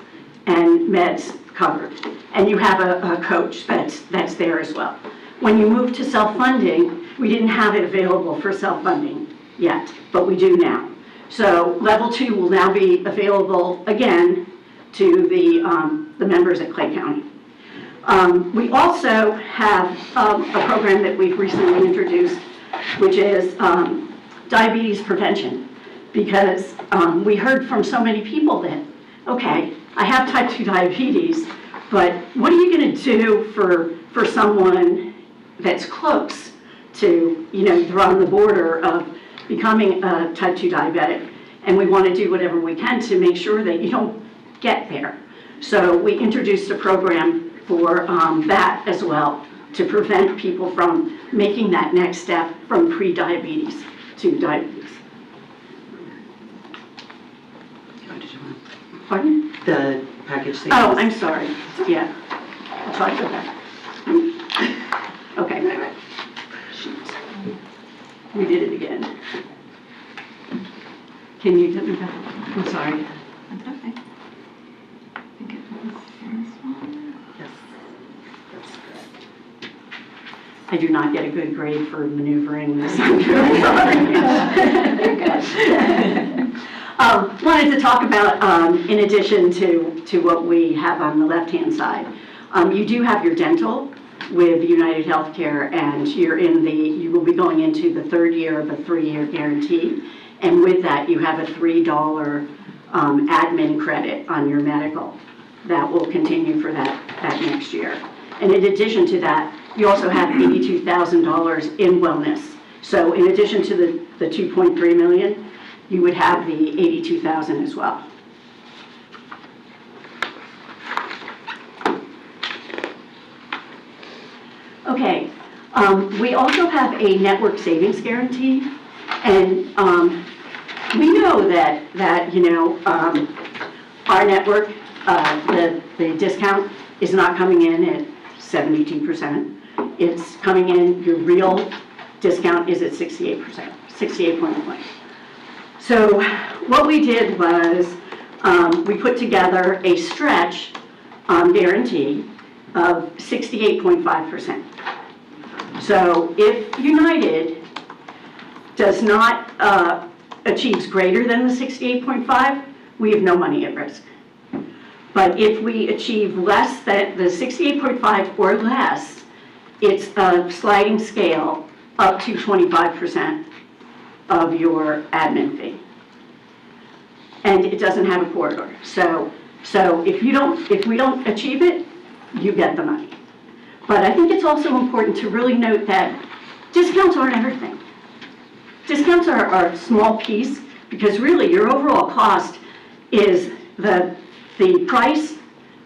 and meds covered. And you have a coach that's there as well. When you move to self-funding, we didn't have it available for self-funding yet, but we do now. So Level 2 will now be available again to the members at Clay County. We also have a program that we've recently introduced, which is diabetes prevention, because we heard from so many people that, okay, I have type 2 diabetes, but what are you going to do for someone that's close to, they're on the border of becoming a type 2 diabetic, and we want to do whatever we can to make sure that you don't get there. So we introduced a program for that as well, to prevent people from making that next step from pre-diabetes to diabetes. Pardon? The package thing. Oh, I'm sorry. Yeah. I'll try for that. Okay. We did it again. Can you get me back? I'm sorry. I do not get a good grade for maneuvering this. I'm really sorry. Wanted to talk about, in addition to what we have on the left-hand side, you do have your dental with United Healthcare, and you will be going into the third year of a 3-year guarantee. And with that, you have a $3 admin credit on your medical that will continue for that next year. And in addition to that, you also have $82,000 in wellness. So in addition to the 2.3 million, you would have the 82,000 as well. Okay, we also have a network savings guarantee, and we know that our network, the discount is not coming in at 72%. It's coming in, your real discount is at 68%, 68.1. So what we did was we put together a stretch guarantee of 68.5%. So if United does not achieves greater than the 68.5, we have no money at risk. But if we achieve less than the 68.5 or less, it's a sliding scale up to 25% of your admin fee. And it doesn't have a corridor. So if we don't achieve it, you get the money. But I think it's also important to really note that discounts aren't everything. Discounts are a small piece, because really your overall cost is the price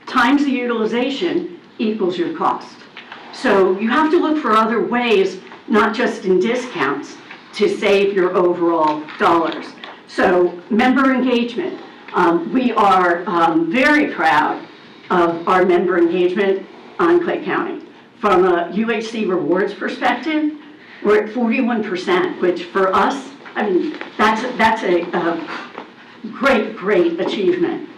times the utilization equals your cost. So you have to look for other ways, not just in discounts, to save your overall dollars. So member engagement. We are very proud of our member engagement on Clay County. From a UHC rewards perspective, we're at 41%, which for us, I mean, that's a great achievement.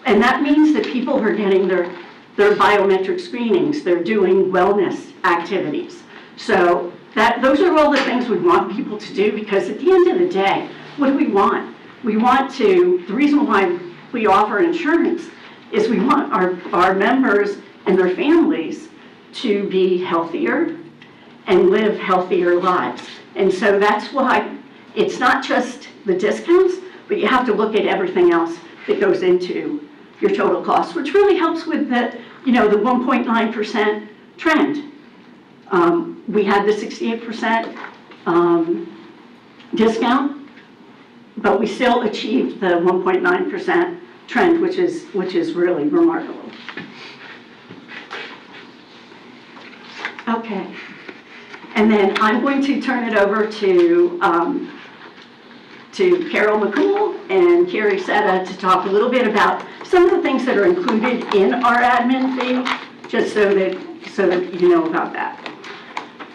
And that means that people are getting their biometric screenings, they're doing wellness activities. So those are all the things we want people to do, because at the end of the day, what do we want? We want to, the reason why we offer insurance is we want our members and their families to be healthier and live healthier lives. And so that's why it's not just the discounts, but you have to look at everything else that goes into your total cost, which really helps with the 1.9% trend. We had the 68% discount, but we still achieved the 1.9% trend, which is really remarkable. Okay, and then I'm going to turn it over to Carol McCool and Carrie Setta to talk a little bit about some of the things that are included in our admin fee, just so that you know about that.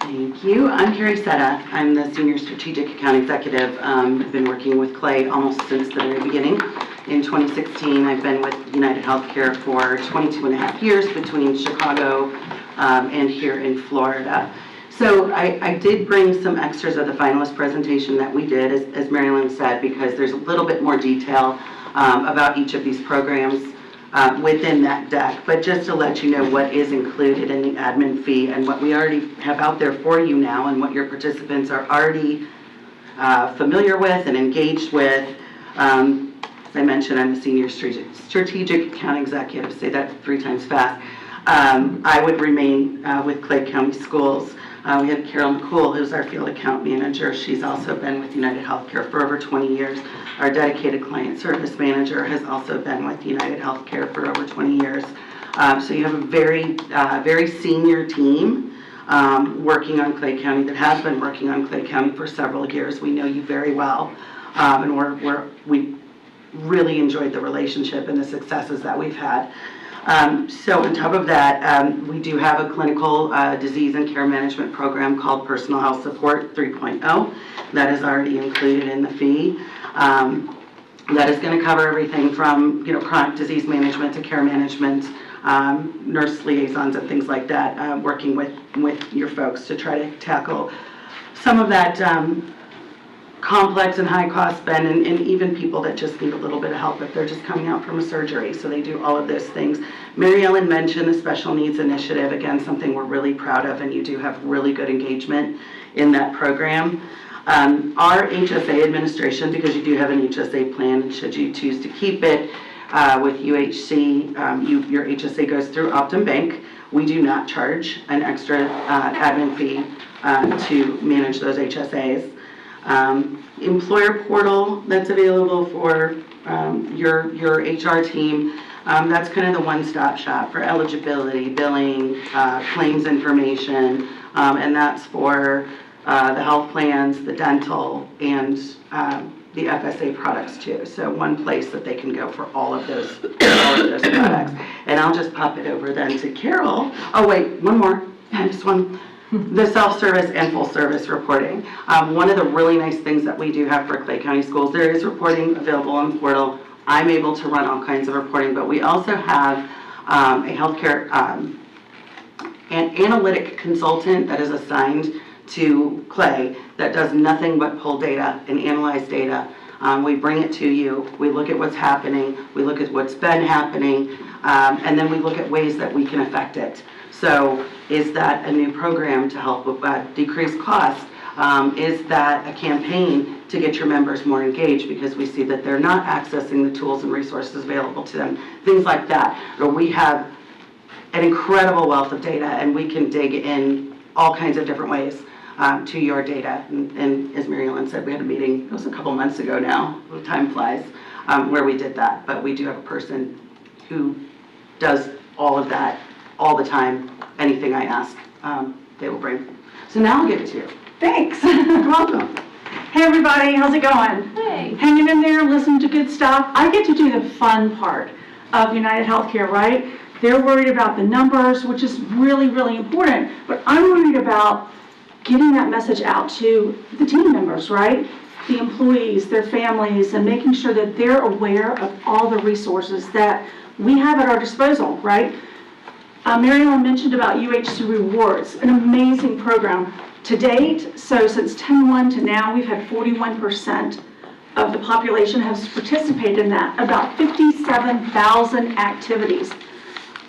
Thank you. I'm Carrie Setta. I'm the Senior Strategic Account Executive. I've been working with Clay almost since the very beginning. In 2016, I've been with United Healthcare for 22 and a half years between Chicago and here in Florida. So I did bring some extras of the finalist presentation that we did, as Marilyn said, because there's a little bit more detail about each of these programs within that deck. But just to let you know what is included in the admin fee and what we already have out there for you now, and what your participants are already familiar with and engaged with. As I mentioned, I'm the Senior Strategic Account Executive, say that 3 times fast. I would remain with Clay County Schools. We have Carol McCool, who's our Field Account Manager. She's also been with United Healthcare for over 20 years. Our dedicated Client Service Manager has also been with United Healthcare for over 20 years. So you have a very senior team working on Clay County that has been working on Clay County for several years. We know you very well, and we really enjoyed the relationship and the successes that we've had. So on top of that, we do have a clinical disease and care management program called Personal Health Support 3.0 that is already included in the fee. That is going to cover everything from, chronic disease management to care management, nurse liaisons and things like that, working with your folks to try to tackle some of that complex and high cost spend, and even people that just need a little bit of help if they're just coming out from a surgery. So they do all of those things. Mary Ellen mentioned the Special Needs Initiative, again, something we're really proud of, and you do have really good engagement in that program. Our HSA administration, because you do have an HSA plan, and should you choose to keep it with UHC, your HSA goes through Optum Bank. We do not charge an extra admin fee to manage those HSAs. Employer portal that's available for your HR team. That's kind of the one-stop shop for eligibility, billing, claims information, and that's for the health plans, the dental, and the FSA products too. So one place that they can go for all of those products. And I'll just pop it over then to Carol. Oh wait, one more. Just one. The self-service and full-service reporting. One of the really nice things that we do have for Clay County Schools, there is reporting available on the portal. I'm able to run all kinds of reporting, but we also have a healthcare an analytic consultant that is assigned to Clay that does nothing but pull data and analyze data. We bring it to you, we look at what's happening, we look at what's been happening, and then we look at ways that we can affect it. So is that a new program to help with decrease costs? Is that a campaign to get your members more engaged because we see that they're not accessing the tools and resources available to them? Things like that. Or we have an incredible wealth of data and we can dig in all kinds of different ways to your data. And as Mary Ellen said, we had a meeting, it was a couple months ago now, time flies, where we did that. But we do have a person who does all of that all the time. Anything I ask, they will bring. So now I'll give it to you. Thanks. You're welcome. Hey everybody, how's it going? Hey. Hanging in there, listening to good stuff. I get to do the fun part of United Healthcare, right? They're worried about the numbers, which is really, really important. But I'm worried about getting that message out to the team members, right? The employees, their families, and making sure that they're aware of all the resources that we have at our disposal, right? Mary Ellen mentioned about UHC Rewards, an amazing program. To date, so since 10/1 to now, we've had 41% of the population has participated in that, about 57,000 activities.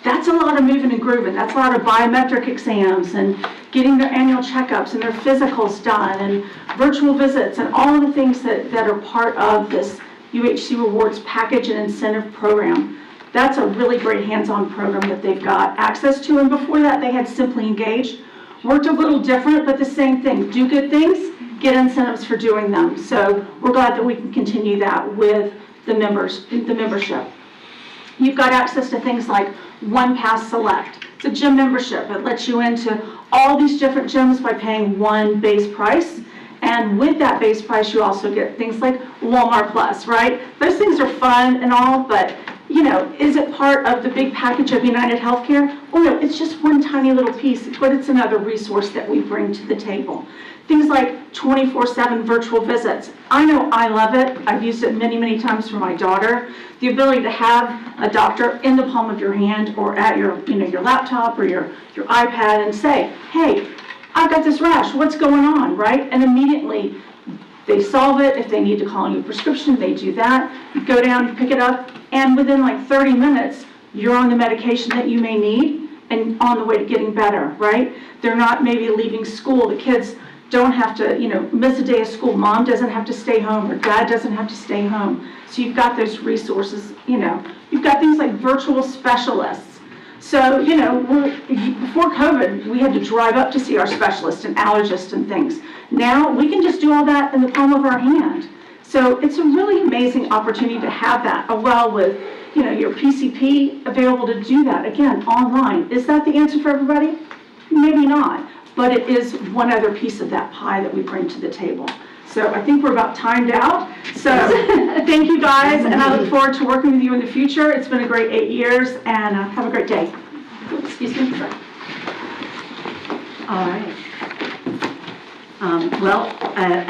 That's a lot of moving and grooving. That's a lot of biometric exams and getting their annual checkups and their physicals done and virtual visits and all of the things that are part of this UHC Rewards package and incentive program. That's a really great hands-on program that they've got access to, and before that they had Simply Engaged. Worked a little different, but the same thing. Do good things, get incentives for doing them. So we're glad that we can continue that with the membership. You've got access to things like One Pass Select. It's a gym membership. It lets you into all these different gyms by paying one base price. And with that base price, you also get things like Walmart Plus, right? Those things are fun and all, but is it part of the big package of United Healthcare? Well, no, it's just one tiny little piece, but it's another resource that we bring to the table. Things like 24/7 virtual visits. I know I love it. I've used it many, many times for my daughter. The ability to have a doctor in the palm of your hand or at your laptop or your iPad and say, hey, I've got this rash, what's going on, right? And immediately they solve it. If they need to call a new prescription, they do that. You go down, you pick it up, and within like 30 minutes, you're on the medication that you may need and on the way to getting better, right? They're not maybe leaving school. The kids don't have to, miss a day of school. Mom doesn't have to stay home or dad doesn't have to stay home. So you've got those resources, You've got things like virtual specialists. So, before COVID, we had to drive up to see our specialists and allergists and things. Now, we can just do all that in the palm of our hand. So it's a really amazing opportunity to have that, well with, your PCP available to do that, again, online. Is that the answer for everybody? Maybe not, but it is one other piece of that pie that we bring to the table. So I think we're about timed out. So thank you guys, and I look forward to working with you in the future. It's been a great 8 years, and have a great day. Excuse me. Sorry. All right.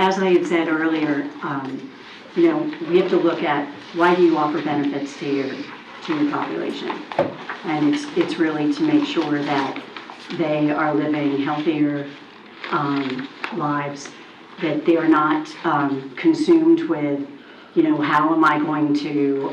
As I had said earlier, we have to look at, why do you offer benefits to your population? And it's really to make sure that they are living healthier lives, that they are not consumed with, how am I going to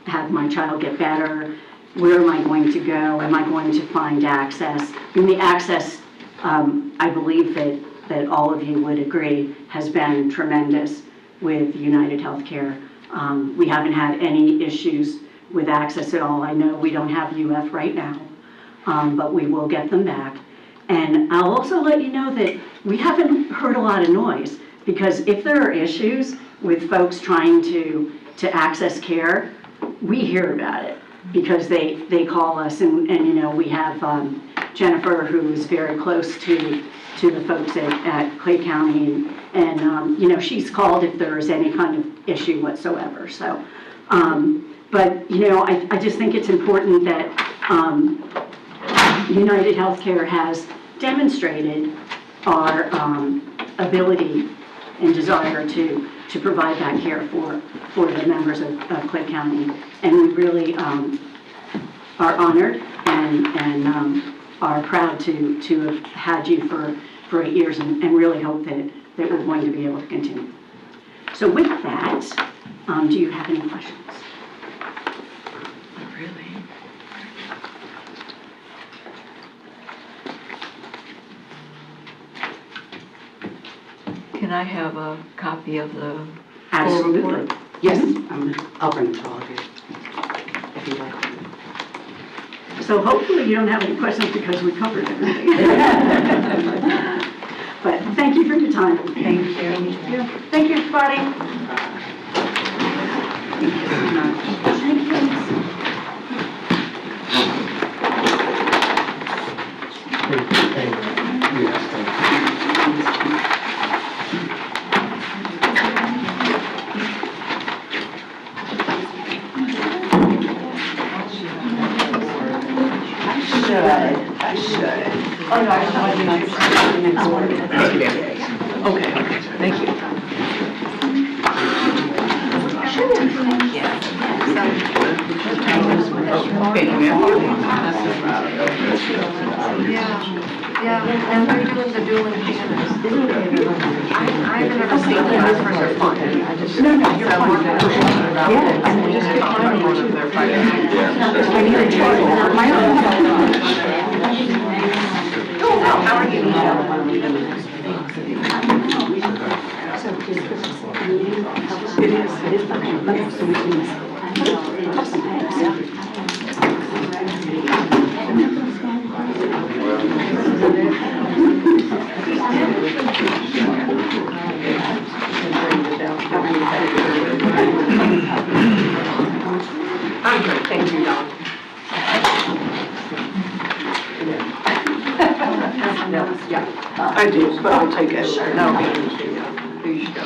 have my child get better? Where am I going to go? Am I going to find access? The access, I believe that all of you would agree, has been tremendous with United Healthcare. We haven't had any issues with access at all. I know we don't have UF right now, but we will get them back. And I'll also let you know that we haven't heard a lot of noise, because if there are issues with folks trying to access care, we hear about it, because they call us, and we have Jennifer, who is very close to the folks at Clay County, and she's called if there's any kind of issue whatsoever. So, but I just think it's important that United Healthcare has demonstrated our ability and desire to provide that care for the members of Clay County, and we really are honored and are proud to have had you for 8 years, and really hope that we're going to be able to continue. So with that, do you have any questions? Not really. Can I have a copy of the full Absolutely. report? Yes, I'll bring it to all of you, if you'd like. So hopefully you don't have any questions, because we covered everything. But thank you for your time. Thank you. Yeah. Thank you, everybody. Thank you so much. Thank you. I should. Oh, no, I just wanted to next one. Okay, thank you. Yeah, and they're doing the dueling pianos. I've never seen that for their fun. No, you're fine. Yeah, and just get mine one of their fighting. I need a choice. My own. Oh, how are you? I'm good, thank you, Don. I do, but I'll take it. No, here you go.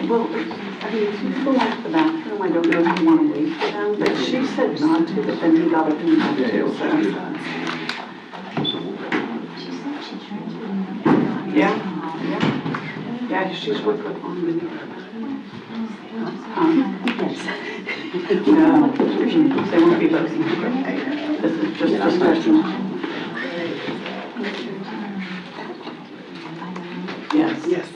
Well, I mean, if you go out to the bathroom, I don't know if you want to wait for them, but she said not to, but then he got up and had to, so. Yeah, she's worked with on the. Yes. No, they won't be voting. This is just discussion. Yes. Yes.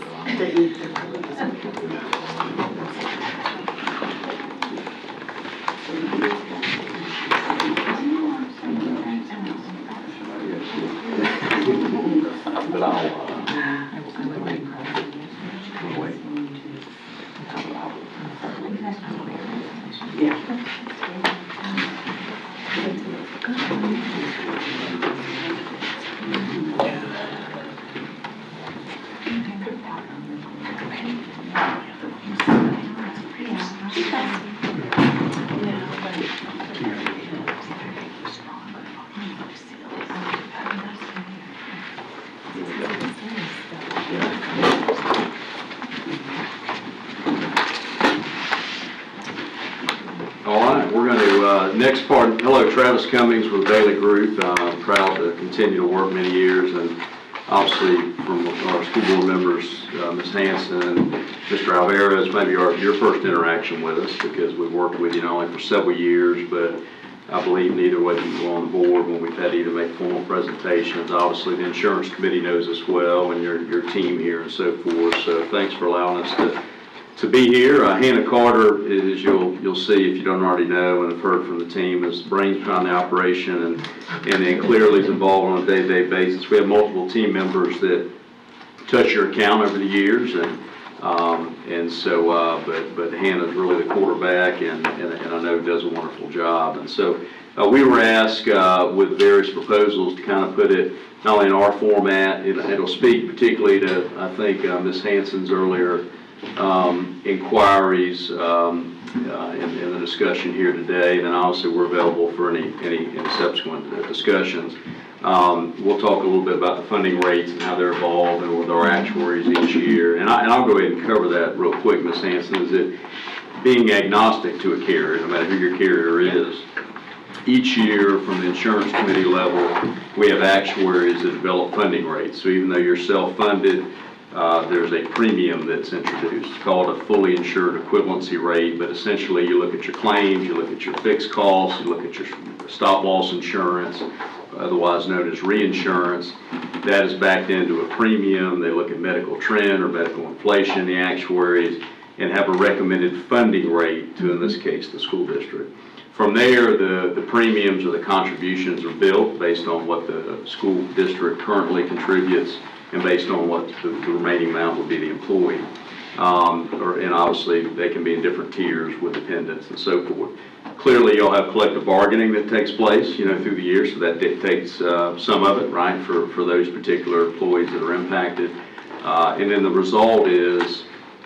All right, we're going to, next part, hello, Travis Cummings with Bailey Group. Proud to continue to work many years, and obviously from our school board members, Ms. Hanson and Mr. Alvarez, maybe your first interaction with us, because we've worked with you not only for several years, but I believe neither whether you were on the board when we've had to either make formal presentations. Obviously, the insurance committee knows us well, and your team here and so forth. So thanks for allowing us to be here. Hannah Carter, as you'll see if you don't already know and have heard from the team, is brains behind the operation and then clearly is involved on a day-to-day basis. We have multiple team members that touch your account over the years, and so but Hannah's really the quarterback, and I know does a wonderful job. And so we were asked with various proposals to kind of put it not only in our format, it'll speak particularly to, I think, Ms. Hanson's earlier inquiries in the discussion here today. Then obviously we're available for any subsequent discussions. We'll talk a little bit about the funding rates and how they're evolving with our actuaries each year. And I'll go ahead and cover that real quick, Ms. Hanson, is that being agnostic to a carrier, no matter who your carrier is, each year from the insurance committee level, we have actuaries that develop funding rates. So even though you're self-funded, there's a premium that's introduced. It's called a fully insured equivalency rate, but essentially you look at your claims, you look at your fixed costs, you look at your stop-loss insurance, otherwise known as reinsurance. That is backed into a premium. They look at medical trend or medical inflation, the actuaries, and have a recommended funding rate to, in this case, the school district. From there, the premiums or the contributions are built based on what the school district currently contributes and based on what the remaining amount would be the employee. And obviously, they can be in different tiers with dependents and so forth. Clearly, you'll have collective bargaining that takes place, through the year, so that dictates some of it, right, for those particular employees that are impacted. And then the result is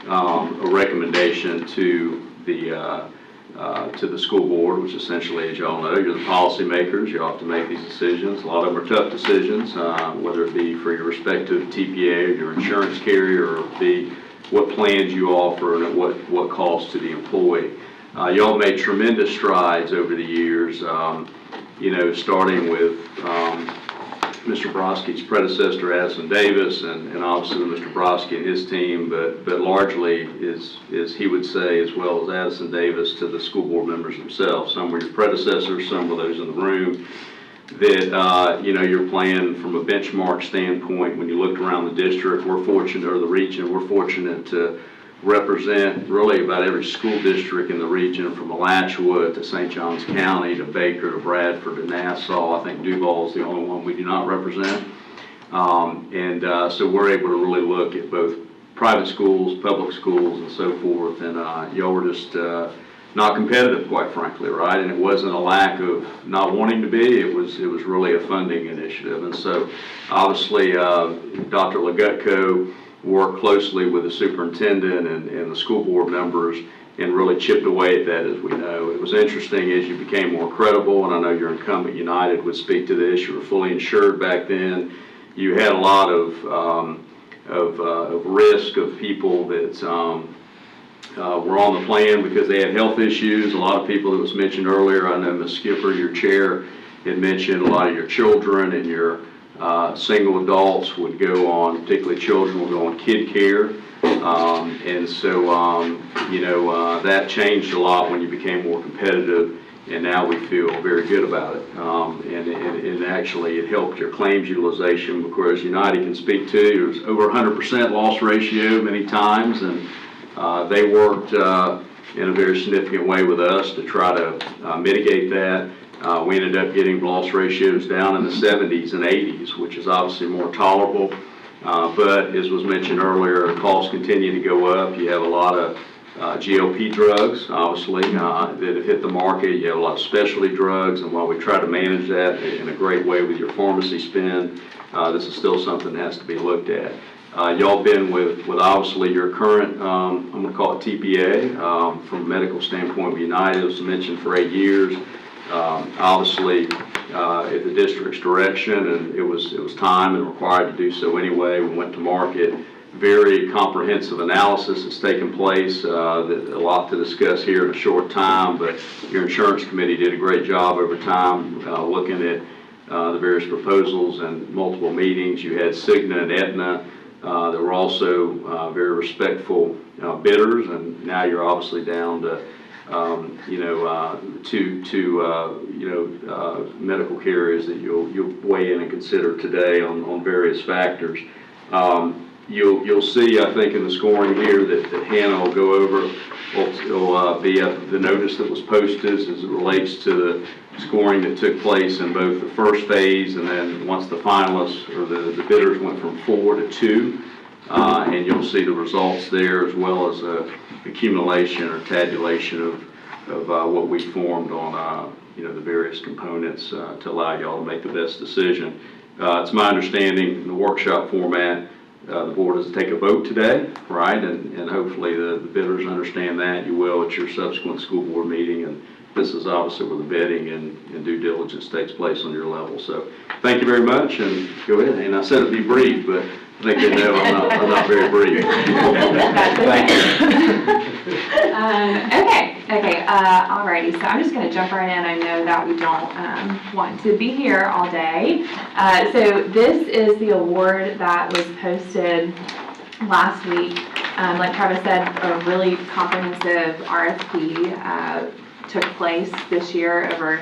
a recommendation to the school board, which essentially, as y'all know, you're the policymakers. You have to make these decisions. A lot of them are tough decisions, whether it be for your respective TPA or your insurance carrier, or be what plans you offer and at what cost to the employee. Y'all made tremendous strides over the years, starting with Mr. Broski's predecessor, Addison Davis, and obviously Mr. Broski and his team, but largely is he would say, as well as Addison Davis, to the school board members themselves. Some were your predecessors, some were those in the room, that, your plan from a benchmark standpoint, when you looked around the district, we're fortunate, or the region, we're fortunate to represent really about every school district in the region, from Alachua to St. Johns County to Baker to Bradford to Nassau. I think Duval is the only one we do not represent. So we're able to really look at both private schools, public schools, and so forth. And y'all were just not competitive, quite frankly, right? And it wasn't a lack of not wanting to be. It was really a funding initiative. And so obviously Dr. Legutko worked closely with the superintendent and the school board members and really chipped away at that, as we know. It was interesting as you became more credible, and I know your incumbent United would speak to this. You were fully insured back then. You had a lot of risk of people that were on the plan because they had health issues. A lot of people that was mentioned earlier, I know Ms. Skipper, your chair, had mentioned a lot of your children and your single adults would go on, particularly children, would go on kid care. And so, that changed a lot when you became more competitive, and now we feel very good about it. And actually, it helped your claims utilization, because United can speak to, it was over 100% loss ratio many times, and they worked in a very significant way with us to try to mitigate that. We ended up getting loss ratios down in the 70s and 80s, which is obviously more tolerable. But as was mentioned earlier, costs continue to go up. You have a lot of GLP drugs, obviously, that have hit the market. You have a lot of specialty drugs, and while we try to manage that in a great way with your pharmacy spend, this is still something that has to be looked at. Y'all been with obviously your current, I'm going to call it TPA, from a medical standpoint with United, as mentioned, for 8 years. Obviously, at the district's direction, and it was time and required to do so anyway. We went to market. Very comprehensive analysis has taken place, that a lot to discuss here in a short time, but your insurance committee did a great job over time looking at the various proposals and multiple meetings. You had Cigna and Aetna that were also very respectful bidders, and now you're obviously down to medical carriers that you'll weigh in and consider today on various factors. You'll see, I think, in the scoring here that Hannah will go over, will be the notice that was posted as it relates to the scoring that took place in both the first phase, and then once the finalists or the bidders went from 4 to 2, and you'll see the results there, as well as accumulation or tabulation of what we formed on the various components to allow y'all to make the best decision. It's my understanding in the workshop format, the board is to take a vote today, right? And hopefully the bidders understand that. You will at your subsequent school board meeting, and this is obviously where the bidding and due diligence takes place on your level. So thank you very much, and go ahead. And I said it'd be brief, but I think they know I'm not very brief. Thank you. Alrighty, so I'm just going to jump right in. I know that we don't want to be here all day. So this is the award that was posted last week. Like Travis said, a really comprehensive RFP took place this year over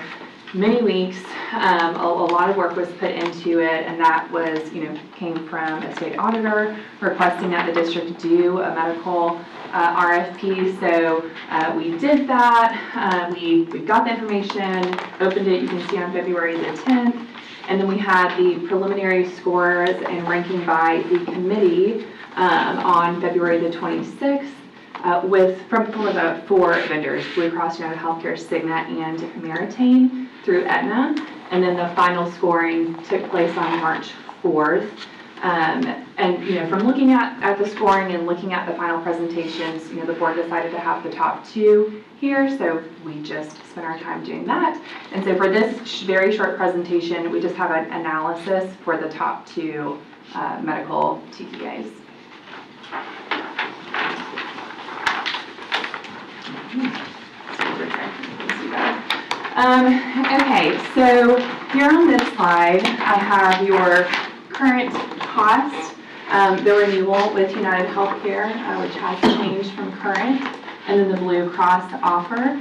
many weeks. A lot of work was put into it, and that was, came from a state auditor requesting that the district do a medical RFP. So we did that. We got the information, opened it. You can see on February the 10th, and then we had the preliminary scores and ranking by the committee on February the 26th. From the 4 vendors: Blue Cross, United Healthcare, Cigna, and Meritain through Aetna. And then the final scoring took place on March 4th. And from looking at the scoring and looking at the final presentations, the board decided to have the top 2 here, so we just spent our time doing that. And so for this very short presentation, we just have an analysis for the top 2 medical TPAs. Okay, so here on this slide, I have your current cost, the renewal with United Healthcare, which has changed from current, and then the Blue Cross offer.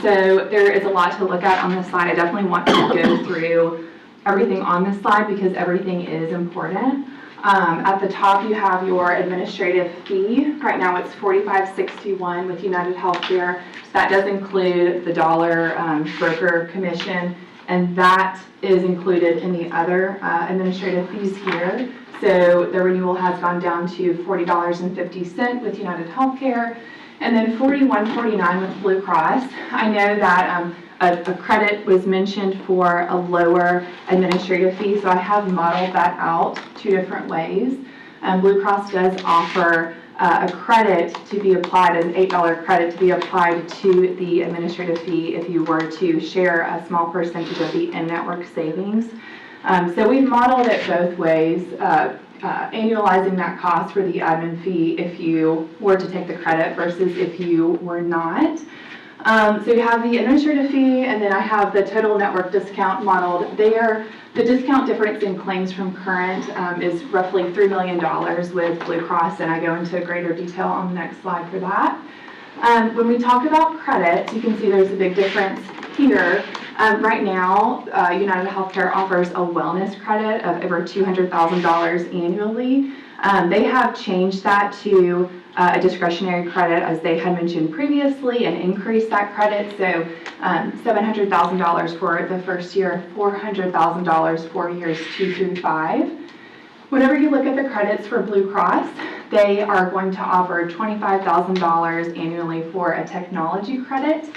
So there is a lot to look at on this slide. I definitely want to go through everything on this slide because everything is important. At the top, you have your administrative fee. Right now, it's $45.61 with United Healthcare. So that does include the dollar broker commission, and that is included in the other administrative fees here. So the renewal has gone down to $40.50 with United Healthcare, and then $41.49 with Blue Cross. I know that a credit was mentioned for a lower administrative fee, so I have modeled that out 2 different ways. Blue Cross does offer a credit to be applied, an $8 credit to be applied to the administrative fee if you were to share a small percentage of the in-network savings. So we've modeled it both ways, annualizing that cost for the admin fee if you were to take the credit versus if you were not. So you have the administrative fee, and then I have the total network discount modeled there. The discount difference in claims from current is roughly $3 million with Blue Cross, and I go into greater detail on the next slide for that. When we talk about credit, you can see there's a big difference here. Right now, United Healthcare offers a wellness credit of over $200,000 annually. They have changed that to a discretionary credit, as they had mentioned previously, and increased that credit. So $700,000 for the first year, $400,000 for years 2 through 5. Whenever you look at the credits for Blue Cross, they are going to offer $25,000 annually for a technology credit,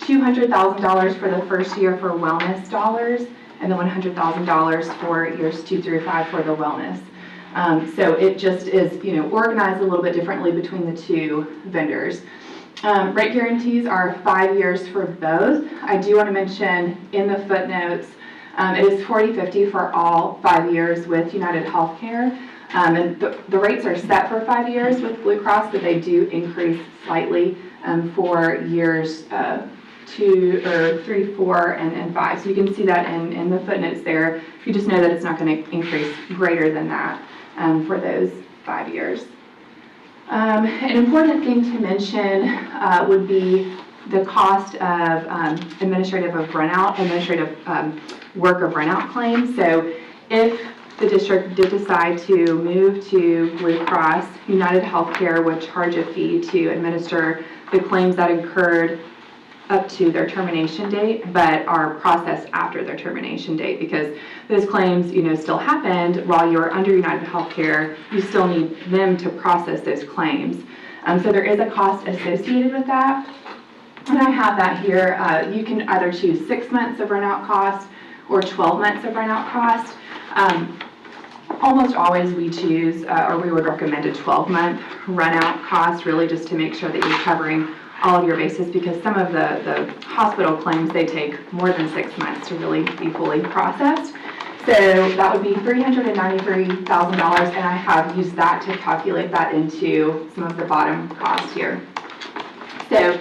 $200,000 for the first year for wellness dollars, and then $100,000 for years 2 through 5 for the wellness. So it just is, organized a little bit differently between the two vendors. Rate guarantees are 5 years for both. I do want to mention in the footnotes, it is 40/50 for all 5 years with United Healthcare. And the rates are set for 5 years with Blue Cross, but they do increase slightly for years 2 or 3, 4, and 5. So you can see that in the footnotes there. You just know that it's not going to increase greater than that for those 5 years. An important thing to mention would be the cost of administrative work of run-out claims. So if the district did decide to move to Blue Cross, United Healthcare would charge a fee to administer the claims that incurred up to their termination date, but are processed after their termination date, because those claims, still happened while you're under United Healthcare. You still need them to process those claims. So there is a cost associated with that. And I have that here. You can either choose 6 months of run-out cost or 12 months of run-out cost. Almost always we choose, or we would recommend a 12-month run-out cost, really just to make sure that you're covering all of your bases, because some of the hospital claims, they take more than 6 months to really be fully processed. So that would be $393,000, and I have used that to calculate that into some of the bottom costs here. So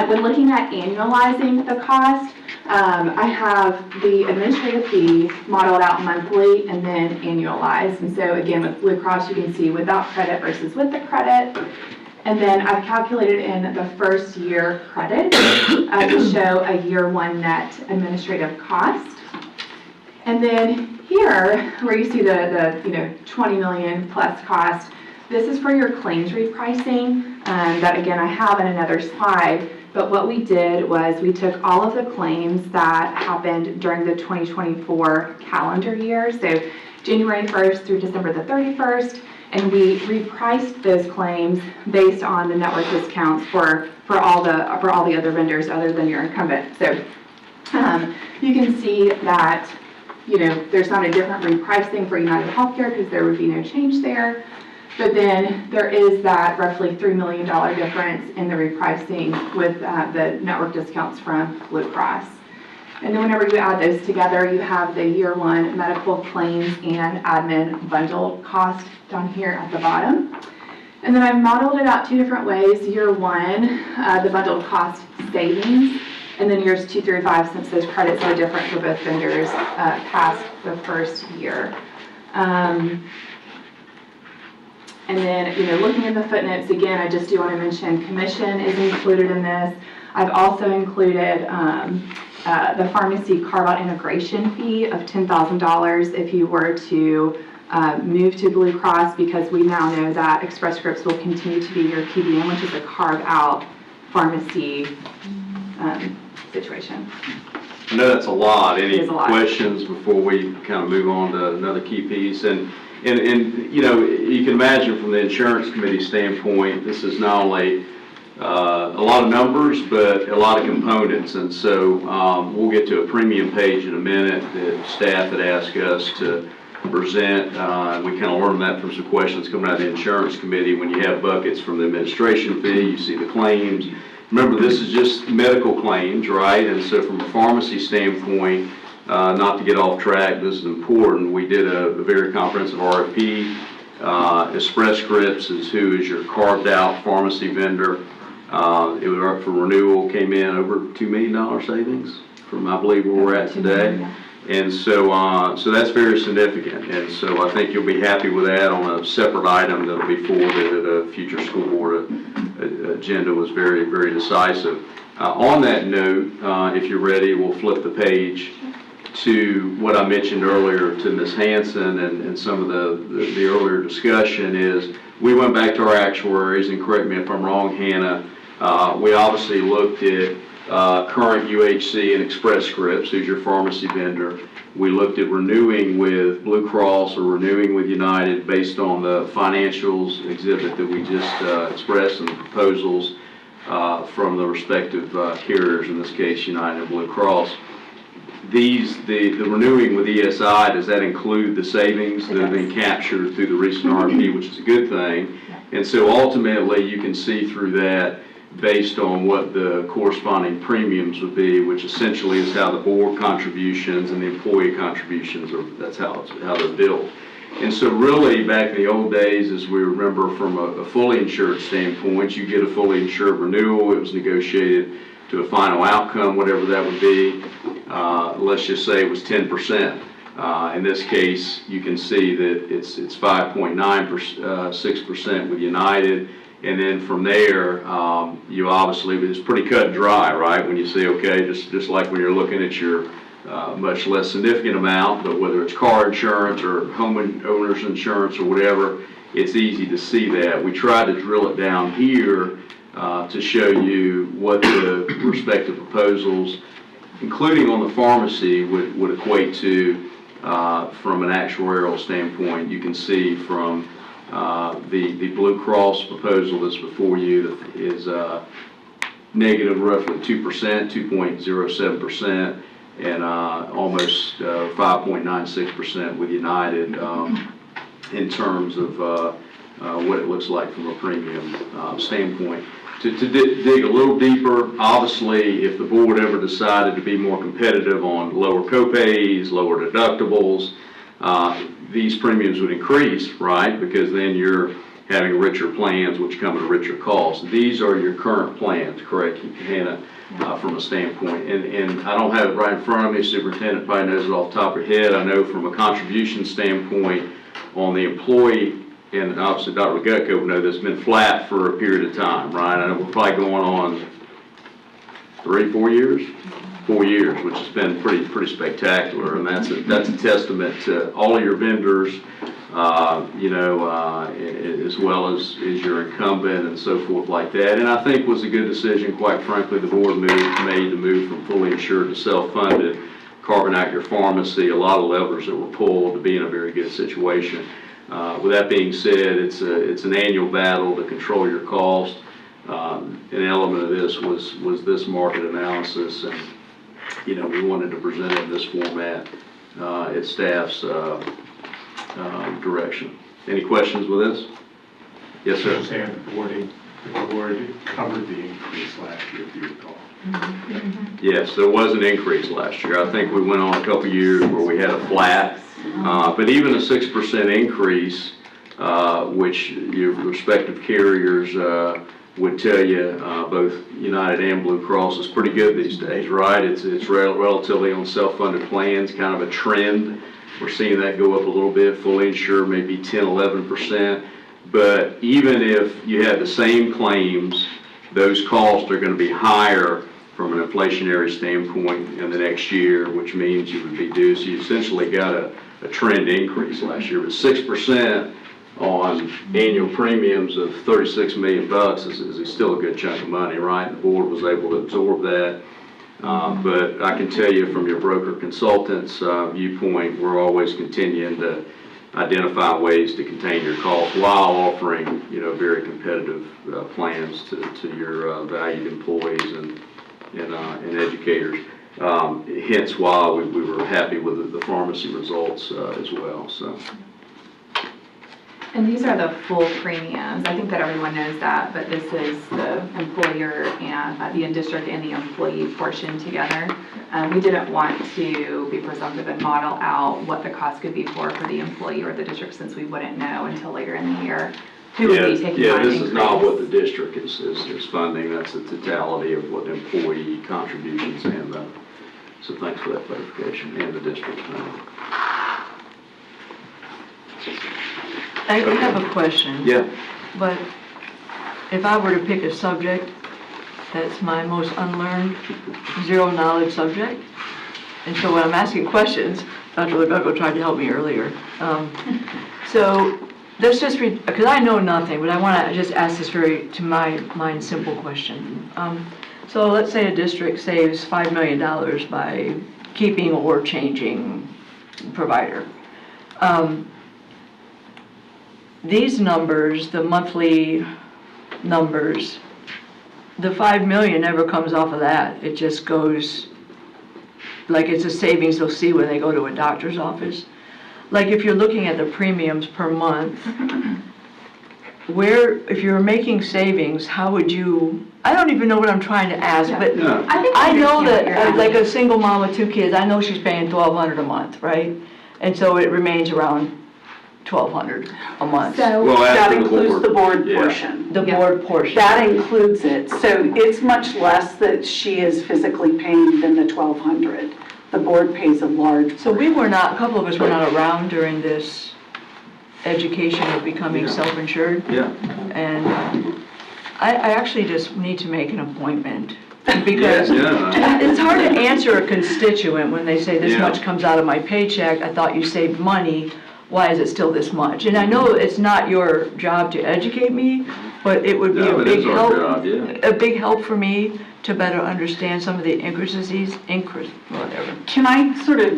when looking at annualizing the cost, I have the administrative fee modeled out monthly and then annualized. And so again, with Blue Cross, you can see without credit versus with the credit. And then I've calculated in the first year credit to show a year 1 net administrative cost. And then here, where you see the 20 million plus cost, this is for your claims repricing. That again, I have in another slide. But what we did was we took all of the claims that happened during the 2024 calendar year, so January 1st through December the 31st, and we repriced those claims based on the network discounts for all the other vendors other than your incumbent. So you can see that there's not a different repricing for United Healthcare because there would be no change there. But then there is that roughly $3 million difference in the repricing with the network discounts from Blue Cross. And then whenever you add those together, you have the year 1 medical claims and admin bundled cost down here at the bottom. And then I've modeled it out 2 different ways. Year 1, the bundled cost savings, and then years 2 through 5, since those credits are different for both vendors, past the first year. And then, looking at the footnotes, again, I just do want to mention commission is included in this. I've also included the pharmacy carve-out integration fee of $10,000 if you were to move to Blue Cross, because we now know that Express Scripts will continue to be your PBM, which is a carve-out pharmacy situation. I know that's a lot. Any questions before we kind of move on to another key piece? And you can imagine from the insurance committee standpoint, this is not only a lot of numbers, but a lot of components. And so we'll get to a premium page in a minute that staff had asked us to present. We kind of learned that from some questions coming out of the insurance committee. When you have buckets from the administration fee, you see the claims. Remember, this is just medical claims, right? And so from a pharmacy standpoint, not to get off track, this is important. We did a very comprehensive RFP. Express Scripts is who is your carved out pharmacy vendor. It was up for renewal, came in over $2 million savings from, I believe, where we're at today. And so that's very significant. And so I think you'll be happy with that on a separate item that'll be forwarded at a future school board agenda. Was very, very decisive. On that note, if you're ready, we'll flip the page to what I mentioned earlier to Ms. Hanson and some of the earlier discussion is we went back to our actuaries, and correct me if I'm wrong, Hannah, We obviously looked at current UHC and Express Scripts, who's your pharmacy vendor. We looked at renewing with Blue Cross or renewing with United based on the financials exhibit that we just expressed and the proposals from the respective carriers, in this case United and Blue Cross. The renewing with ESI, does that include the savings that have been captured through the recent RFP, which is a good thing? And so ultimately you can see through that based on what the corresponding premiums would be, which essentially is how the board contributions and the employee contributions are, that's how they're built. And so really back in the old days, as we remember from a fully insured standpoint, you get a fully insured renewal, it was negotiated to a final outcome, whatever that would be. Let's just say it was 10%. In this case, you can see that it's 5.96% with United. And then from there, you obviously, it's pretty cut and dry, right? When you say, okay, just like when you're looking at your much less significant amount, but whether it's car insurance or homeowner's insurance or whatever, it's easy to see that. We try to drill it down here to show you what the respective proposals, including on the pharmacy, would equate to from an actuarial standpoint. You can see from the Blue Cross proposal that's before you is negative roughly 2%, 2.07%, and almost 5.96% with United in terms of what it looks like from a premium standpoint. To dig a little deeper, obviously, if the board ever decided to be more competitive on lower copays, lower deductibles, these premiums would increase, right? Because then you're having richer plans, which come at a richer cost. These are your current plans, correct, Hannah, from a standpoint. And I don't have it right in front of me. Superintendent probably knows it off the top of her head. I know from a contribution standpoint on the employee, and obviously Dr. Gutko would know this, been flat for a period of time, right? I know we're probably going on 4 years, which has been pretty spectacular, and that's a testament to all of your vendors, as well as your incumbent and so forth like that. And I think was a good decision, quite frankly, the board made to move from fully insured to self-funded, carving out your pharmacy, a lot of levers that were pulled to be in a very good situation. With that being said, it's an annual battle to control your cost. An element of this was this market analysis, and we wanted to present it in this format at staff's direction. Any questions with this? Yes, sir. Saying the board covered the increase last year, if you recall. Yes, there was an increase last year. I think we went on a couple years where we had a flat, but even a 6% increase, which your respective carriers would tell you, both United and Blue Cross, is pretty good these days, right? It's relatively on self-funded plans, kind of a trend. We're seeing that go up a little bit, fully insured maybe 10, 11%. But even if you had the same claims, those costs are going to be higher from an inflationary standpoint in the next year, which means you would be due. So you essentially got a trend increase last year, but 6% on annual premiums of $36 million is still a good chunk of money, right? The board was able to absorb that. But I can tell you from your broker consultant's viewpoint, we're always continuing to identify ways to contain your costs while offering, very competitive plans to your valued employees and educators. Hence why we were happy with the pharmacy results as well. So. And these are the full premiums. I think that everyone knows that, but this is the employer and the in-district and the employee portion together. We didn't want to be presumptive and model out what the cost could be for the employee or the district, since we wouldn't know until later in the year who would be taking on this increase. Is not what the district is funding. That's the totality of what the employee contributions and so thanks for that clarification, and the district. I have a question. Yeah. But if I were to pick a subject that's my most unlearned, zero knowledge subject, and so when I'm asking questions, Dr. Lebeco tried to help me earlier. So Let's just read, because I know nothing, but I want to just ask this to my mind, simple question. So let's say a district saves $5 million by keeping or changing provider. These numbers, the monthly numbers, the 5 million never comes off of that. It just goes, like it's a savings they'll see when they go to a doctor's office. Like if you're looking at the premiums per month, if you're making savings, how would you, I don't even know what I'm trying to ask, but I know that like a single mom with 2 kids, I know she's paying $1,200 a month, right? And so it remains around $1,200 a month. So that includes the board portion. The board portion. That includes it. So it's much less that she is physically paying than the $1,200. The board pays a large. So we were not, a couple of us were not around during this education of becoming self-insured. Yeah. And I actually just need to make an appointment. Because Yeah. it's hard to answer a constituent when they say this much comes out of my paycheck, I thought you saved money, why is it still this much? And I know it's not your job to educate me, but it would be a big help. A big help for me to better understand some of the intricacies, whatever. Can I sort of,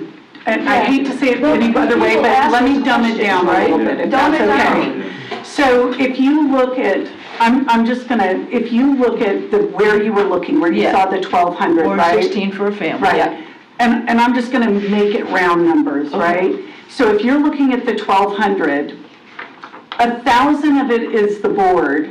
and I hate to say it any other way, but let me dumb it down a little bit, if that's okay. So if you look at, I'm just gonna, if you look at where you were looking, where you saw the 1,200, right? Or 16 for a family. Right. And I'm just gonna make it round numbers, right? So if you're looking at the 1,200, 1,000 of it is the board,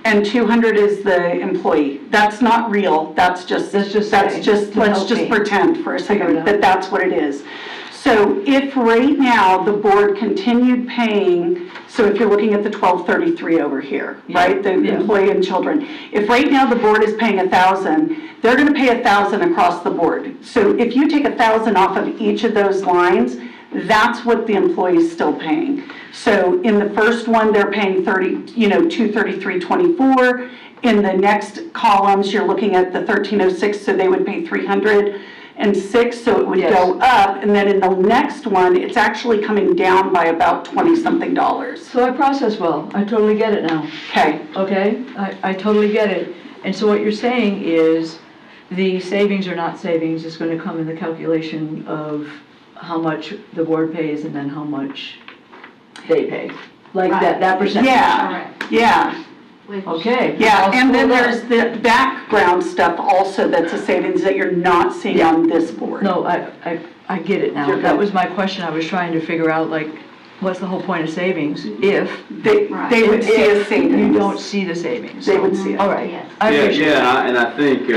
and 200 is the employee. That's not real. Let's just pretend for a second that that's what it is. So if right now the board continued paying, so if you're looking at the 1233 over here, right, the employee and children, if right now the board is paying 1,000, they're going to pay 1,000 across the board. So if you take 1,000 off of each of those lines, that's what the employee is still paying. So in the first one, they're paying 233.24. In the next columns, you're looking at the 1306, so they would pay 306, so it would go up. And then in the next one, it's actually coming down by about $20-something. So I process well. I totally get it now. Okay. Okay? I totally get it. And so what you're saying is the savings or not savings is going to come in the calculation of how much the board pays and then how much they pay. Like that percentage. Yeah. Okay. Yeah, and then there's the background stuff also that's a savings that you're not seeing on this board. No, I get it now. That was my question. I was trying to figure out, like, what's the whole point of savings if they would see a savings. You don't see the savings. They would see it. All right. I appreciate it. And I think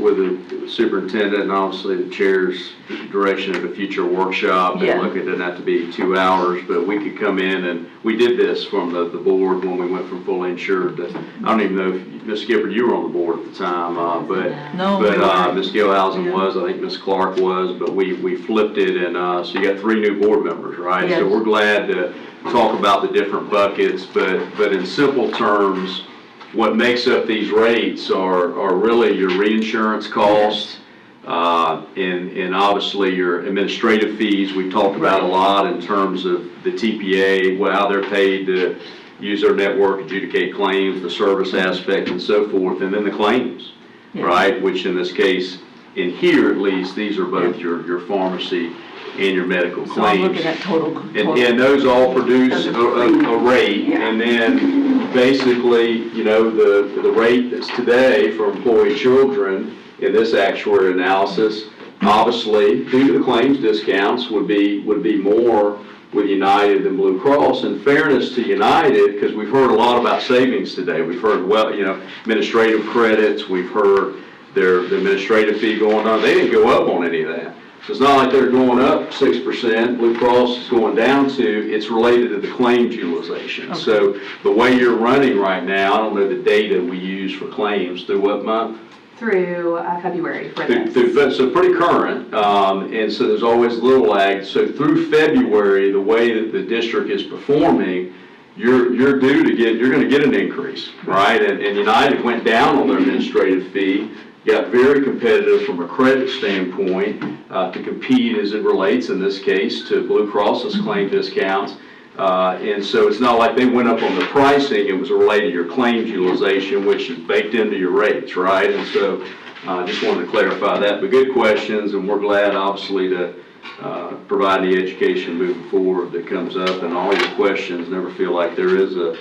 with the superintendent and obviously the chair's direction of a future workshop, and look, it doesn't have to be 2 hours, but we could come in and we did this from the board when we went from fully insured to, I don't even know if, Ms. Gifford, you were on the board at the time, but Ms. Gilhousen was, I think Ms. Clark was, but we flipped it, and so you got 3 new board members, right? Yes. So we're glad to talk about the different buckets, but in simple terms, what makes up these rates are really your reinsurance costs, and obviously your administrative fees. We've talked about a lot in terms of the TPA, how they're paid to use their network, adjudicate claims, the service aspect and so forth, and then the claims, right? Which in this case, in here at least, these are both your pharmacy and your medical claims. So I'm looking at total. And those all produce a rate, and then basically, the rate that's today for employee children in this actuary analysis, obviously, due to the claims discounts, would be more with United than Blue Cross. In fairness to United, because we've heard a lot about savings today. We've heard, administrative credits. We've heard the administrative fee going on. They didn't go up on any of that. So it's not like they're going up 6%, Blue Cross is going down to, it's related to the claims utilization. Okay. So the way you're running right now, I don't know the data we use for claims, through what month? Through February for this. So pretty current, and so there's always a little lag. So through February, the way that the district is performing, you're going to get an increase, right? And United went down on their administrative fee, got very competitive from a credit standpoint to compete as it relates, in this case, to Blue Cross's claim discounts. And so it's not like they went up on the pricing, it was related to your claims utilization, which is baked into your rates, right? And so I just wanted to clarify that. But good questions, and we're glad, obviously, to provide the education moving forward that comes up. And all your questions, never feel like there is a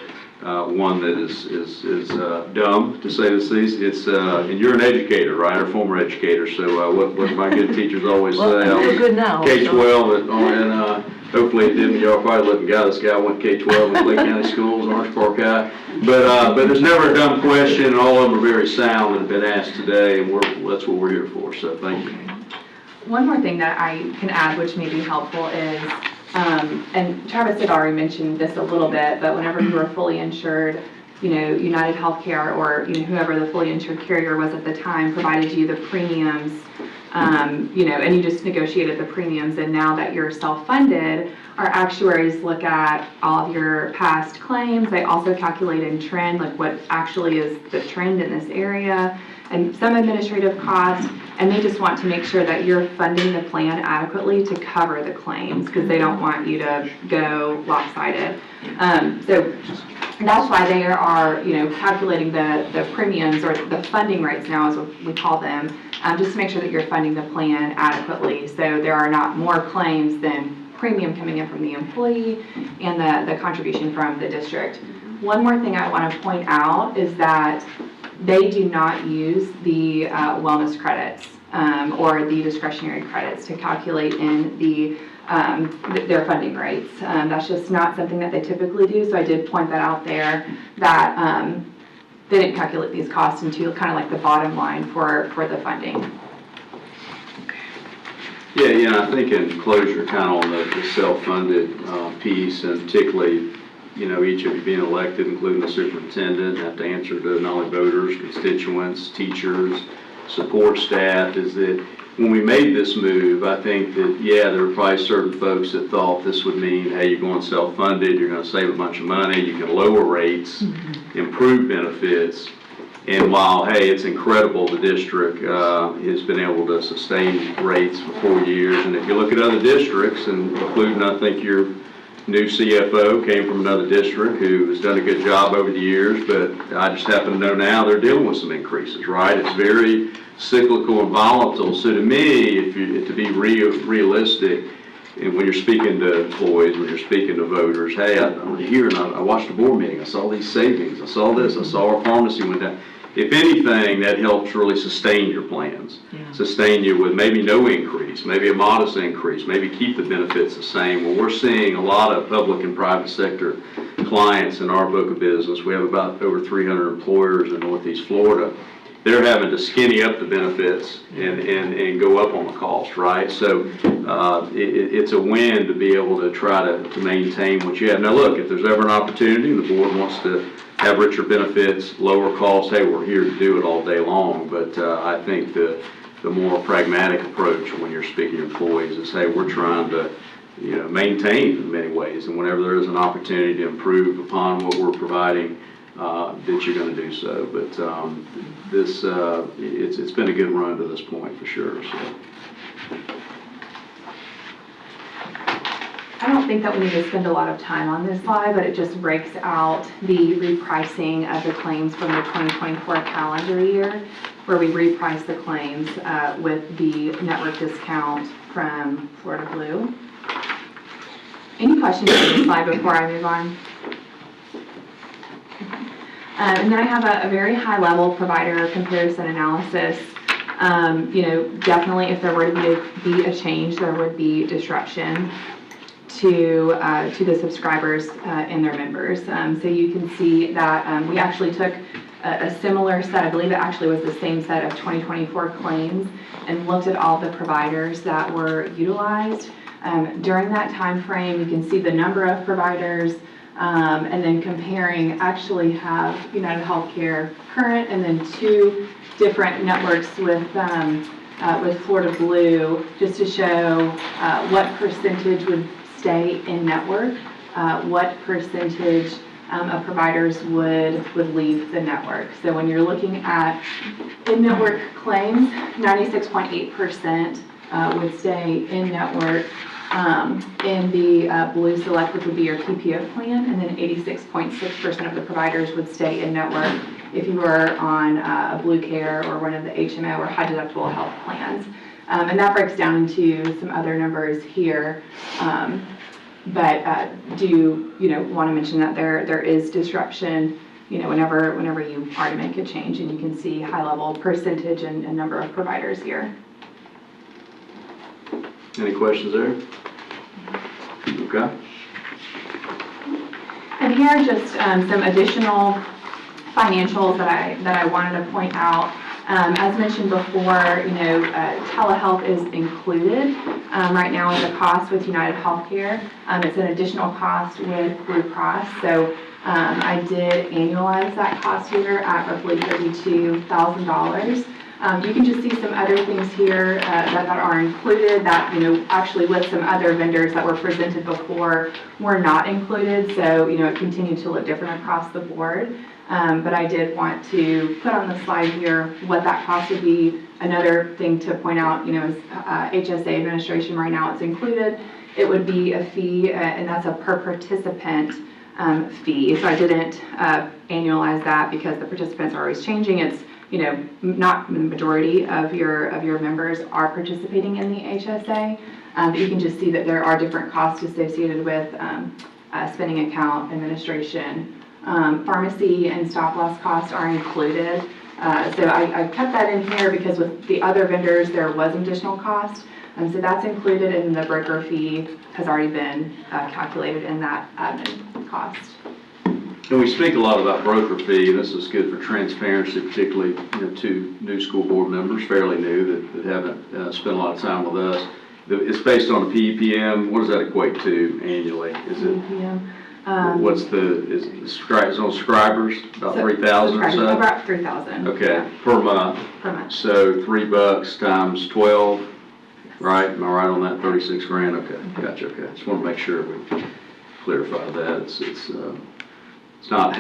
one that is dumb, to say the least. It's and you're an educator, right, or former educator. So what my good teachers always say. We're good now. K-12, and hopefully it didn't. Y'all probably looking, God, this guy went K-12 in Clay County Schools, Orange Park High. But there's never a dumb question, and all of them are very sound that have been asked today, and that's what we're here for. So thank you. One more thing that I can add, which may be helpful, is, and Travis had already mentioned this a little bit, but whenever you were fully insured, United Healthcare or whoever the fully insured carrier was at the time provided you the premiums, and you just negotiated the premiums. And now that you're self-funded, our actuaries look at all of your past claims. They also calculate in trend, like what actually is the trend in this area, and some administrative costs, and they just want to make sure that you're funding the plan adequately to cover the claims, because they don't want you to go lopsided. So that's why they are, calculating the premiums, or the funding rates now, as we call them, just to make sure that you're funding the plan adequately, so there are not more claims than premium coming in from the employee and the contribution from the district. One more thing I want to point out is that they do not use the wellness credits or the discretionary credits to calculate in their funding rates. That's just not something that they typically do, so I did point that out there, that they didn't calculate these costs into kind of like the bottom line for the funding. Yeah, I think in closure, kind of on the self-funded piece, and particularly, each of you being elected, including the superintendent, have to answer to not only voters, constituents, teachers, support staff, is that when we made this move, I think that, there were probably certain folks that thought this would mean, hey, you're going self-funded, you're going to save a bunch of money, you can lower rates, improve benefits. And while, hey, it's incredible, the district has been able to sustain rates for 4 years. And if you look at other districts, and including, I think, your new CFO came from another district who has done a good job over the years, but I just happen to know now they're dealing with some increases, right? It's very cyclical and volatile. So to me, to be realistic, and when you're speaking to employees, when you're speaking to voters, hey, I'm here and I watched the board meeting, I saw these savings, I saw this, I saw our pharmacy went down. If anything, that helps really sustain your plans. Sustain you with maybe no increase, maybe a modest increase, maybe keep the benefits the same. Well, we're seeing a lot of public and private sector clients in our book of business. We have about over 300 employers in Northeast Florida. They're having to skinny up the benefits and go up on the cost, right? So it's a win to be able to try to maintain what you have. Now look, if there's ever an opportunity and the board wants to have richer benefits, lower costs, hey, we're here to do it all day long. But I think the more pragmatic approach when you're speaking to employees is, hey, we're trying to maintain in many ways. And whenever there is an opportunity to improve upon what we're providing, that you're going to do so. But it's been a good run to this point for sure. So. I don't think that we need to spend a lot of time on this slide, but it just breaks out the repricing of the claims from the 2024 calendar year, where we reprice the claims with the network discount from Florida Blue. Any questions on this slide before I move on? And then I have a very high-level provider comparison analysis. Definitely if there were to be a change, there would be disruption to the subscribers and their members. So you can see that we actually took a similar set, I believe it actually was the same set of 2024 claims, and looked at all the providers that were utilized. During that time frame, you can see the number of providers, and then comparing, actually have United Healthcare current and then 2 different networks with Florida Blue, just to show what percentage would stay in network, what percentage of providers would leave the network. So when you're looking at in-network claims, 96.8% would stay in network, In the blue select, which would be your PPO plan, and then 86.6% of the providers would stay in network if you were on a Blue Care or one of the HMO or high deductible health plans. And that breaks down into some other numbers here. But do want to mention that there is disruption, whenever you are to make a change, and you can see high level percentage and number of providers here. Any questions there? Okay. And here are just some additional financials that I wanted to point out. As mentioned before, telehealth is included right now as a cost with United Healthcare. It's an additional cost with Blue Cross. So I did annualize that cost here at roughly $32,000. You can just see some other things here that are included that, actually with some other vendors that were presented before were not included. So, it continued to look different across the board. But I did want to put on the slide here what that cost would be. Another thing to point out, is HSA administration right now it's included. It would be a fee, and that's a per participant fee. So I didn't annualize that because the participants are always changing. It's not the majority of your members are participating in the HSA. But you can just see that there are different costs associated with spending account administration. Pharmacy and stop loss costs are included. So I kept that in here because with the other vendors there was additional cost. So that's included, and the broker fee has already been calculated in that admin cost. And we speak a lot about broker fee. This is good for transparency, particularly to new school board members, fairly new, that haven't spent a lot of time with us. It's based on a PEPM. What does that equate to annually? Is it? What's is on subscribers about 3,000 or so? About 3,000. Okay, yeah. per month. Per month. So $3 times 12, right? Am I right on that? 36 grand. Okay, gotcha. Okay, just want to make sure we clarify that. It's not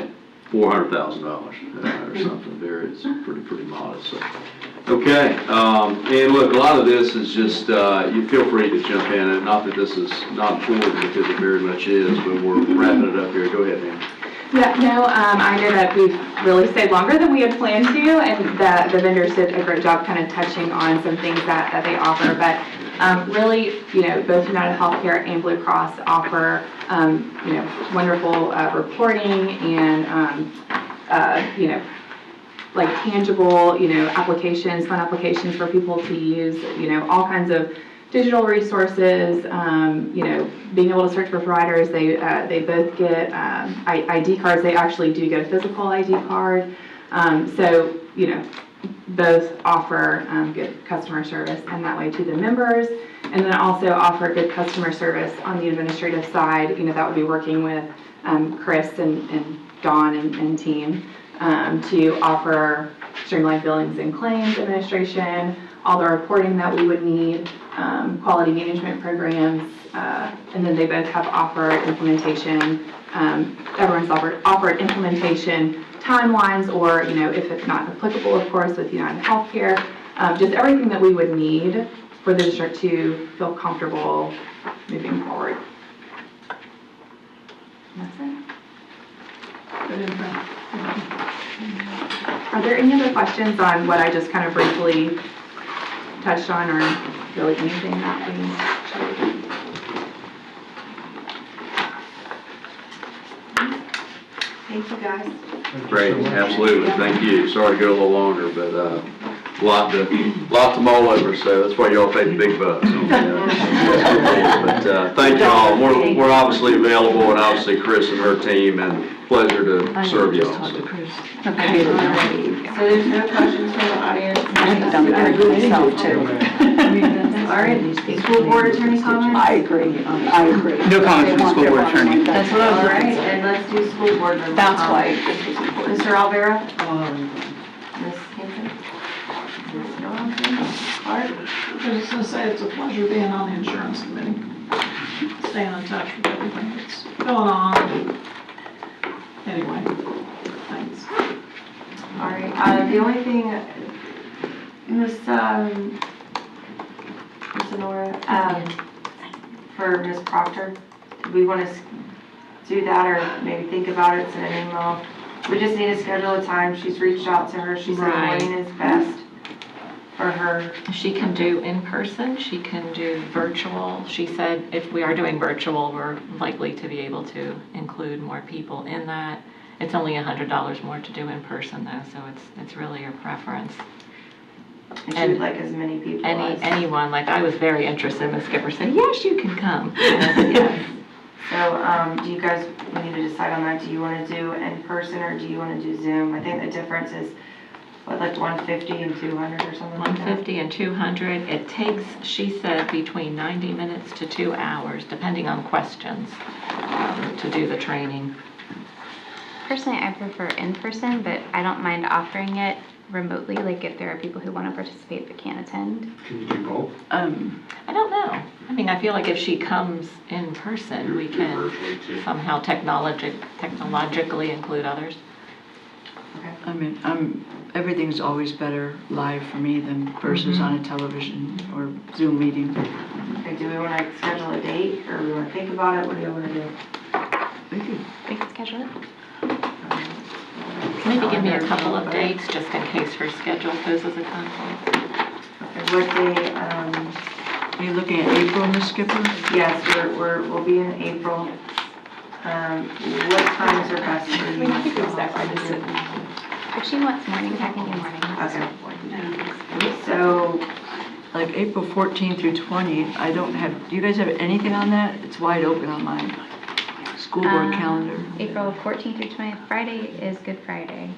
$400,000 or something there. It's pretty modest. So. Okay, and look, a lot of this is just, you feel free to jump in, and not that this is not important because it very much is, but we're wrapping it up here. Go ahead, Ann. Yeah, no, I know that we've really stayed longer than we had planned to, and the vendors did a great job kind of touching on some things that they offer, but really, both United Healthcare and Blue Cross offer, wonderful reporting and, like tangible, applications, fun applications for people to use, all kinds of digital resources, being able to search for providers. They both get ID cards. They actually do get a physical ID card. So, both offer good customer service and that way to the members, and then also offer good customer service on the administrative side. That would be working with Chris and Dawn and team to offer streamlined billings and claims administration, all the reporting that we would need, quality management programs, and then they both have offered implementation. Everyone's offered implementation timelines, or if it's not applicable, of course, with United Healthcare, just everything that we would need for the district to feel comfortable moving forward. That's it. Good info. Are there any other questions on what I just kind of briefly touched on, or really anything that we should? Thank you, guys. Great, absolutely. Thank you. Sorry to go a little longer, but a lot to mull over, so that's why y'all pay the big bucks. But thank y'all. We're obviously available, and obviously Chris and her team, and pleasure to serve y'all. Okay. So there's no questions from the audience? All right, school board attorney comments? I agree. No comments from the school board attorney. That's what I was looking for. All right, and let's do school board member That's why comments. this was important. Mr. Alvera? Ms. Hanson? Ms. Johnson? Clark? I was just gonna say, it's a pleasure being on the insurance committee. Staying in touch with everything that's going on. Anyway, thanks. All right, the only thing, Ms. Sonora, for Ms. Proctor? Do we want to do that or maybe think about it, send an email? We just need to schedule a time. She's reached out to her. She said Right. morning is best for her. She can do in person, she can do virtual. She said if we are doing virtual, we're likely to be able to include more people in that. It's only $100 more to do in person though, so it's really your preference. And she would like as many people as. Anyone, like I was very interested, Ms. Skipper said, yes, you can come. Yes. So, do you guys, we need to decide on that. Do you want to do in person or do you want to do Zoom? I think the difference is, what, like 150 and 200 or something like that? 150 and 200. It takes, she said, between 90 minutes to 2 hours, depending on questions, to do the training. Personally, I prefer in person, but I don't mind offering it remotely, like if there are people who want to participate but can't attend. Can you do both? I don't know. I mean, I feel like if she comes in person, we can somehow technologically include others. I mean, everything's always better live for me than versus on a television or Zoom meeting. Okay, do we want to schedule a date or we want to think about it? What do you want to do? We can schedule it. Maybe give me a couple of dates just in case her schedule poses a conflict. Okay, what day, Are you looking at April, Ms. Skipper? yes, we'll be in April. What times are best for you? If she wants mornings, I can do mornings. Okay. So, Like April 14th through 20th, I don't have, do you guys have anything on that? It's wide open on my school board calendar. April 14th through 20th, Friday is Good Friday.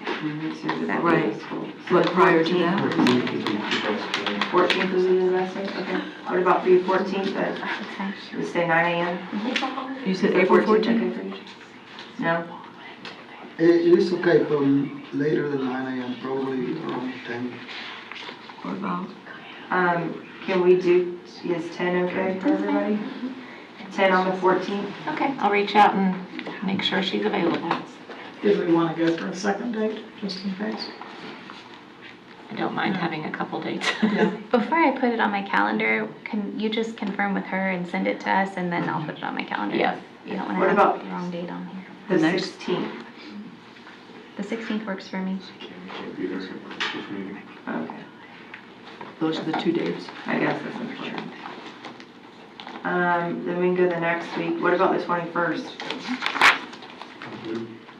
That Right. would be school. But prior to that? 14th is the best day? Okay. What about for you, 14th? We say 9 a.m.? You said April 14th? Okay for you? No? It is okay from later than 9 a.m., probably around 10. What about? Can we do, is 10 okay for everybody? 10 on the 14th? Okay, I'll reach out and make sure she's available. Did we want to go for a second date, just in case? I don't mind having a couple dates. Before I put it on my calendar, can you just confirm with her and send it to us, and then I'll put it on my calendar? Yes. You don't want What to about have the wrong date on here. The next- 16th? The 16th works for me. Okay. Those are the 2 dates. I guess that's important. Then we can go the next week. What about the 21st?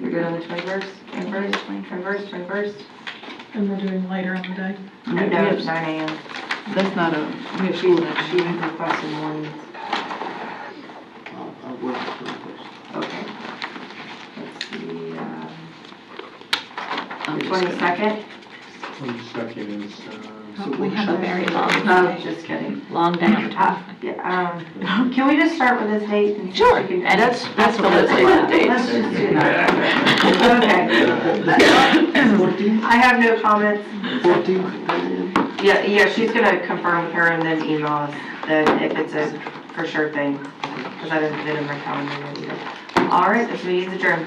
You're good on the 21st? 21st? And we're doing later in the day? No, it's 9 a.m. That's not a, we have school next She week. requested mornings. I'll work the 21st. Okay. Let's see, I'm the just gonna- 22nd? 22nd is, We have a very long Oh, just kidding. long day on top. Yeah, can we just start with this date? And Sure, she can- and that's what let's say the Let's dates. just do that. Okay. 14th? I have no comments. 14th? Yeah, she's gonna confirm with her and then email us if it's a for sure thing, because I didn't fit in my calendar yet either. All right, this meeting is adjourned.